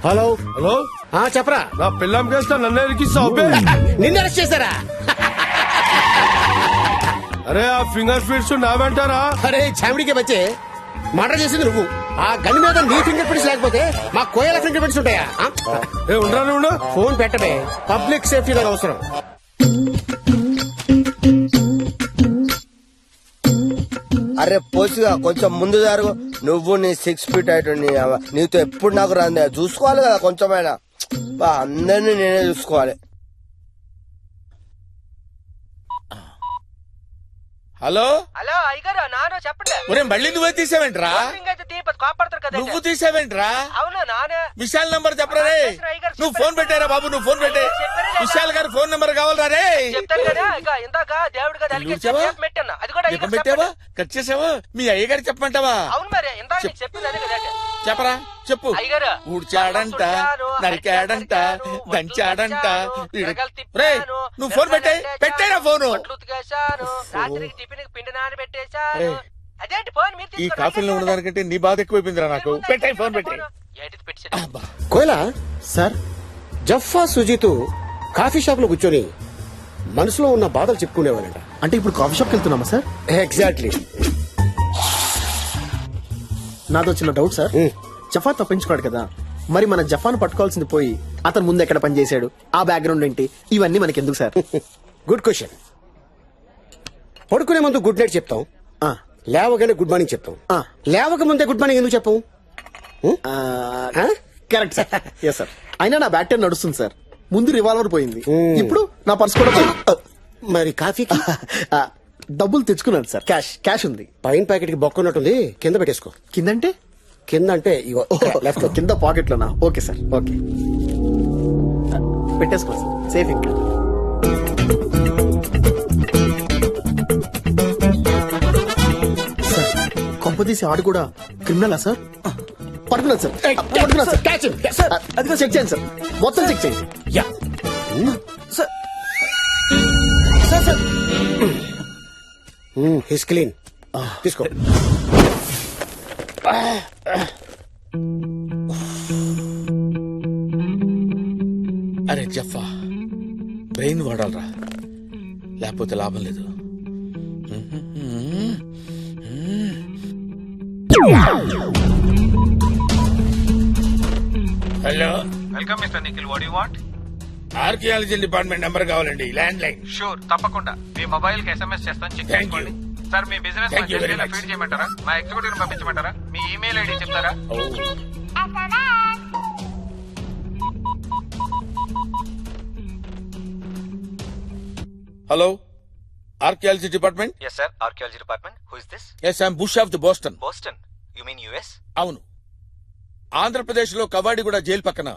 హలో హలో, చెప్పరా. నా పిల్లం కేస్తా నన్ను ఎరికిస్తావు? నిన్ను అరెస్ట్ చేశారా? అరే ఆ ఫింగర్ ప్రింట్స్ నా వెంటారా? అరే చామిడికే బచ్చే, మర్డర్ చేసింది నువ్వు. ఆ గన్ మీద నీ ఫింగర్ ప్రింట్స్ లేకపోతే మా కోయల ఫింగర్ ప్రింట్స్ ఉంటాయా? ఉండరా? ఫోన్ పెట్టమే, పబ్లిక్ సేఫ్టీ నాకు అవసరం. అరే పోసిగా కొంచెం ముందు జరుగు. నువ్వు నీ 6 ఫీట్ అయిటండి, నీతో ఎప్పుడు నాకు రాందే. చూసుకోవాలి కదా కొంచెమైనా, అందరినీ నేనే చూసుకోవాలి. హలో హలో అయ్యగారు నాను చెప్పండి. ఒరే మళ్ళీ నువ్వే తీసావేంట్రా? కాపాడతారు కదా. నువ్వు తీసావేంట్రా? అవునా నానే. విశాల్ నంబర్ చెప్పరా రే. నువ్వు ఫోన్ పెట్టారా బాబు, నువ్వు ఫోన్ పెట్టే. విశాల్ గారి ఫోన్ నంబర్ కావాలరా రే. చెప్తాను కదా, ఇక ఇందాక దేవుడు కదా పెట్టాను, అది కూడా ఎక్కడ పెట్టావా? కట్ చేసావా? మీ అయ్యగారు చెప్పమంటావా? అవును మరి ఇందాక నీకు చెప్పింది అదే కదా. చెప్పరా, చెప్పు. అయ్యగారు ఊడ్చాడంట, నరికాడంట, దంచాడంట. రే నువ్వు ఫోన్ పెట్టే, పెట్టేరా ఫోను. రాత్రికి టిఫిన్ పిండి నాని పెట్టేశాను. అదేంటి ఫోన్ మీరు ఈ కాఫీలో ఉన్నదానికంటే నీ బాధ ఎక్కువైపోయిందిరా నాకు. పెట్టాయి ఫోన్ పెట్టే. కోయలా సార్, జఫా సుజీత్ కాఫీ షాప్ లో కూర్చొని మనసులో ఉన్న బాధలు చెప్పుకునేవాళ్ళంట. అంటే ఇప్పుడు కాఫీ షాప్కి వెళ్తున్నామా సార్? ఎగ్జాక్ట్లీ. నాదో చిన్న డౌట్ సార్. జఫా తప్పించుకున్నాడు కదా, మరి మన జఫాను పట్టుకోవాల్సింది పోయి అతను ముందు ఎక్కడ పని చేశాడు, ఆ బ్యాక్గ్రౌండ్ ఏంటి, ఇవన్నీ మనకి ఎందుకు సార్? Good question. పడుకునే ముందు గుడ్ నైట్ చెప్తాం, లేవగానే గుడ్ మార్నింగ్ చెప్తాం. లేవక ముందే గుడ్ మార్నింగ్ ఎందుకు చెప్పం? Correct sir. Yes sir. అయినా నా బ్యాక్ టైం నడుస్తుంది సార్. ముందు రివాల్వర్ పోయింది, ఇప్పుడు నా పర్స్ కూడా పోయింది. మరి కాఫీకి డబ్బులు తెచ్చుకున్నాను సార్. క్యాష్ ఉంది. పైన ప్యాకెట్ కి బొక్క ఉన్నట్టుంది, కింద పెట్టేసుకో. కిందంటే? కింద అంటే లెఫ్ట్ కింద పాకెట్ లోనా? Okay sir, okay. పెట్టేసుకో సార్, సేఫ్ ఇంకా. సార్ కొంపదీసి ఆడు కూడా క్రిమినలా సార్? పట్టుకున్నాను సార్, పట్టుకున్నాను సార్. క్యాచ్ సార్, అదిగో చెక్ చేయండి సార్, మొత్తం చెక్ చేయండి. Yeah sir sir sir his clean తీసుకో. అరే జఫా, బ్రెయిన్ వాడాలరా, లేకపోతే లాభం లేదు. Hello, welcome mister Nikhil. What you want? Archaeology department number కావాలండి, ల్యాండ్ లైన్. షూర్, తప్పకుండా. మీ మొబైల్ కి SMS చేస్తాను, చెక్ Thank చేసుకోండి. సార్, మీ business Thank you very much. Feed చేయమంటారా? మా ఎగ్జిక్యూటివ్ పంపించమంటారా? మీ ఈమెయిల్ ఐడి చెప్తారా? Hello, archaeology department. Yes, sir. Archaeology department. Who is this? Yes, I'm Bush of the Boston. Boston. You mean US? అవును, ఆంధ్రప్రదేశ్ లో Kavadiguda jail పక్కన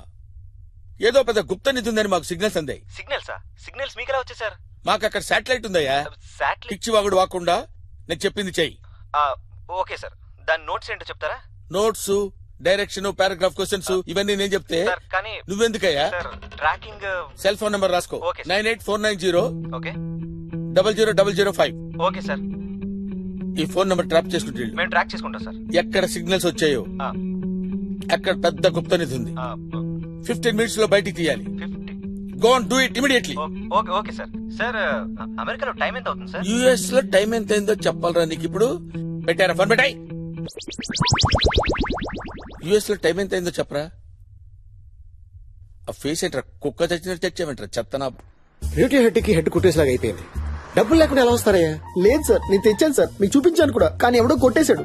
ఏదో పెద్ద గుప్త నిధి ఉందని మాకు సిగ్నల్స్ అందాయి. Signals, sir. Signals మీకు ఎలా వచ్చాయి, సార్? మాకు అక్కడ శాటిలైట్ ఉందయ్యా. Satellite? పిచ్చివాగుడు వాకుండా నేను చెప్పింది చెయ్యి. Okay sir. దాని నోట్స్ ఏంటో చెప్తారా? నోట్స్, డైరెక్షన్, పారాగ్రాఫ్ క్వశ్చన్స్ ఇవన్నీ నేను చెప్తే సార్, కానీ నువ్వెందుకయ్యా? Sir, tracking. Cell phone number రాసుకో. Okay sir. 98490 okay 00005. Okay sir. ఈ ఫోన్ నంబర్ ట్రాప్ చేసుకుంటే వెళ్ళు. మేము ట్రాక్ చేసుకుంటాం సార్. ఎక్కడ సిగ్నల్స్ వచ్చాయో అక్కడ పెద్ద గుప్త నిధి ఉంది. 15 minutes లో బయటికి తీయాలి. Go on, do it immediately. Okay okay sir. Sir, అమెరికాలో టైం ఎంత అవుతుంది సార్? యుఎస్ లో టైం ఎంత అయిందో చెప్పాలరా నీకు ఇప్పుడు? పెట్టారా ఫోన్? పెట్టాయి. యుఎస్ లో టైం ఎంత అయిందో చెప్పరా? ఆ ఫేస్ ఏంట్రా, కుక్క చచ్చినట్టు తెచ్చామంటారా చెత్తనా? బ్యూటీ హెడ్ కి హెడ్ కుట్టేసిలాగా అయిపోయింది. డబ్బులు లేకుండా ఎలా వస్తారయ్యా? లేదు సార్, నేను తెచ్చాను సార్, మీకు చూపించాను కూడా, కానీ ఎవడో కొట్టేశాడు.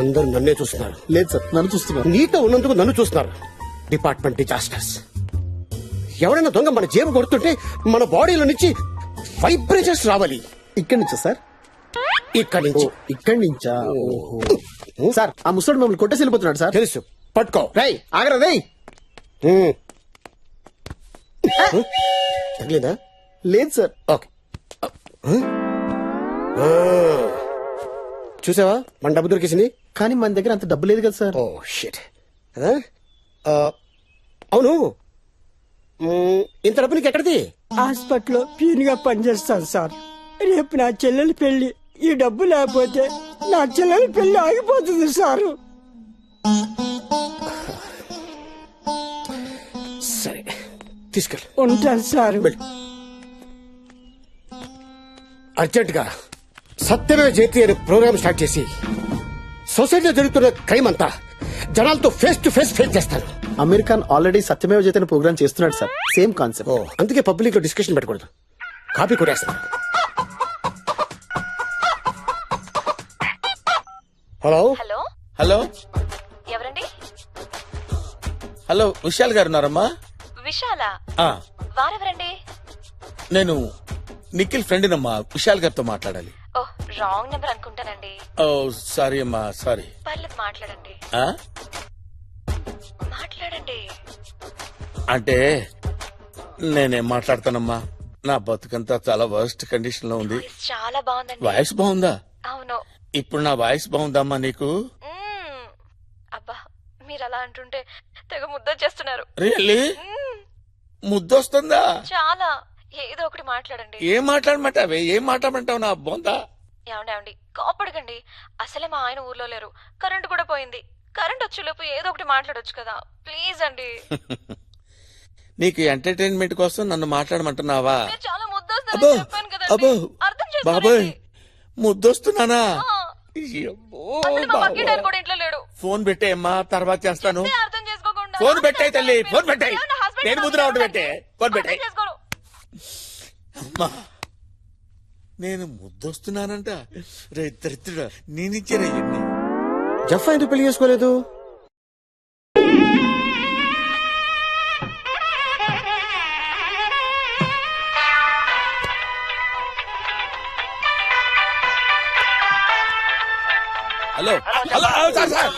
అందరు నన్నే చూస్తున్నారు. లేదు సార్, నన్ను చూస్తున్నారు. నీతో ఉన్నందుకు నన్ను చూస్తున్నారు. Department disasters. ఎవరైనా దొంగ మన జేబు కొడుతుంటే మన బాడీలో నుంచి వైబ్రేషన్స్ రావాలి. ఇక్కడి నుంచా సార్? ఇక్కడి నుంచి. ఇక్కడి నుంచా? ఓహో సార్, ఆ ముసడు మమ్మల్ని కొట్టేసి వెళ్ళిపోతున్నాడు సార్. తెలుసు, పట్టుకో. రై ఆగరా రై. తగిలిందా? లేదు సార్. ఓకే. చూసావా, మన డబ్బు దొరికేసింది. కానీ మన దగ్గర అంత డబ్బు లేదు కదా సార్. Oh shit. అవును, ఇంత డబ్బు నీకు ఎక్కడిది? హాస్పిటల్లో పీన్ గా పనిచేస్తాను సార్. రేపు నా చెల్లెలి పెళ్లి. ఈ డబ్బు లేకపోతే నా చెల్లెలి పెళ్లి ఆగిపోతుంది సారు. సరే, తీసుకెళ్ళి. ఉంటాను సారు. అర్జెంట్ గా సత్యమే జయతి అనే ప్రోగ్రామ్ స్టార్ట్ చేసి సొసైటీలో జరుగుతున్న క్రైమ్ అంతా జనాలతో ఫేస్ టు ఫేస్ చేస్తాను. అమెరికన్ ఆల్రెడీ సత్యమేవ జయతే ప్రోగ్రామ్ చేస్తున్నాడు సార్, సేమ్ కాన్సెప్ట్. అందుకే పబ్లిక్ లో డిస్కషన్ పెట్టకూడదు. కాపీ కొట్టేస్తాను. హలో హలో హలో ఎవరండి? హలో, విశాల్ గారు ఉన్నారమ్మా? విశాల? ఆ, వారెవరండి? నేను నిఖిల్ ఫ్రెండ్నమ్మా, విశాల్ గారితో మాట్లాడాలి. ఓ, రాంగ్ నెంబర్ అనుకుంటానండి. ఓ సారీ అమ్మా, సారీ. పర్లేదు, మాట్లాడండి. ఆ? మాట్లాడండి. అంటే నేనేం మాట్లాడతానమ్మా, నా బతుకంతా చాలా వర్స్ట్ కండిషన్ లో ఉంది. చాలా బాగుందండి. వాయిస్ బాగుందా? అవును. ఇప్పుడు నా వాయిస్ బాగుందమ్మా నీకు? అబ్బా, మీరు అలా అంటుంటే తెగ ముద్దొచ్చేస్తున్నారు. రియల్లీ? ముద్దొస్తుందా? చాలా. ఏదో ఒకటి మాట్లాడండి. ఏం మాట్లాడమంటావే? ఏం మాట్లాడమంటావు నా బొందా? ఏమండి, కోపడకండి. అసలే మా ఆయన ఊర్లో లేరు, కరెంట్ కూడా పోయింది. కరెంట్ వచ్చేలోపు ఏదో ఒకటి మాట్లాడొచ్చు కదా, ప్లీజ్ అండి. నీకు ఎంటర్టైన్మెంట్ కోసం నన్ను మాట్లాడమంటున్నావా? మీరు చాలా ముద్దొస్తారని చెప్పాను కదండి. అబ్బో అర్థం బాబాయ్, చేసుకోండి. ముద్దొస్తున్నానా? అసలు మా పక్కింటి ఆయన కూడా ఇంట్లో లేడు. ఫోన్ పెట్టేయమ్మా, తర్వాత చేస్తాను. చెప్తే అర్థం చేసుకోకుండా. ఫోన్ పెట్టాయి తల్లి, ఫోన్ పెట్టాయి. నా husband నేను ముద్ర ఒకటి పెట్టే. ఫోన్ పెట్టాయి. అర్థం చేసుకోరు. అమ్మా, నేను ముద్దొస్తున్నానంట. రే దరిద్రుడా, నేనిచ్చారా ఎన్ని? జఫా ఎందుకు పెళ్లి చేసుకోలేదు? Hello hello, sir sir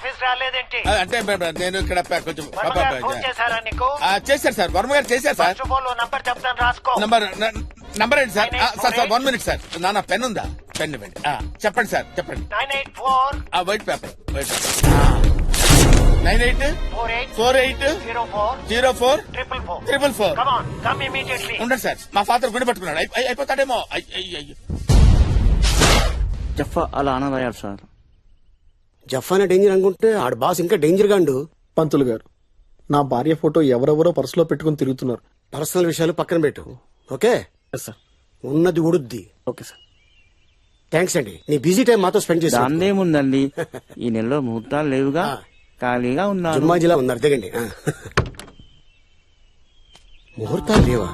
office రాలేదేంటి? అంటే నేను ఇక్కడ కొంచెం ఫోన్ చేశారా నీకు? చేశారు సార్, వర్మ గారు చేశారు sir. First of all number చెప్తాను రాసుకో. నంబర్ ఏంటి సార్? Sir 1 minute sir. నా పెన్ ఉందా? పెన్ ఇవ్వండి. చెప్పండి సార్, చెప్పండి. 984 white paper 984804 Come on, come immediately. ఉండండి సార్, మా ఫాదర్ గుండె పట్టుకున్నాడు. అయిపోతాడేమో. జఫా అలా అనదయ్యాడు సార్. జఫానా డేంజర్ అనుకుంటే ఆడ బాస్ ఇంకా డేంజర్ గాండు. పంతులు గారు, నా భార్య ఫోటో ఎవరెవరో పర్సులో పెట్టుకుని తిరుగుతున్నారు. పర్సనల్ విషయాలు పక్కన పెట్టు, ఓకే? సార్ ఉన్నది ఉడుద్ది. Okay sir. థ్యాంక్స్ అండి, నీ బిజీ టైం మాతో స్పెండ్ చేసి. దాందేముందండి, ఈ నెలలో ముహూర్తాలు లేవుగా, ఖాళీగా ఉన్నారు. జుమ్మాజిలా ఉన్నారు, దిగండి. ముహూర్తాలు లేవా?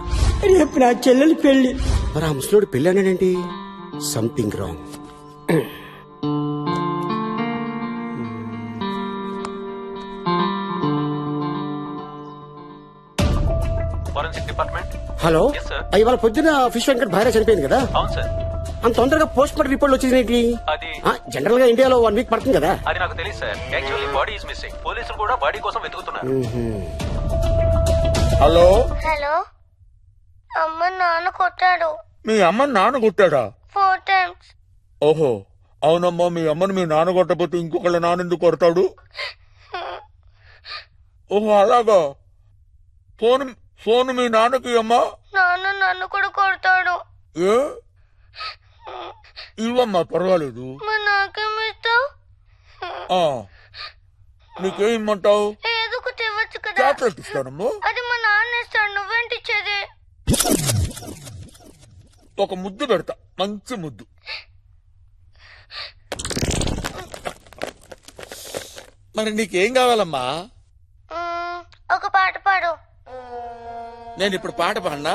రేపు నా చెల్లెలి పెళ్లి. మరి ఆ ముసలోడు పెళ్ళి అన్నాడేంటి? Something wrong. Forensic department. Hello, Yes, sir. ఇవాళ పొద్దున ఫిష్ వెంకట్ భార్య చనిపోయింది కదా? అవును సార్. అంత తొందరగా పోస్ట్ మార్టం రిపోర్ట్ వచ్చింది. అది జనరల్ గా ఇండియాలో 1 వీక్ పడుతుంది కదా? అది నాకు తెలియదు sir. Actually body is missing. పోలీసులు కూడా బాడీ కోసం వెతుకుతున్నారు. హలో, హలో, అమ్మ నాన్న కొట్టాడు. మీ అమ్మ నాన్న కొట్టాడా? 4 times. ఓహో, అవునమ్మా. మీ అమ్మని మీ నాన్న కొట్టకపోతే ఇంకొకళ్ళ నాన్న ఎందుకు కొడతాడు? ఓహో, అలాగా. ఫోన్ మీ నాన్నకి అమ్మా. నాన్న నన్ను కూడా కొడతాడు. ఏ ఇవ్వమ్మా, పర్వాలేదు. మరి నాకేమిస్తావు? నీకేం ఇమ్మంటావు? ఏదో ఒకటి ఇవ్వచ్చు కదా. చాక్లెట్ ఇస్తానమ్మా. అది మా నాన్న ఇస్తాడు, నువ్వేంటి ఇచ్చేది? ఒక ముద్దు పెడతా, మంచి ముద్దు. మరి నీకేం కావాలమ్మా? ఒక పాట పాడు. నేను ఇప్పుడు పాట పాడినా?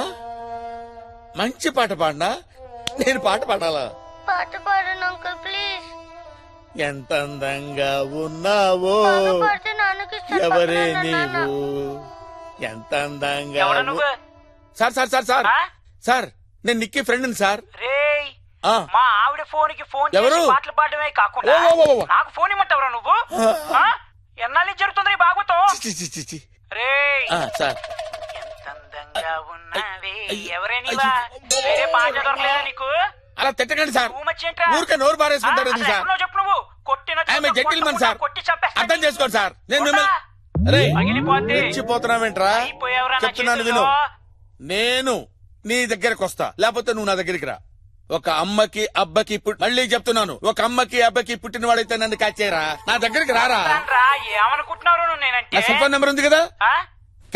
మంచి పాట పాడినా? నేను పాట పాడాలా? పాట పాడు అంకుల్ ప్లీజ్. ఎంత అందంగా ఉన్నావో పాడితే నాన్నకి ఇస్తాను. ఎవరే పక్కన నాన్న. నీవు, ఎంత అందంగా ఎవరు నువ్వు? Sir sir sir sir sir, నేను నిక్కీ ఫ్రెండ్ సార్. రేయ్, ఆ. మా ఆవిడ ఫోన్ కి ఫోన్ ఎవరు? చేసి పాటలు పాడమే కాకుండా ఓ, ఓ, ఓ, ఓ. నాకు ఫోన్ ఇమ్మంటావురా నువ్వు? ఆ? ఎన్నాళ్ళు జరుగుతుంది ఈ భాగవతం? చి, చి, చి, చి. రేయ్, సార్, ఎంత అందంగా ఉన్నావే, ఎవరే నీవా? వేరే పాట దొరకలేదా నీకు? అలా తిట్టకండి సార్. Too much ఏంట్రా? ఊరికే నోరు పారేసుకుంటారు అసలు ఎందుకు సార్? ఎక్కడున్నావు చెప్పు నువ్వు. కొట్టిన ఐఎమ్ ఏ జెంటిల్మన్ సార్. కొట్టి చంపేస్తా. అర్థం చేసుకోండి సార్. నేను మిమ్మల్ని రేయ్, పగిలిపోద్ది. రెచ్చిపోతున్నావేంట్రా? అయిపోయావురా నా చెప్తున్నాను విను. చేతుల్లో. నేను నీ దగ్గరకు వస్తా, లేకపోతే నువ్వు నా దగ్గరికి రా. ఒక అమ్మకి అబ్బకి మళ్ళీ చెప్తున్నాను, ఒక అమ్మకి అబ్బకి పుట్టినవాడైతే నన్ను క్యాచ్ చేయరా. నా దగ్గరికి రారా. రా, ఏమనుకుంటున్నారు నువ్వు నేనంటే? నా సెల్ ఫోన్ నెంబర్ ఉంది కదా, ఆ?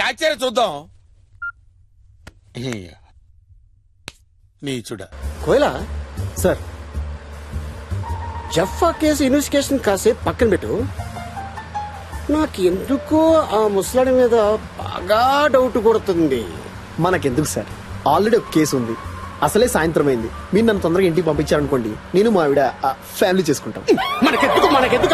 క్యాచ్ చేయరా చూద్దాం. నీచుడా. కోయలా సార్, జఫా కేసు ఇన్వెస్టిగేషన్ కాసేపు పక్కన పెట్టు. నాకు ఎందుకో ఆ ముసలాడి మీద బాగా డౌట్ కొడుతుంది. మనకెందుకు సార్, ఆల్రెడీ ఒక కేసు ఉంది. అసలే సాయంత్రం అయింది. మీరు నన్ను తొందరగా ఇంటికి పంపించారనుకోండి, నేను మా ఆవిడ ఫ్యామిలీ చేసుకుంటాం. మనకెందుకు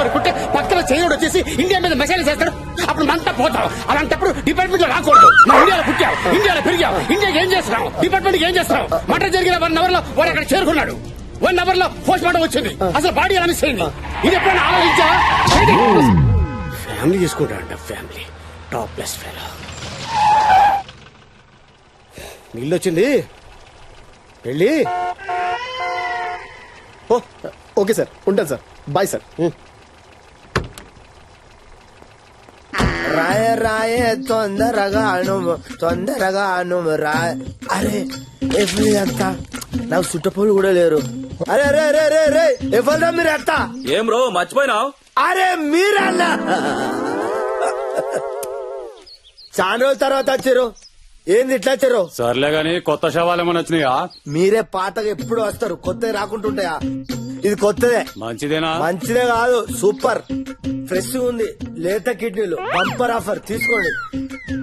అనుకుంటే పక్కన చేయడు వచ్చేసి ఇండియా మీద మెసేజ్ చేస్తాడు, అప్పుడు మనతో పోతాం. అలాంటప్పుడు డిపార్ట్మెంట్ లో రాకూడదు. మన ఇండియాలో పుట్టావు, ఇండియాలో పెరిగావు, ఇండియాకి ఏం చేస్తున్నావు, డిపార్ట్మెంట్ ఏం చేస్తున్నావు? మటర్ జరిగిన 1 hour లో వాడు అక్కడ చేరుకున్నాడు. 1 hour లో పోస్ట్ మార్టం వచ్చింది. అసలు బాడీ ఎలా మిస్ అయింది? ఇది ఎప్పుడైనా ఆలోచించా? ఫ్యామిలీ చేసుకుంటాడంట, ఫ్యామిలీ. Top plus fellow. నీళ్ళు వచ్చింది, వెళ్ళి. ఓకే సార్, ఉంటాను సార్. Bye sir. రాయ రాయ తొందరగా రాయ. అరే ఎవ్వరి అంతా నాకు చుట్టపోలు కూడా లేరు. అరే రే రే రే రే, ఎవరా మీరు అంతా? ఏం రో మర్చిపోయినావు? అరే మీరన్నా చాలా రోజుల తర్వాత వచ్చారు. ఏంది ఇట్లా వచ్చారు? సర్లే గాని కొత్త శవాలు ఏమైనా వచ్చినాయా? మీరే పాతగా ఎప్పుడు వస్తారు, కొత్తవి రాకుంటుంటాయా? ఇది కొత్తదే. మంచిదేనా? మంచిదే కాదు, సూపర్ ఫ్రెష్ ఉంది. లేత కిడ్నీలు బంపర్ ఆఫర్ తీసుకోండి.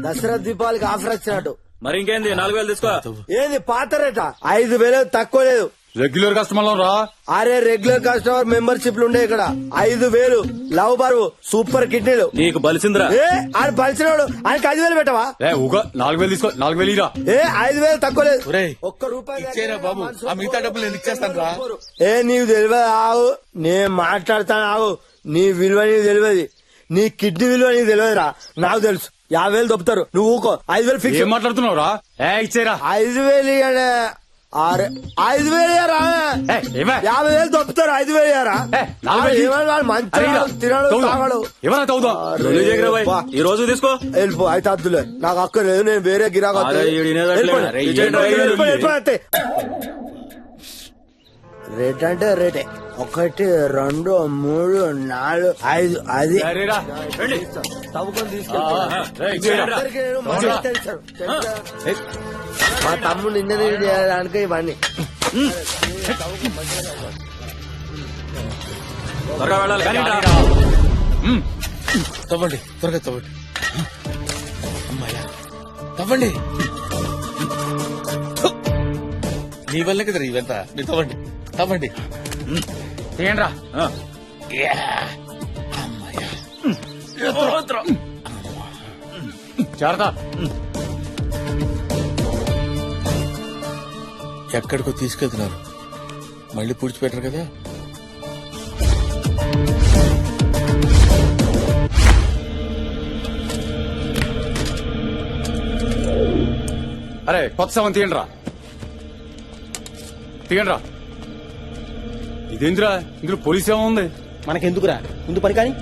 దసరా దీపావళికి ఆఫర్ వచ్చినట్టు. మరి ఇంకేంది, 4000 తీసుకో. ఏంది పాత రేట? 5000 తక్కువ లేదు. రెగ్యులర్ కస్టమర్ రా. అరే రెగ్యులర్ కస్టమర్ మెంబర్షిప్ ఉండే ఇక్కడ. 5000 లవ్ బరువు సూపర్ కిడ్నీలు. నీకు బలిసిందిరా. ఏ ఆయన బలిసినోడు, ఆయనకి 5000 పెట్టవా? 4000 తీసుకో. 4000 ఇరా. ఏ 5000 తక్కువ లేదు. ఒక్క రూపాయి ఇచ్చేరా బాబు, ఆ మిగతా డబ్బులు నేను ఇచ్చేస్తాను రా. ఏ నీకు తెలియదు ఆవు, నేను మాట్లాడతాను ఆవు. నీ విలువ నీకు తెలియదు. నీ కిడ్నీ విలువ నీకు తెలియదురా, నాకు తెలుసు. 50,000 దొప్పుతారు, నువ్వు ఊకో. 5,000 ఫిక్స్. ఏం మాట్లాడుతున్నావురా? ఇచ్చేరా 5,000 ఇయ్యనే. 5,000 ఇయ్యరా? 50,000 దొప్పుతారు, 5,000 ఇయ్యరా? మంచిగా తినడు తాగడు. ఈ రోజు తీసుకో. వెళ్ళిపో, అయితే అద్దులే, నాకు అక్కర్లేదు, నేను వేరే గిరాకు రేట్ అంటే రేటే. 1, 2, 3, 4, 5 అది మా తమ్ముడు ఇంజనీరింగ్ చేయడానికి ఇవన్నీ. తవ్వండి, త్వరగా తవ్వండి. అమ్మాయ్యా, తవ్వండి. నీ వల్లే కదా ఇవంతా. మీరు తవ్వండి, తవ్వండి. ఏంట్రా జాగ్రత్త. ఎక్కడికో తీసుకెళ్తున్నారు, మళ్ళీ పూడ్చిపెట్టరు కదా. అరే కొత్త సవం తీయండిరా, తీయండిరా. ఇదేంద్రా, ఇందులో పోలీస్ ఏమో ఉంది. మనకెందుకురా, ముందు పని కానీ.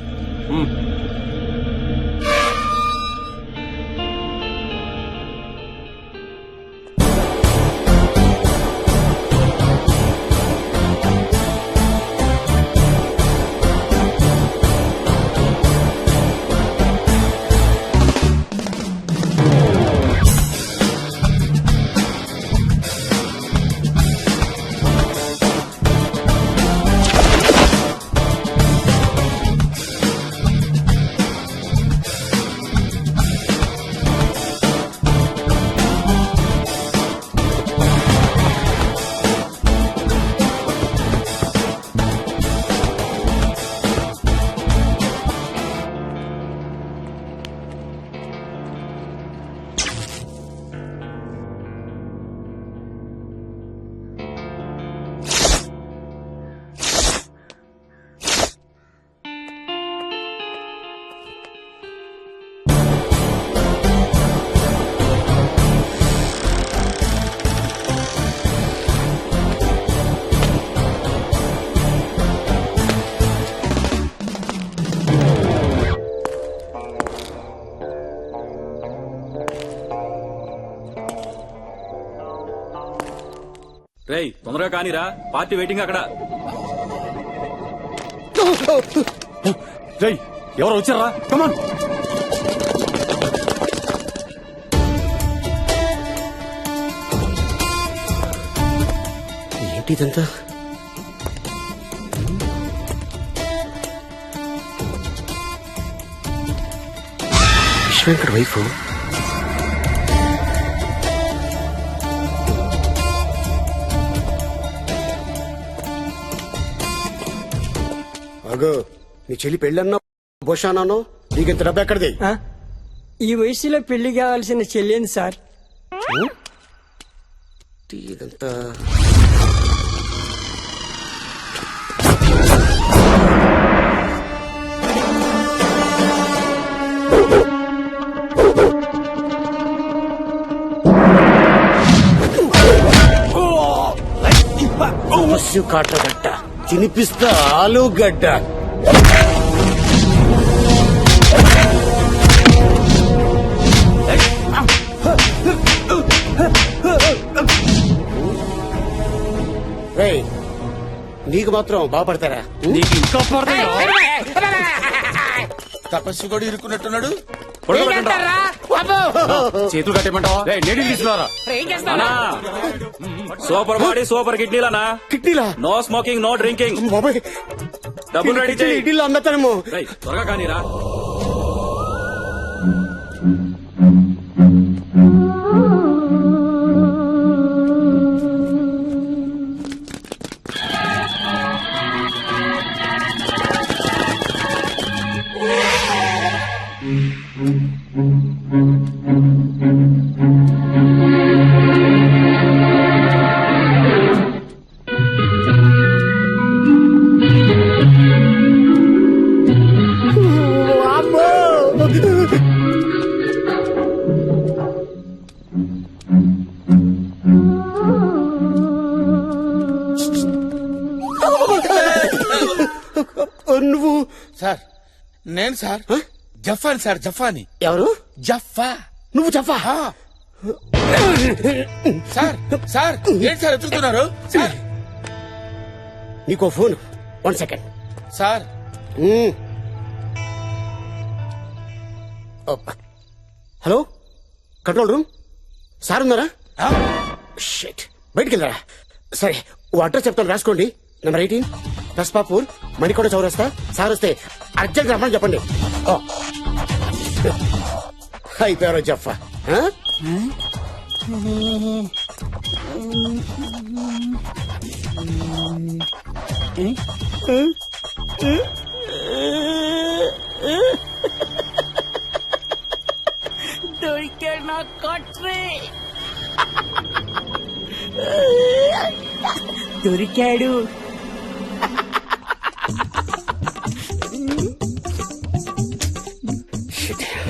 రేయ్ తొందరగా కానీరా, పార్టీ వెయిటింగ్ అక్కడ. రేయ్ ఎవరు వచ్చారా? కమాన్. ఏంటి ఇదంతా? విశ్వశంకర్ వైఫ్. అగో, నీ చెల్లి పెళ్ళన్నా భోషానానో, నీకెంత డబ్బు ఎక్కడిది? ఈ వయసులో పెళ్లి కావాల్సిన చెల్లింది సార్. ఇదంతా పశు కాటగడ్డ తినిపిస్తా ఆలుగడ్డ. రేయ్, నీకు మాత్రం బాగుపడతారా? నీకు ఇంకా పడతాయా? తపస్సు కూడా ఇరుక్కున్నట్టున్నాడు. చేతులు కట్టేమంటావా? నీళ్ళు తీసుకున్నారా? సూపర్ బాడీ సూపర్ కిడ్నీలనా? కిడ్నీలా? No smoking no drinking. డబ్బులు రెడీ చేయి. ఇడ్లీలో అమ్మతానేమో. త్వరగా కానీరా. నేను సార్ జఫాని సార్ జఫాని. ఎవరు? జఫా. నువ్వు జఫా? సార్ సార్ ఏంటి సార్ ఎత్తుతున్నారు సార్? నీకో phone. 1 second sir. Hello, control room. Sir ఉన్నారా? షిట్, బయటికి వెళ్ళారా? సరే, ఓ అడ్రస్ చెప్తాను, రాసుకోండి. నెంబర్ 18 రస్పాపూర్, మణికొండ చౌరస్తా. సార్ వస్తే అర్జెంట్ రమ్మని చెప్పండి. అయిపోయారో జఫా. దొరికాడు నా కొట్రే, దొరికాడు.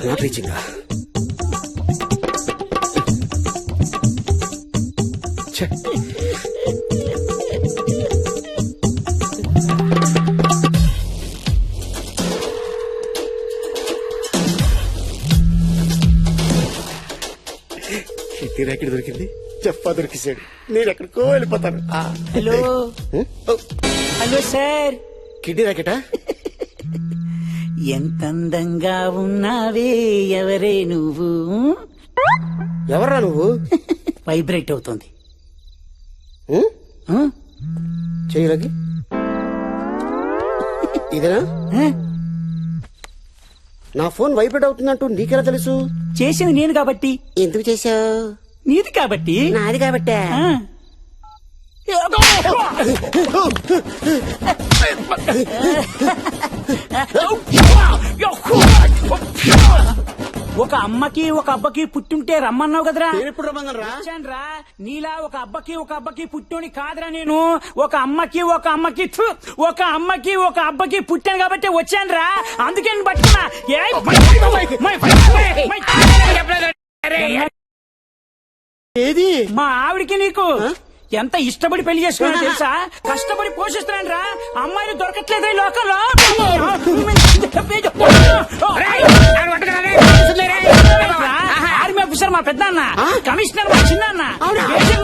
Not reaching. ర్యాకెట్ దొరికింది, జఫా దొరికేశాడు. నేను ఎక్కడికో వెళ్ళిపోతాను. Hello hello sir. కిడ్నీ ర్యాకెటా? ఎంత అందంగా ఉన్నావే, ఎవరే నువ్వు? ఎవరా నువ్వు? వైబ్రేట్ అవుతుంది. చేయలకి ఇదేనా? నా ఫోన్ వైబ్రేట్ అవుతుందంటూ నీకెలా తెలుసు? చేసింది నేను కాబట్టి. ఎందుకు చేశావు? నీది కాబట్టి. నాది కాబట్టే. ఒక అమ్మకి ఒక అబ్బకి పుట్టుంటే రమ్మన్నావు కదరా. ఎప్పుడు రమ్మన్నారా? వచ్చానురా. నీలా ఒక అబ్బకి పుట్టోని కాదురా నేను. ఒక అమ్మకి ఒక అబ్బకి పుట్టాను కాబట్టి వచ్చానురా. అందుకే నేను పట్టుకున్నా. ఏది? మా ఆవిడికి నీకు ఎంత ఇష్టపడి పెళ్లి చేసుకున్నా తెలుసా? కష్టపడి పోషిస్తున్నాను రా. అమ్మాయిలు దొరకట్లేదు ఈ లోకంలో. ఆర్మీ ఆఫీసర్ మా పెద్దన్న, కమిషనర్ మా చిన్న,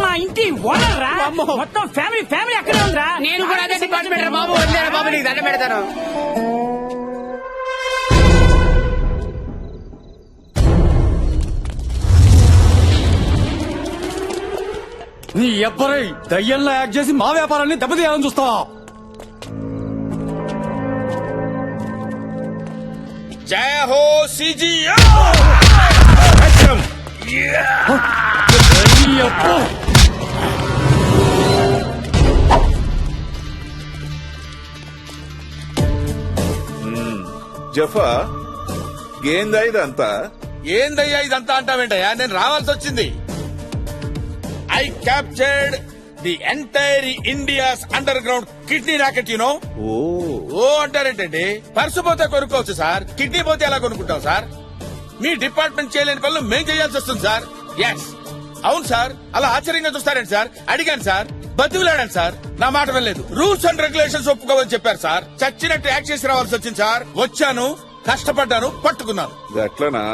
మా ఇంటి ఓనర్ రా. మొత్తం ఫ్యామిలీ అక్కడే ఉందిరా. నేను కూడా అదే డిపార్ట్మెంట్ బాబు. వదిలేరా బాబు, నీకు దండ పెడతాను. నీ ఎవ్వరై దయ్యంలో యాక్ట్ చేసి మా వ్యాపారాన్ని దెబ్బతీయాలని చూస్తావా? జయ హో సిజియో. జఫా, ఏందా ఇదంతా? ఏందయ్యా ఇదంతా అంటావేంటయ్యా? నేను రావాల్సి వచ్చింది. I captured the entire India's underground kidney racket. You know. ఓ అంటారేంటండి? పర్సు పోతే కొనుక్కోవచ్చు సార్, కిడ్నీ పోతే ఎలా కొనుక్కుంటాం సార్? మీ డిపార్ట్మెంట్ చేయలేని పనులు మేం చేయాల్సి వస్తుంది సార్. ఎస్, అవును సార్. అలా ఆశ్చర్యంగా చూస్తారేంటి సార్? అడిగాను సార్, బతిలాడాను సార్, నా మాట వెళ్ళలేదు. రూల్స్ అండ్ రెగ్యులేషన్స్ ఒప్పుకోమని చెప్పారు సార్. చచ్చినట్టు యాక్ట్ చేసి రావాల్సి వచ్చింది సార్. వచ్చాను, కష్టపడ్డాను, పట్టుకున్నాను. గట్లనా?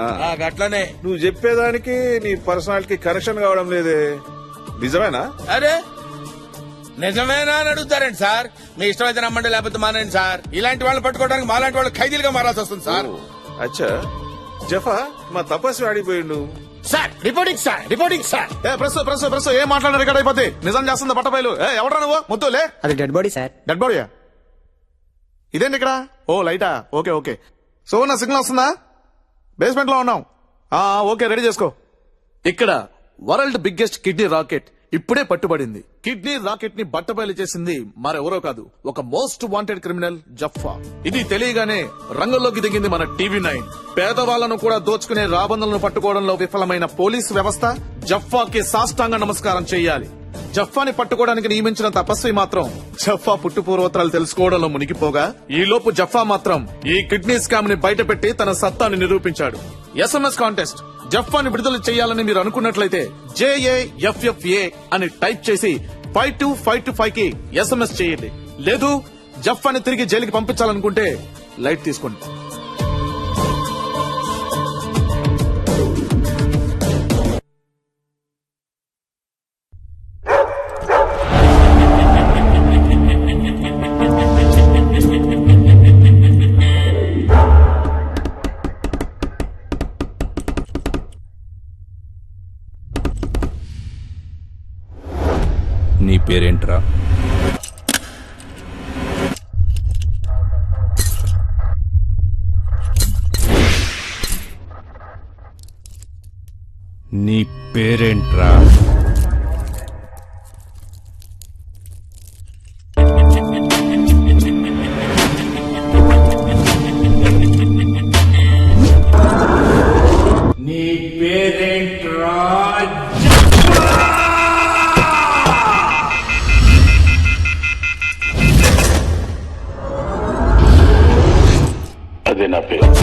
గట్లనే. నువ్వు చెప్పేదానికి నీ పర్సనాలిటీ కరెక్షన్ కావడం లేదే. నిజమేనా? అరే నిజమేనా అని అడుగుతారండి సార్. మీ ఇష్టమైతే నమ్మండి, లేకపోతే మానండి సార్. ఇలాంటి వాళ్ళని పట్టుకోవడానికి మాలాంటి వాళ్ళు ఖైదీలుగా మారాల్సి వస్తుంది సార్. అచ్చా, జఫా మా తపస్సు ఆడిపోయిండు. Sir reporting sir, reporting sir. Press ఏం మాట్లాడారు? రికార్డ్ అయిపోతే నిజం చేస్తుంది బట్టబయలు. ఎవడా నువ్వు? ముద్దులే. అది డెడ్ బాడీ సార్. డెడ్ బాడీయా? ఇదేంటి ఇక్కడ? ఓ లైటా. ఓకే. సో నా సిగ్నల్ వస్తుందా? బేస్మెంట్ లో ఉన్నాం. ఓకే, రెడీ చేసుకో. ఇక్కడ వరల్డ్ బిగ్గెస్ట్ కిడ్నీ రాకెట్ ఇప్పుడే పట్టుబడింది. కిడ్నీ రాకెట్ ని బట్టబయలు చేసింది మరెవరో కాదు, ఒక మోస్ట్ వాంటెడ్ క్రిమినల్ జఫా. ఇది తెలియగానే రంగంలోకి దిగింది మన TV9. పేదవాళ్లను కూడా దోచుకునే రాబందులను పట్టుకోవడంలో విఫలమైన పోలీసు వ్యవస్థ జఫాకి సాష్టాంగ నమస్కారం చేయాలి. జఫాని పట్టుకోవడానికి నియమించిన తపస్వి మాత్రం జఫా పుట్టు పూర్వోత్తరాలు తెలుసుకోవడంలో మునిగిపోగా, ఈ లోపు జఫా మాత్రం ఈ కిడ్నీ స్కామ్ ని బయటపెట్టి తన సత్తాని నిరూపించాడు. SMS contest. జఫాని విడుదల చేయాలని మీరు అనుకున్నట్లయితే JAFFA అని టైప్ చేసి 52525 కి SMS చేయండి. లేదు జఫాని తిరిగి జైలుకి పంపించాలనుకుంటే లైట్ తీసుకోండి. నీ పేరేంట్రా? నీ పేరేంట్రా?